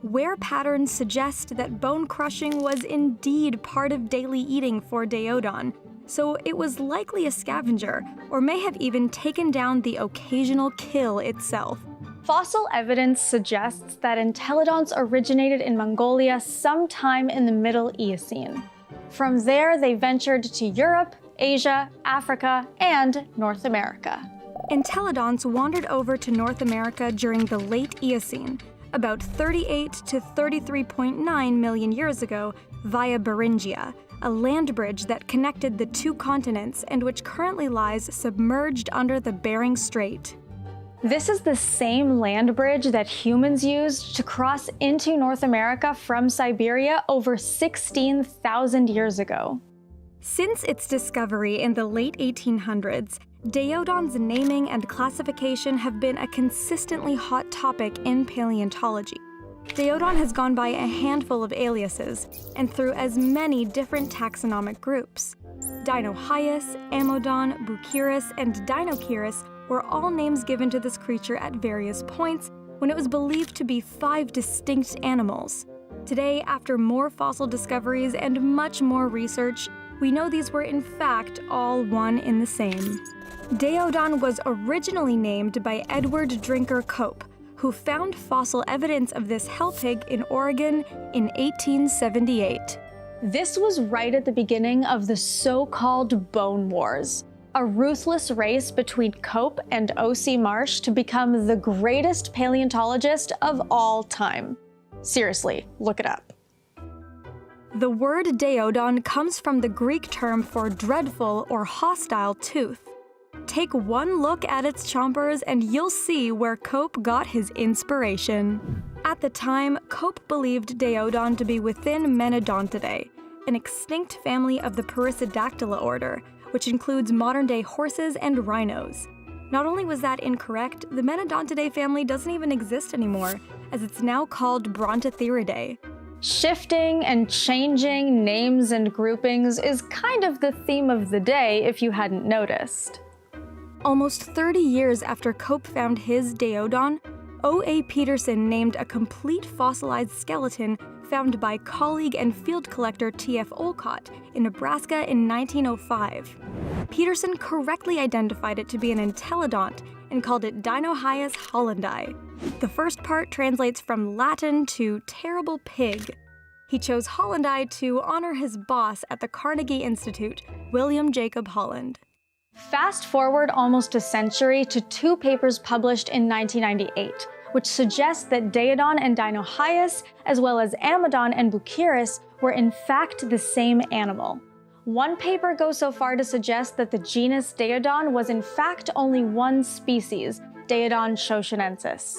Wear patterns suggest that bone crushing was indeed part of daily eating for Daedon, so it was likely a scavenger, or may have even taken down the occasional kill itself. Fossil evidence suggests that entelodonts originated in Mongolia sometime in the Middle Eocene. From there, they ventured to Europe, Asia, Africa, and North America. Entelodonts wandered over to North America during the late Eocene, about 38 to 33.9 million years ago, via Beringia, a land bridge that connected the two continents and which currently lies submerged under the Bering Strait. This is the same land bridge that humans used to cross into North America from Siberia over 16,000 years ago. Since its discovery in the late 1800s, Daedon's naming and classification have been a consistently hot topic in paleontology. Daedon has gone by a handful of aliases and through as many different taxonomic groups. Dinohyus, Amodon, Bucyrus, and Dinochirus were all names given to this creature at various points when it was believed to be 5 distinct animals. Today, after more fossil discoveries and much more research, we know these were in fact all one in the same. Daedon was originally named by Edward Drinker Cope, who found fossil evidence of this hell pig in Oregon in 1878. This was right at the beginning of the so-called Bone Wars, a ruthless race between Cope and O.C. Marsh to become the greatest paleontologist of all time. Seriously, look it up. The word Daedon comes from the Greek term for dreadful or hostile tooth. Take one look at its chompers and you'll see where Cope got his inspiration. At the time, Cope believed Daedon to be within Menodontidae, an extinct family of the Perissodactyla order, which includes modern-day horses and rhinos. Not only was that incorrect, the Menodontidae family doesn't even exist anymore, as it's now called Brontotheridae. Shifting and changing names and groupings is kind of the theme of the day if you hadn't noticed. Almost 30 years after Cope found his Daedon, O.A. Peterson named a complete fossilized skeleton found by colleague and field collector T.F. Olcott in Nebraska in 1905. Peterson correctly identified it to be an entelodont and called it Dinohyus hollandi. The first part translates from Latin to terrible pig. He chose Hollandi to honor his boss at the Carnegie Institute, William Jacob Holland. Fast forward almost a century to 2 papers published in 1998, which suggest that Daedon and Dinohyus, as well as Amodon and Bucyrus, were in fact the same animal. One paper goes so far to suggest that the genus Daedon was in fact only one species, Daedon shoshonensis.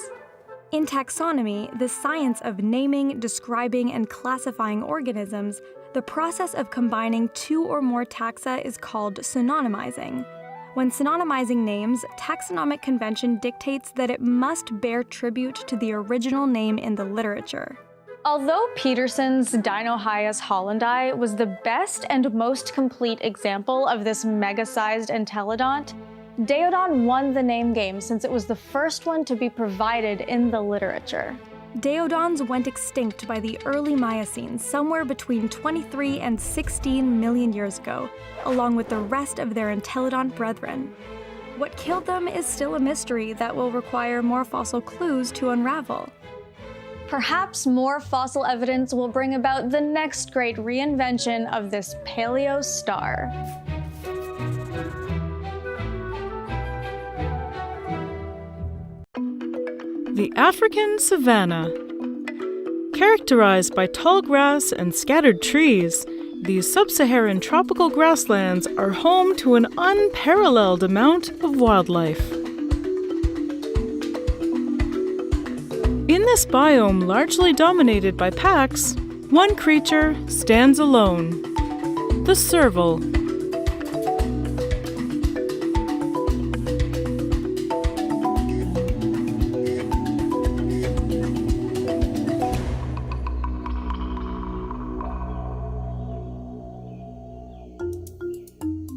In taxonomy, the science of naming, describing, and classifying organisms, the process of combining 2 or more taxa is called synonymizing. When synonymizing names, taxonomic convention dictates that it must bear tribute to the original name in the literature. Although Peterson's Dinohyus hollandi was the best and most complete example of this mega-sized entelodont, Daedon won the name game since it was the first one to be provided in the literature. Daedons went extinct by the early Miocene somewhere between 23 and 16 million years ago, along with the rest of their entelodont brethren. What killed them is still a mystery that will require more fossil clues to unravel. Perhaps more fossil evidence will bring about the next great reinvention of this paleo star. The African savanna. Characterized by tall grass and scattered trees, these sub-Saharan tropical grasslands are home to an unparalleled amount of wildlife. In this biome largely dominated by packs, one creature stands alone: the serval.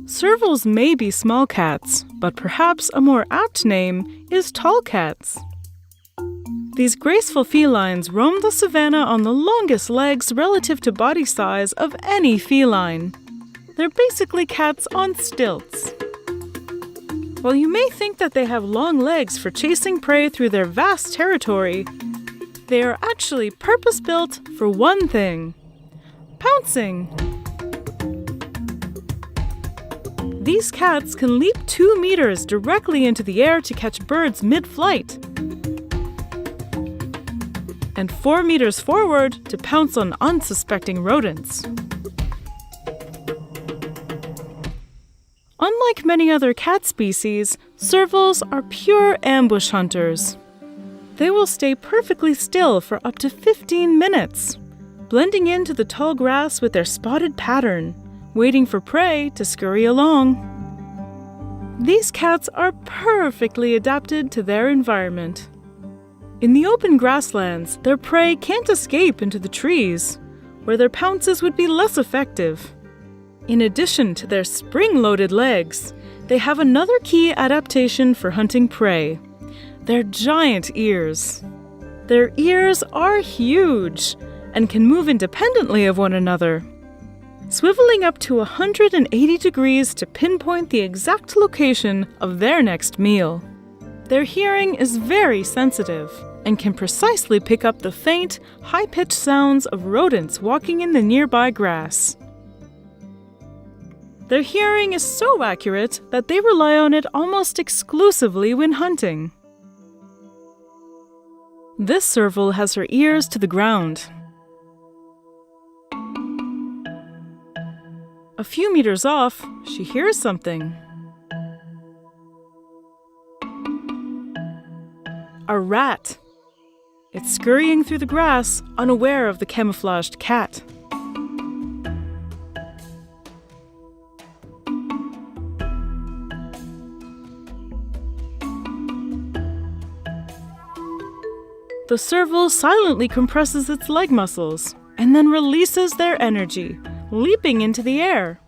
Servals may be small cats, but perhaps a more apt name is tall cats. These graceful felines roam the savanna on the longest legs relative to body size of any feline. They're basically cats on stilts. While you may think that they have long legs for chasing prey through their vast territory, they are actually purpose-built for one thing: pouncing. These cats can leap 2 meters directly into the air to catch birds mid-flight, and 4 meters forward to pounce on unsuspecting rodents. Unlike many other cat species, servals are pure ambush hunters. They will stay perfectly still for up to 15 minutes, blending into the tall grass with their spotted pattern, waiting for prey to scurry along. These cats are perfectly adapted to their environment. In the open grasslands, their prey can't escape into the trees, where their pounces would be less effective. In addition to their spring-loaded legs, they have another key adaptation for hunting prey: their giant ears. Their ears are huge and can move independently of one another, swiveling up to 180 degrees to pinpoint the exact location of their next meal. Their hearing is very sensitive and can precisely pick up the faint, high-pitched sounds of rodents walking in the nearby grass. Their hearing is so accurate that they rely on it almost exclusively when hunting. This serval has her ears to the ground. A few meters off, she hears something. A rat. It's scurrying through the grass, unaware of the camouflaged cat. The serval silently compresses its leg muscles and then releases their energy, leaping into the air.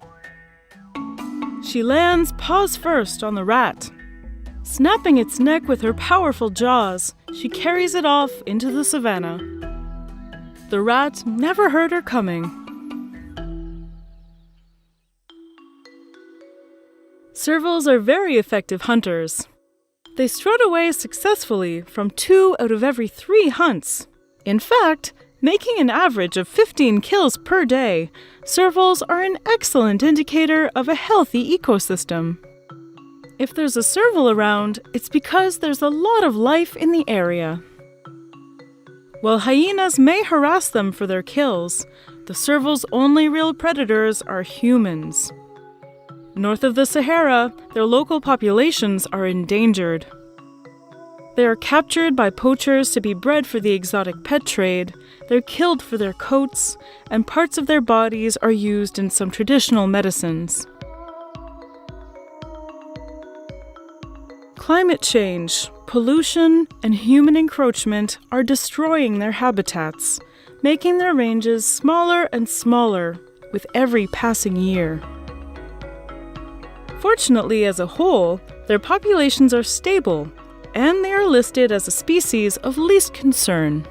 She lands paws first on the rat. Snapping its neck with her powerful jaws, she carries it off into the savannah. The rat never heard her coming. Servals are very effective hunters. They strut away successfully from 2 out of every 3 hunts. In fact, making an average of 15 kills per day, servals are an excellent indicator of a healthy ecosystem. If there's a serval around, it's because there's a lot of life in the area. While hyenas may harass them for their kills, the serval's only real predators are humans. North of the Sahara, their local populations are endangered. They are captured by poachers to be bred for the exotic pet trade, they're killed for their coats, and parts of their bodies are used in some traditional medicines. Climate change, pollution, and human encroachment are destroying their habitats, making their ranges smaller and smaller with every passing year. Fortunately, as a whole, their populations are stable, and they are listed as a species of least concern.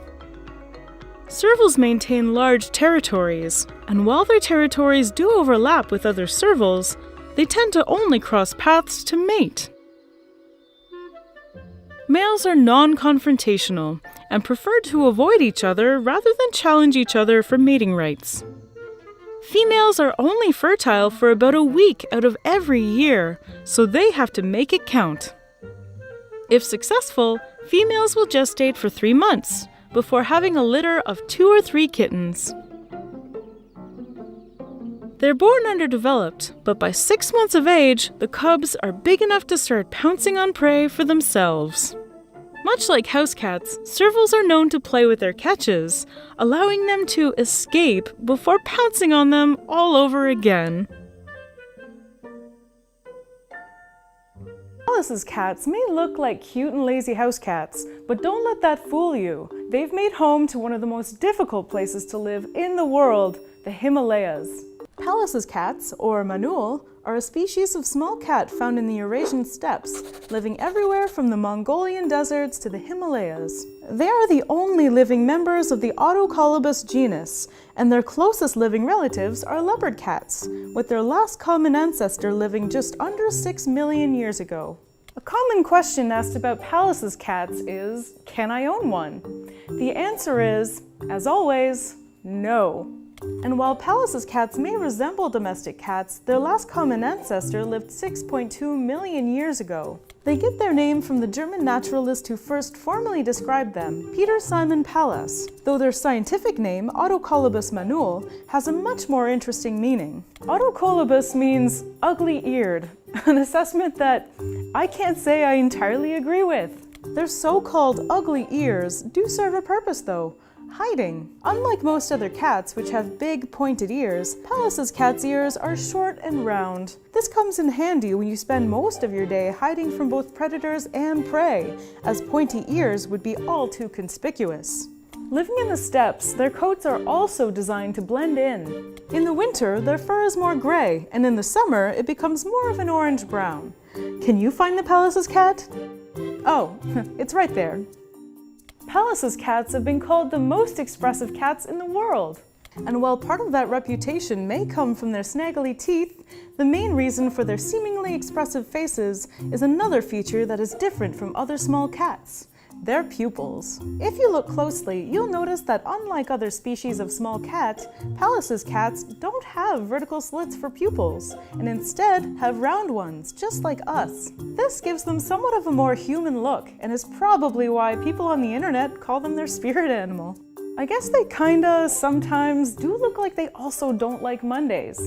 Servals maintain large territories, and while their territories do overlap with other servals, they tend to only cross paths to mate. Males are non-confrontational and prefer to avoid each other rather than challenge each other for mating rights. Females are only fertile for about a week out of every year, so they have to make it count. If successful, females will gestate for 3 months before having a litter of 2 or 3 kittens. They're born underdeveloped, but by 6 months of age, the cubs are big enough to start pouncing on prey for themselves. Much like house cats, servals are known to play with their catches, allowing them to escape before pouncing on them all over again. Pallas cats may look like cute and lazy house cats, but don't let that fool you. They've made home to one of the most difficult places to live in the world, the Himalayas. Pallas cats, or manul, are a species of small cat found in the Eurasian steppes, living everywhere from the Mongolian deserts to the Himalayas. They are the only living members of the Autocolobus genus, and their closest living relatives are leopard cats, with their last common ancestor living just under 6 million years ago. A common question asked about Pallas cats is, can I own one? The answer is, as always, no. And while Pallas cats may resemble domestic cats, their last common ancestor lived 6.2 million years ago. They get their name from the German naturalist who first formally described them, Peter Simon Pallas, though their scientific name, Autocolobus manul, has a much more interesting meaning. Autocolobus means ugly-eared, an assessment that I can't say I entirely agree with. Their so-called ugly ears do serve a purpose though, hiding. Unlike most other cats, which have big, pointed ears, Pallas cat's ears are short and round. This comes in handy when you spend most of your day hiding from both predators and prey, as pointy ears would be all too conspicuous. Living in the steppes, their coats are also designed to blend in. In the winter, their fur is more gray, and in the summer, it becomes more of an orange-brown. Can you find the Pallas cat? Oh, it's right there. Pallas cats have been called the most expressive cats in the world. And while part of that reputation may come from their snaggly teeth, the main reason for their seemingly expressive faces is another feature that is different from other small cats: their pupils. If you look closely, you'll notice that unlike other species of small cat, Pallas cats don't have vertical slits for pupils, and instead have round ones, just like us. This gives them somewhat of a more human look, and is probably why people on the internet call them their spirit animal. I guess they kinda sometimes do look like they also don't like Mondays.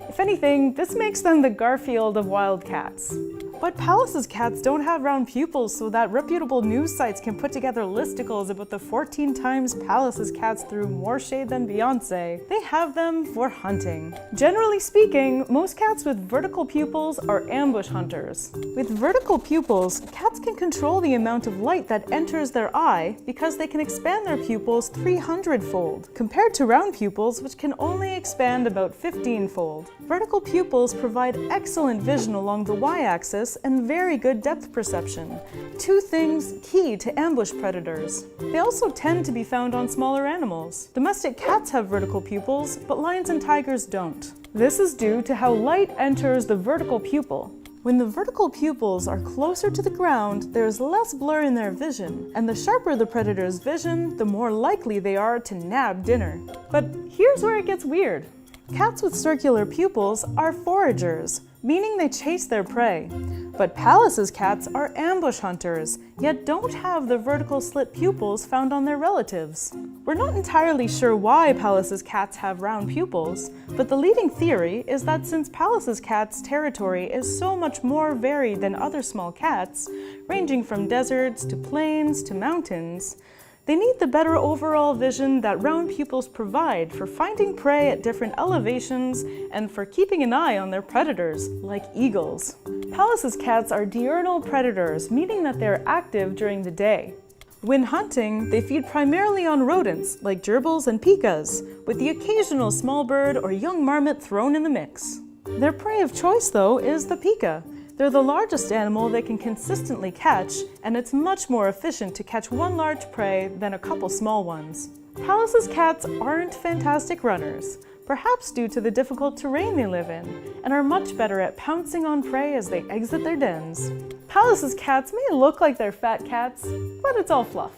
If anything, this makes them the Garfield of wild cats. But Pallas cats don't have round pupils so that reputable news sites can put together listicles about the 14 times Pallas cats threw more shade than Beyonce. They have them for hunting. Generally speaking, most cats with vertical pupils are ambush hunters. With vertical pupils, cats can control the amount of light that enters their eye because they can expand their pupils 300-fold, compared to round pupils which can only expand about 15-fold. Vertical pupils provide excellent vision along the y-axis and very good depth perception, two things key to ambush predators. They also tend to be found on smaller animals. Domestic cats have vertical pupils, but lions and tigers don't. This is due to how light enters the vertical pupil. When the vertical pupils are closer to the ground, there is less blur in their vision, and the sharper the predator's vision, the more likely they are to nab dinner. But here's where it gets weird. Cats with circular pupils are foragers, meaning they chase their prey. But Pallas cats are ambush hunters, yet don't have the vertical slit pupils found on their relatives. We're not entirely sure why Pallas cats have round pupils, but the leading theory is that since Pallas cats' territory is so much more varied than other small cats, ranging from deserts to plains to mountains, they need the better overall vision that round pupils provide for finding prey at different elevations and for keeping an eye on their predators, like eagles. Pallas cats are diurnal predators, meaning that they're active during the day. When hunting, they feed primarily on rodents, like gerbils and pikas, with the occasional small bird or young marmot thrown in the mix. Their prey of choice, though, is the pika. They're the largest animal they can consistently catch, and it's much more efficient to catch one large prey than a couple small ones. Pallas cats aren't fantastic runners, perhaps due to the difficult terrain they live in, and are much better at pouncing on prey as they exit their dens. Pallas cats may look like they're fat cats, but it's all fluff.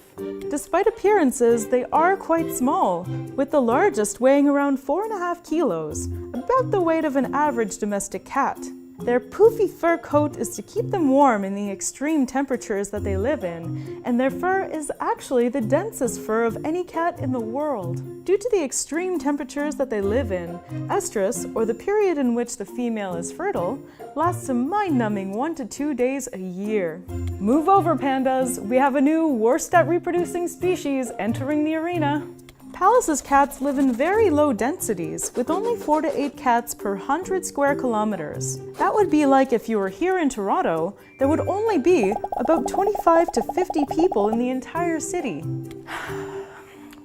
Despite appearances, they are quite small, with the largest weighing around 4.5 kilos, about the weight of an average domestic cat. Their poofy fur coat is to keep them warm in the extreme temperatures that they live in, and their fur is actually the densest fur of any cat in the world. Due to the extreme temperatures that they live in, estrus, or the period in which the female is fertile, lasts a mind-numbing 1 to 2 days a year. Move over, pandas! We have a new worst at reproducing species entering the arena. Pallas cats live in very low densities, with only 4 to 8 cats per 100 square kilometers. That would be like if you were here in Toronto, there would only be about 25 to 50 people in the entire city.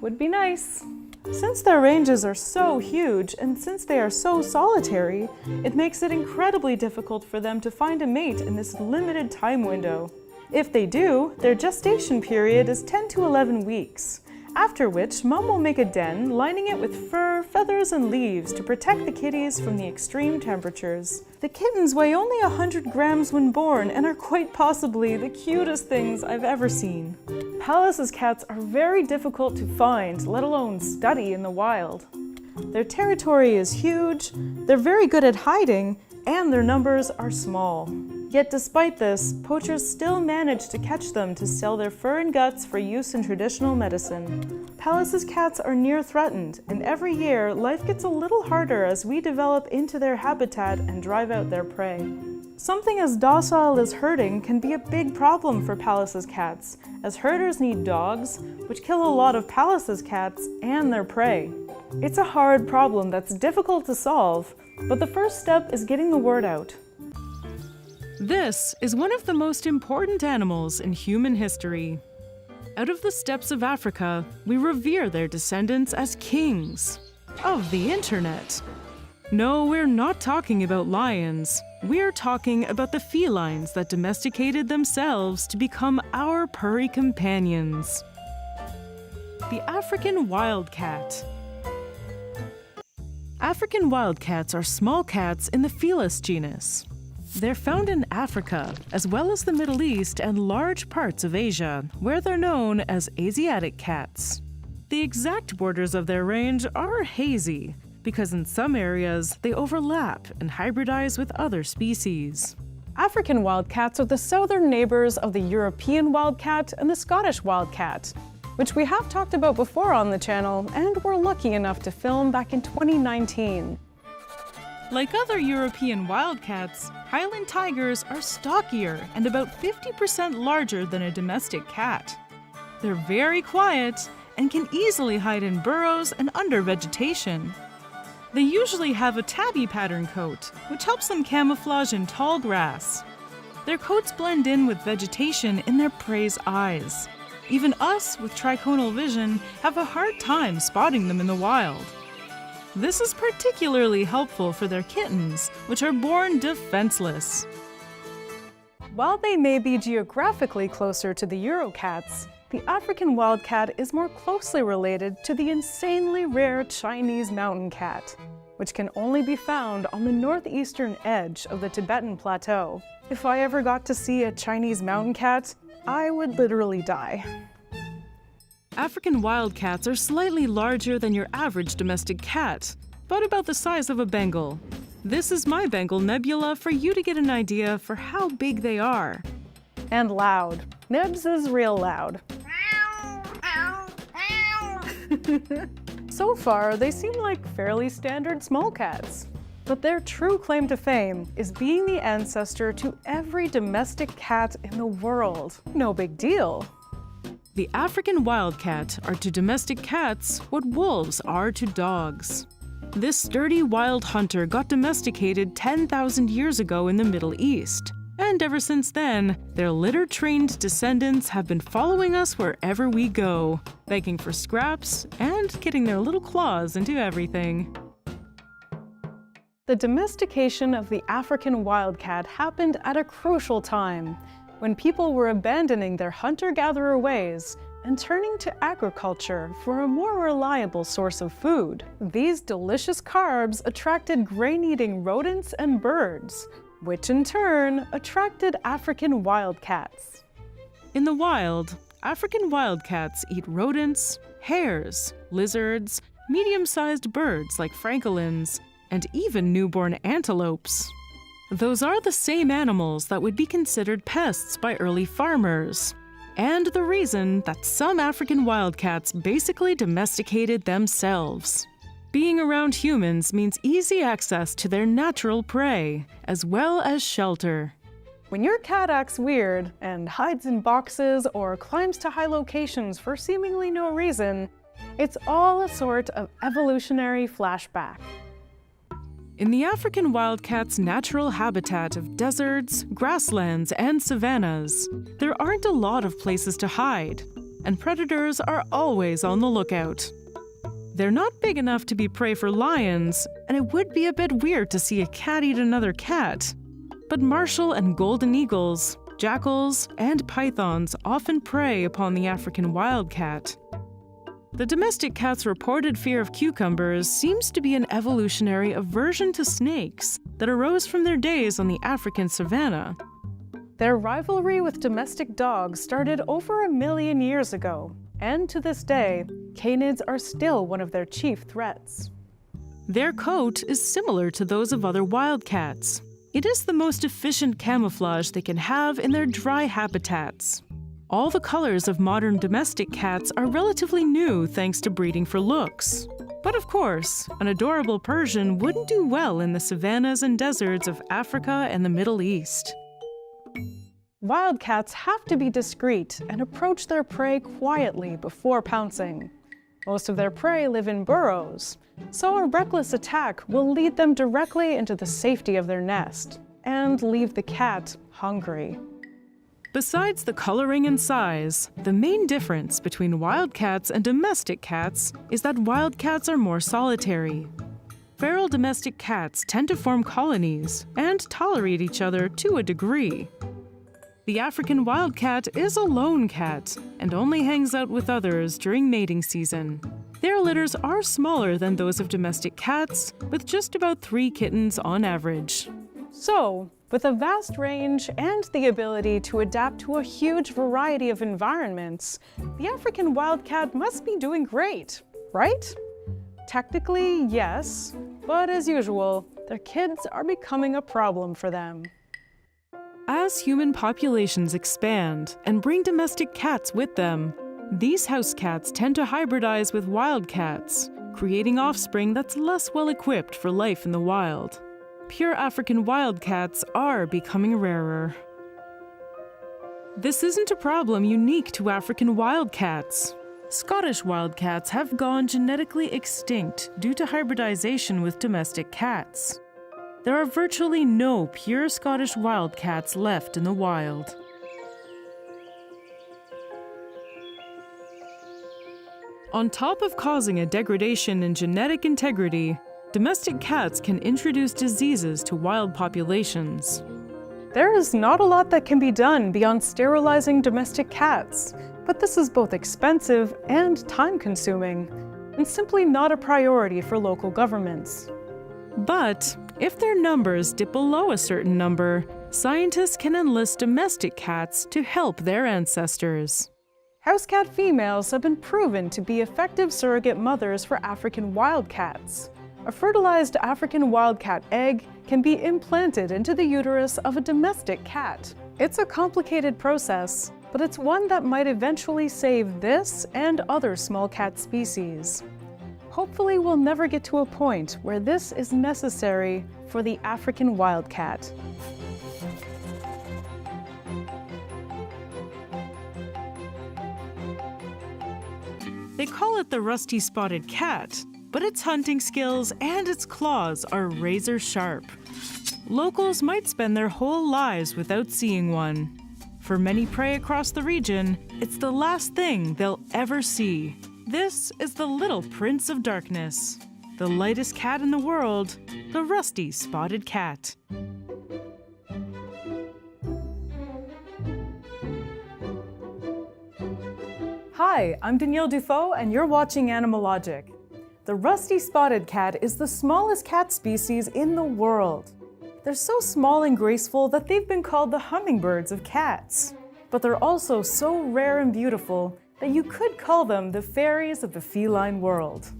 Would be nice. Since their ranges are so huge, and since they are so solitary, it makes it incredibly difficult for them to find a mate in this limited time window. If they do, their gestation period is 10 to 11 weeks. After which, Mom will make a den, lining it with fur, feathers, and leaves to protect the kitties from the extreme temperatures. The kittens weigh only 100 grams when born and are quite possibly the cutest things I've ever seen. Pallas cats are very difficult to find, let alone study in the wild. Their territory is huge, they're very good at hiding, and their numbers are small. Yet despite this, poachers still manage to catch them to sell their fur and guts for use in traditional medicine. Pallas cats are near threatened, and every year life gets a little harder as we develop into their habitat and drive out their prey. Something as docile as herding can be a big problem for Pallas cats, as herders need dogs, which kill a lot of Pallas cats and their prey. It's a hard problem that's difficult to solve, but the first step is getting the word out. This is one of the most important animals in human history. Out of the steppes of Africa, we revere their descendants as kings of the internet. No, we're not talking about lions. We're talking about the felines that domesticated themselves to become our purry companions. The African wildcat. African wildcats are small cats in the Felis genus. They're found in Africa, as well as the Middle East and large parts of Asia, where they're known as Asiatic cats. The exact borders of their range are hazy, because in some areas they overlap and hybridize with other species. African wildcats are the southern neighbors of the European wildcat and the Scottish wildcat, which we have talked about before on the channel and were lucky enough to film back in 2019. Like other European wildcats, Highland tigers are stockier and about 50% larger than a domestic cat. They're very quiet and can easily hide in burrows and under vegetation. They usually have a tabby pattern coat, which helps them camouflage in tall grass. Their coats blend in with vegetation in their prey's eyes. Even us with triconal vision have a hard time spotting them in the wild. This is particularly helpful for their kittens, which are born defenseless. While they may be geographically closer to the Eurocats, the African wildcat is more closely related to the insanely rare Chinese mountain cat, which can only be found on the northeastern edge of the Tibetan Plateau. If I ever got to see a Chinese mountain cat, I would literally die. African wildcats are slightly larger than your average domestic cat, but about the size of a Bengal. This is my Bengal Nebula for you to get an idea for how big they are. And loud. Nebs is real loud. So far, they seem like fairly standard small cats. But their true claim to fame is being the ancestor to every domestic cat in the world. No big deal. The African wildcat are to domestic cats what wolves are to dogs. This sturdy wild hunter got domesticated 10,000 years ago in the Middle East. And ever since then, their litter-trained descendants have been following us wherever we go, begging for scraps and getting their little claws into everything. The domestication of the African wildcat happened at a crucial time, when people were abandoning their hunter-gatherer ways and turning to agriculture for a more reliable source of food. These delicious carbs attracted grain-eating rodents and birds, which in turn attracted African wildcats. In the wild, African wildcats eat rodents, hares, lizards, medium-sized birds like francolins, and even newborn antelopes. Those are the same animals that would be considered pests by early farmers, and the reason that some African wildcats basically domesticated themselves. Being around humans means easy access to their natural prey, as well as shelter. When your cat acts weird and hides in boxes or climbs to high locations for seemingly no reason, it's all a sort of evolutionary flashback. In the African wildcat's natural habitat of deserts, grasslands, and savannas, there aren't a lot of places to hide, and predators are always on the lookout. They're not big enough to be prey for lions, and it would be a bit weird to see a cat eat another cat. But martial and golden eagles, jackals, and pythons often prey upon the African wildcat. The domestic cat's reported fear of cucumbers seems to be an evolutionary aversion to snakes that arose from their days on the African savanna. Their rivalry with domestic dogs started over 1 million years ago, and to this day, canids are still one of their chief threats. Their coat is similar to those of other wildcats. It is the most efficient camouflage they can have in their dry habitats. All the colors of modern domestic cats are relatively new thanks to breeding for looks. But of course, an adorable Persian wouldn't do well in the savannas and deserts of Africa and the Middle East. Wildcats have to be discreet and approach their prey quietly before pouncing. Most of their prey live in burrows, so a reckless attack will lead them directly into the safety of their nest and leave the cat hungry. Besides the coloring and size, the main difference between wildcats and domestic cats is that wildcats are more solitary. Feral domestic cats tend to form colonies and tolerate each other to a degree. The African wildcat is a lone cat and only hangs out with others during mating season. Their litters are smaller than those of domestic cats, with just about 3 kittens on average. So, With a vast range and the ability to adapt to a huge variety of environments, the African wildcat must be doing great, right? Technically, yes, but as usual, their kids are becoming a problem for them. As human populations expand and bring domestic cats with them, these house cats tend to hybridize with wildcats, creating offspring that's less well equipped for life in the wild. Pure African wildcats are becoming rarer. This isn't a problem unique to African wildcats. Scottish wildcats have gone genetically extinct due to hybridization with domestic cats. There are virtually no pure Scottish wildcats left in the wild. On top of causing a degradation in genetic integrity, domestic cats can introduce diseases to wild populations. There is not a lot that can be done beyond sterilizing domestic cats, but this is both expensive and time-consuming, and simply not a priority for local governments. But if their numbers dip below a certain number, scientists can enlist domestic cats to help their ancestors. House cat females have been proven to be effective surrogate mothers for African wildcats. A fertilized African wildcat egg can be implanted into the uterus of a domestic cat. It's a complicated process, but it's one that might eventually save this and other small cat species. Hopefully, we'll never get to a point where this is necessary for the African wildcat. They call it the rusty-spotted cat, but its hunting skills and its claws are razor sharp. Locals might spend their whole lives without seeing one. For many prey across the region, it's the last thing they'll ever see. This is the little Prince of Darkness, the lightest cat in the world, the rusty-spotted cat. Hi, I'm Danielle Dufault, and you're watching Animalogic. The rusty-spotted cat is the smallest cat species in the world. They're so small and graceful that they've been called the hummingbirds of cats. But they're also so rare and beautiful that you could call them the fairies of the feline world.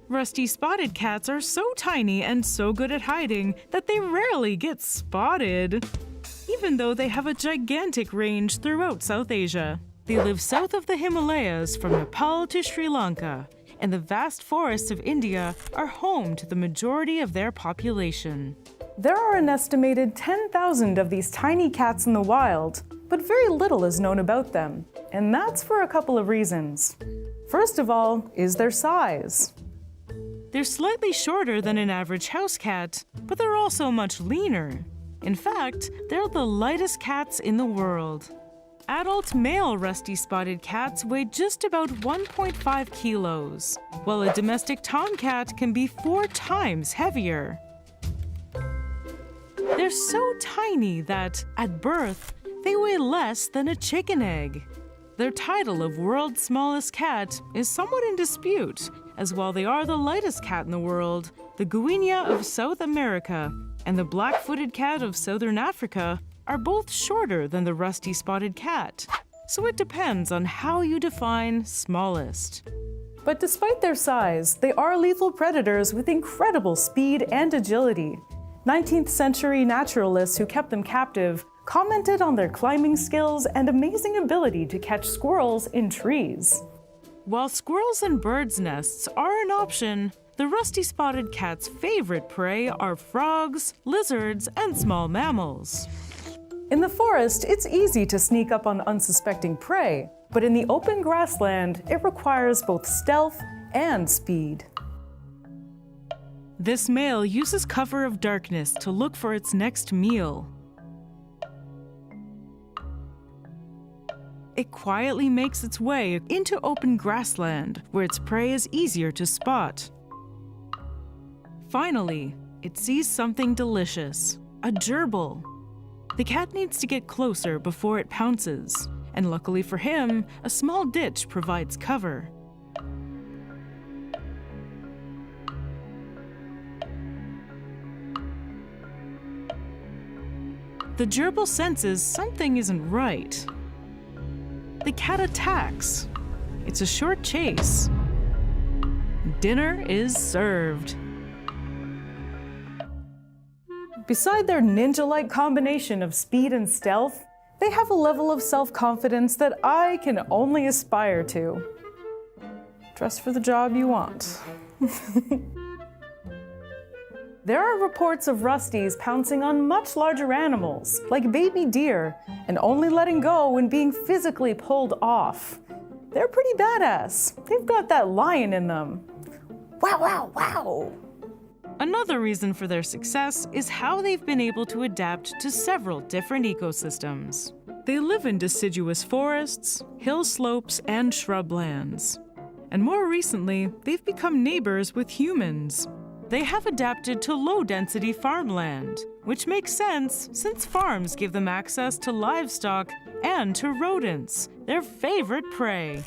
Rusty-spotted cats are so tiny and so good at hiding that they rarely get spotted, even though they have a gigantic range throughout South Asia. They live south of the Himalayas from Nepal to Sri Lanka, and the vast forests of India are home to the majority of their population. There are an estimated 10,000 of these tiny cats in the wild, but very little is known about them, and that's for a couple of reasons. First of all is their size. They're slightly shorter than an average house cat, but they're also much leaner. In fact, they're the lightest cats in the world. Adult male rusty-spotted cats weigh just about 1.5 kilos, while a domestic tomcat can be 4 times heavier. They're so tiny that, at birth, they weigh less than a chicken egg. Their title of world's smallest cat is somewhat in dispute, as while they are the lightest cat in the world, the guinia of South America and the black-footed cat of Southern Africa are both shorter than the rusty-spotted cat. So it depends on how you define smallest. But despite their size, they are lethal predators with incredible speed and agility. 19th century naturalists who kept them captive commented on their climbing skills and amazing ability to catch squirrels in trees. While squirrels and birds' nests are an option, the rusty-spotted cat's favorite prey are frogs, lizards, and small mammals. In the forest, it's easy to sneak up on unsuspecting prey, but in the open grassland, it requires both stealth and speed. This male uses cover of darkness to look for its next meal. It quietly makes its way into open grassland, where its prey is easier to spot. Finally, it sees something delicious, a gerbil. The cat needs to get closer before it pounces, and luckily for him, a small ditch provides cover. the gerbil senses something isn't right. The cat attacks. It's a short chase. Dinner is served. Beside their ninja-like combination of speed and stealth, they have a level of self-confidence that I can only aspire to. Dress for the job you want. There are reports of Rusties pouncing on much larger animals, like baby deer, and only letting go when being physically pulled off. They're pretty badass. They've got that lion in them. Wow, wow, wow! Another reason for their success is how they've been able to adapt to several different ecosystems. They live in deciduous forests, hill slopes, and shrublands. And more recently, they've become neighbors with humans. They have adapted to low-density farmland, which makes sense since farms give them access to livestock and to rodents, their favorite prey.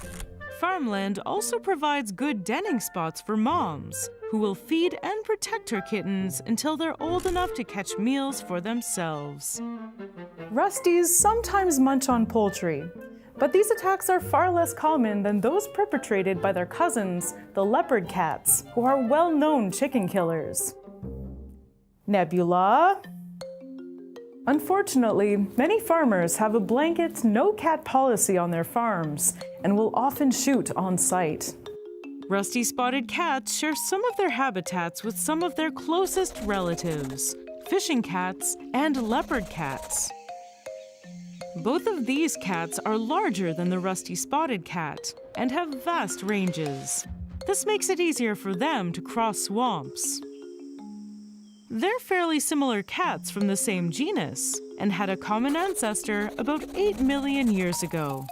Farmland also provides good denning spots for moms, who will feed and protect her kittens until they're old enough to catch meals for themselves. Rusties sometimes munch on poultry, but these attacks are far less common than those perpetrated by their cousins, the leopard cats, who are well-known chicken killers. Nebula. Unfortunately, many farmers have a blanket no-cat policy on their farms and will often shoot on sight. Rusty spotted cats share some of their habitats with some of their closest relatives, fishing cats and leopard cats. Both of these cats are larger than the rusty spotted cat and have vast ranges. This makes it easier for them to cross swamps. They're fairly similar cats from the same genus and had a common ancestor about 8 million years ago.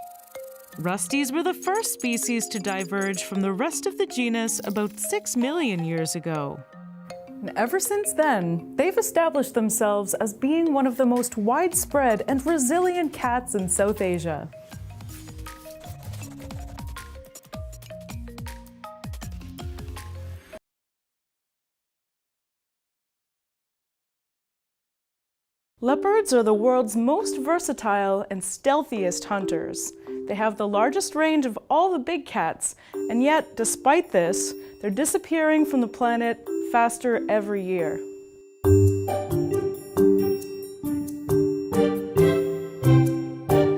Rusties were the first species to diverge from the rest of the genus about 6 million years ago. And ever since then, they've established themselves as being one of the most widespread and resilient cats in South Asia. Leopards are the world's most versatile and stealthiest hunters. They have the largest range of all the big cats, and yet, despite this, they're disappearing from the planet faster every year.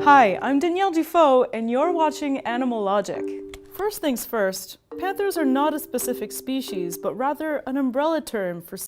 Hi, I'm Danielle Dufault, and you're watching Animalogic. First things first, panthers are not a specific species, but rather an umbrella term for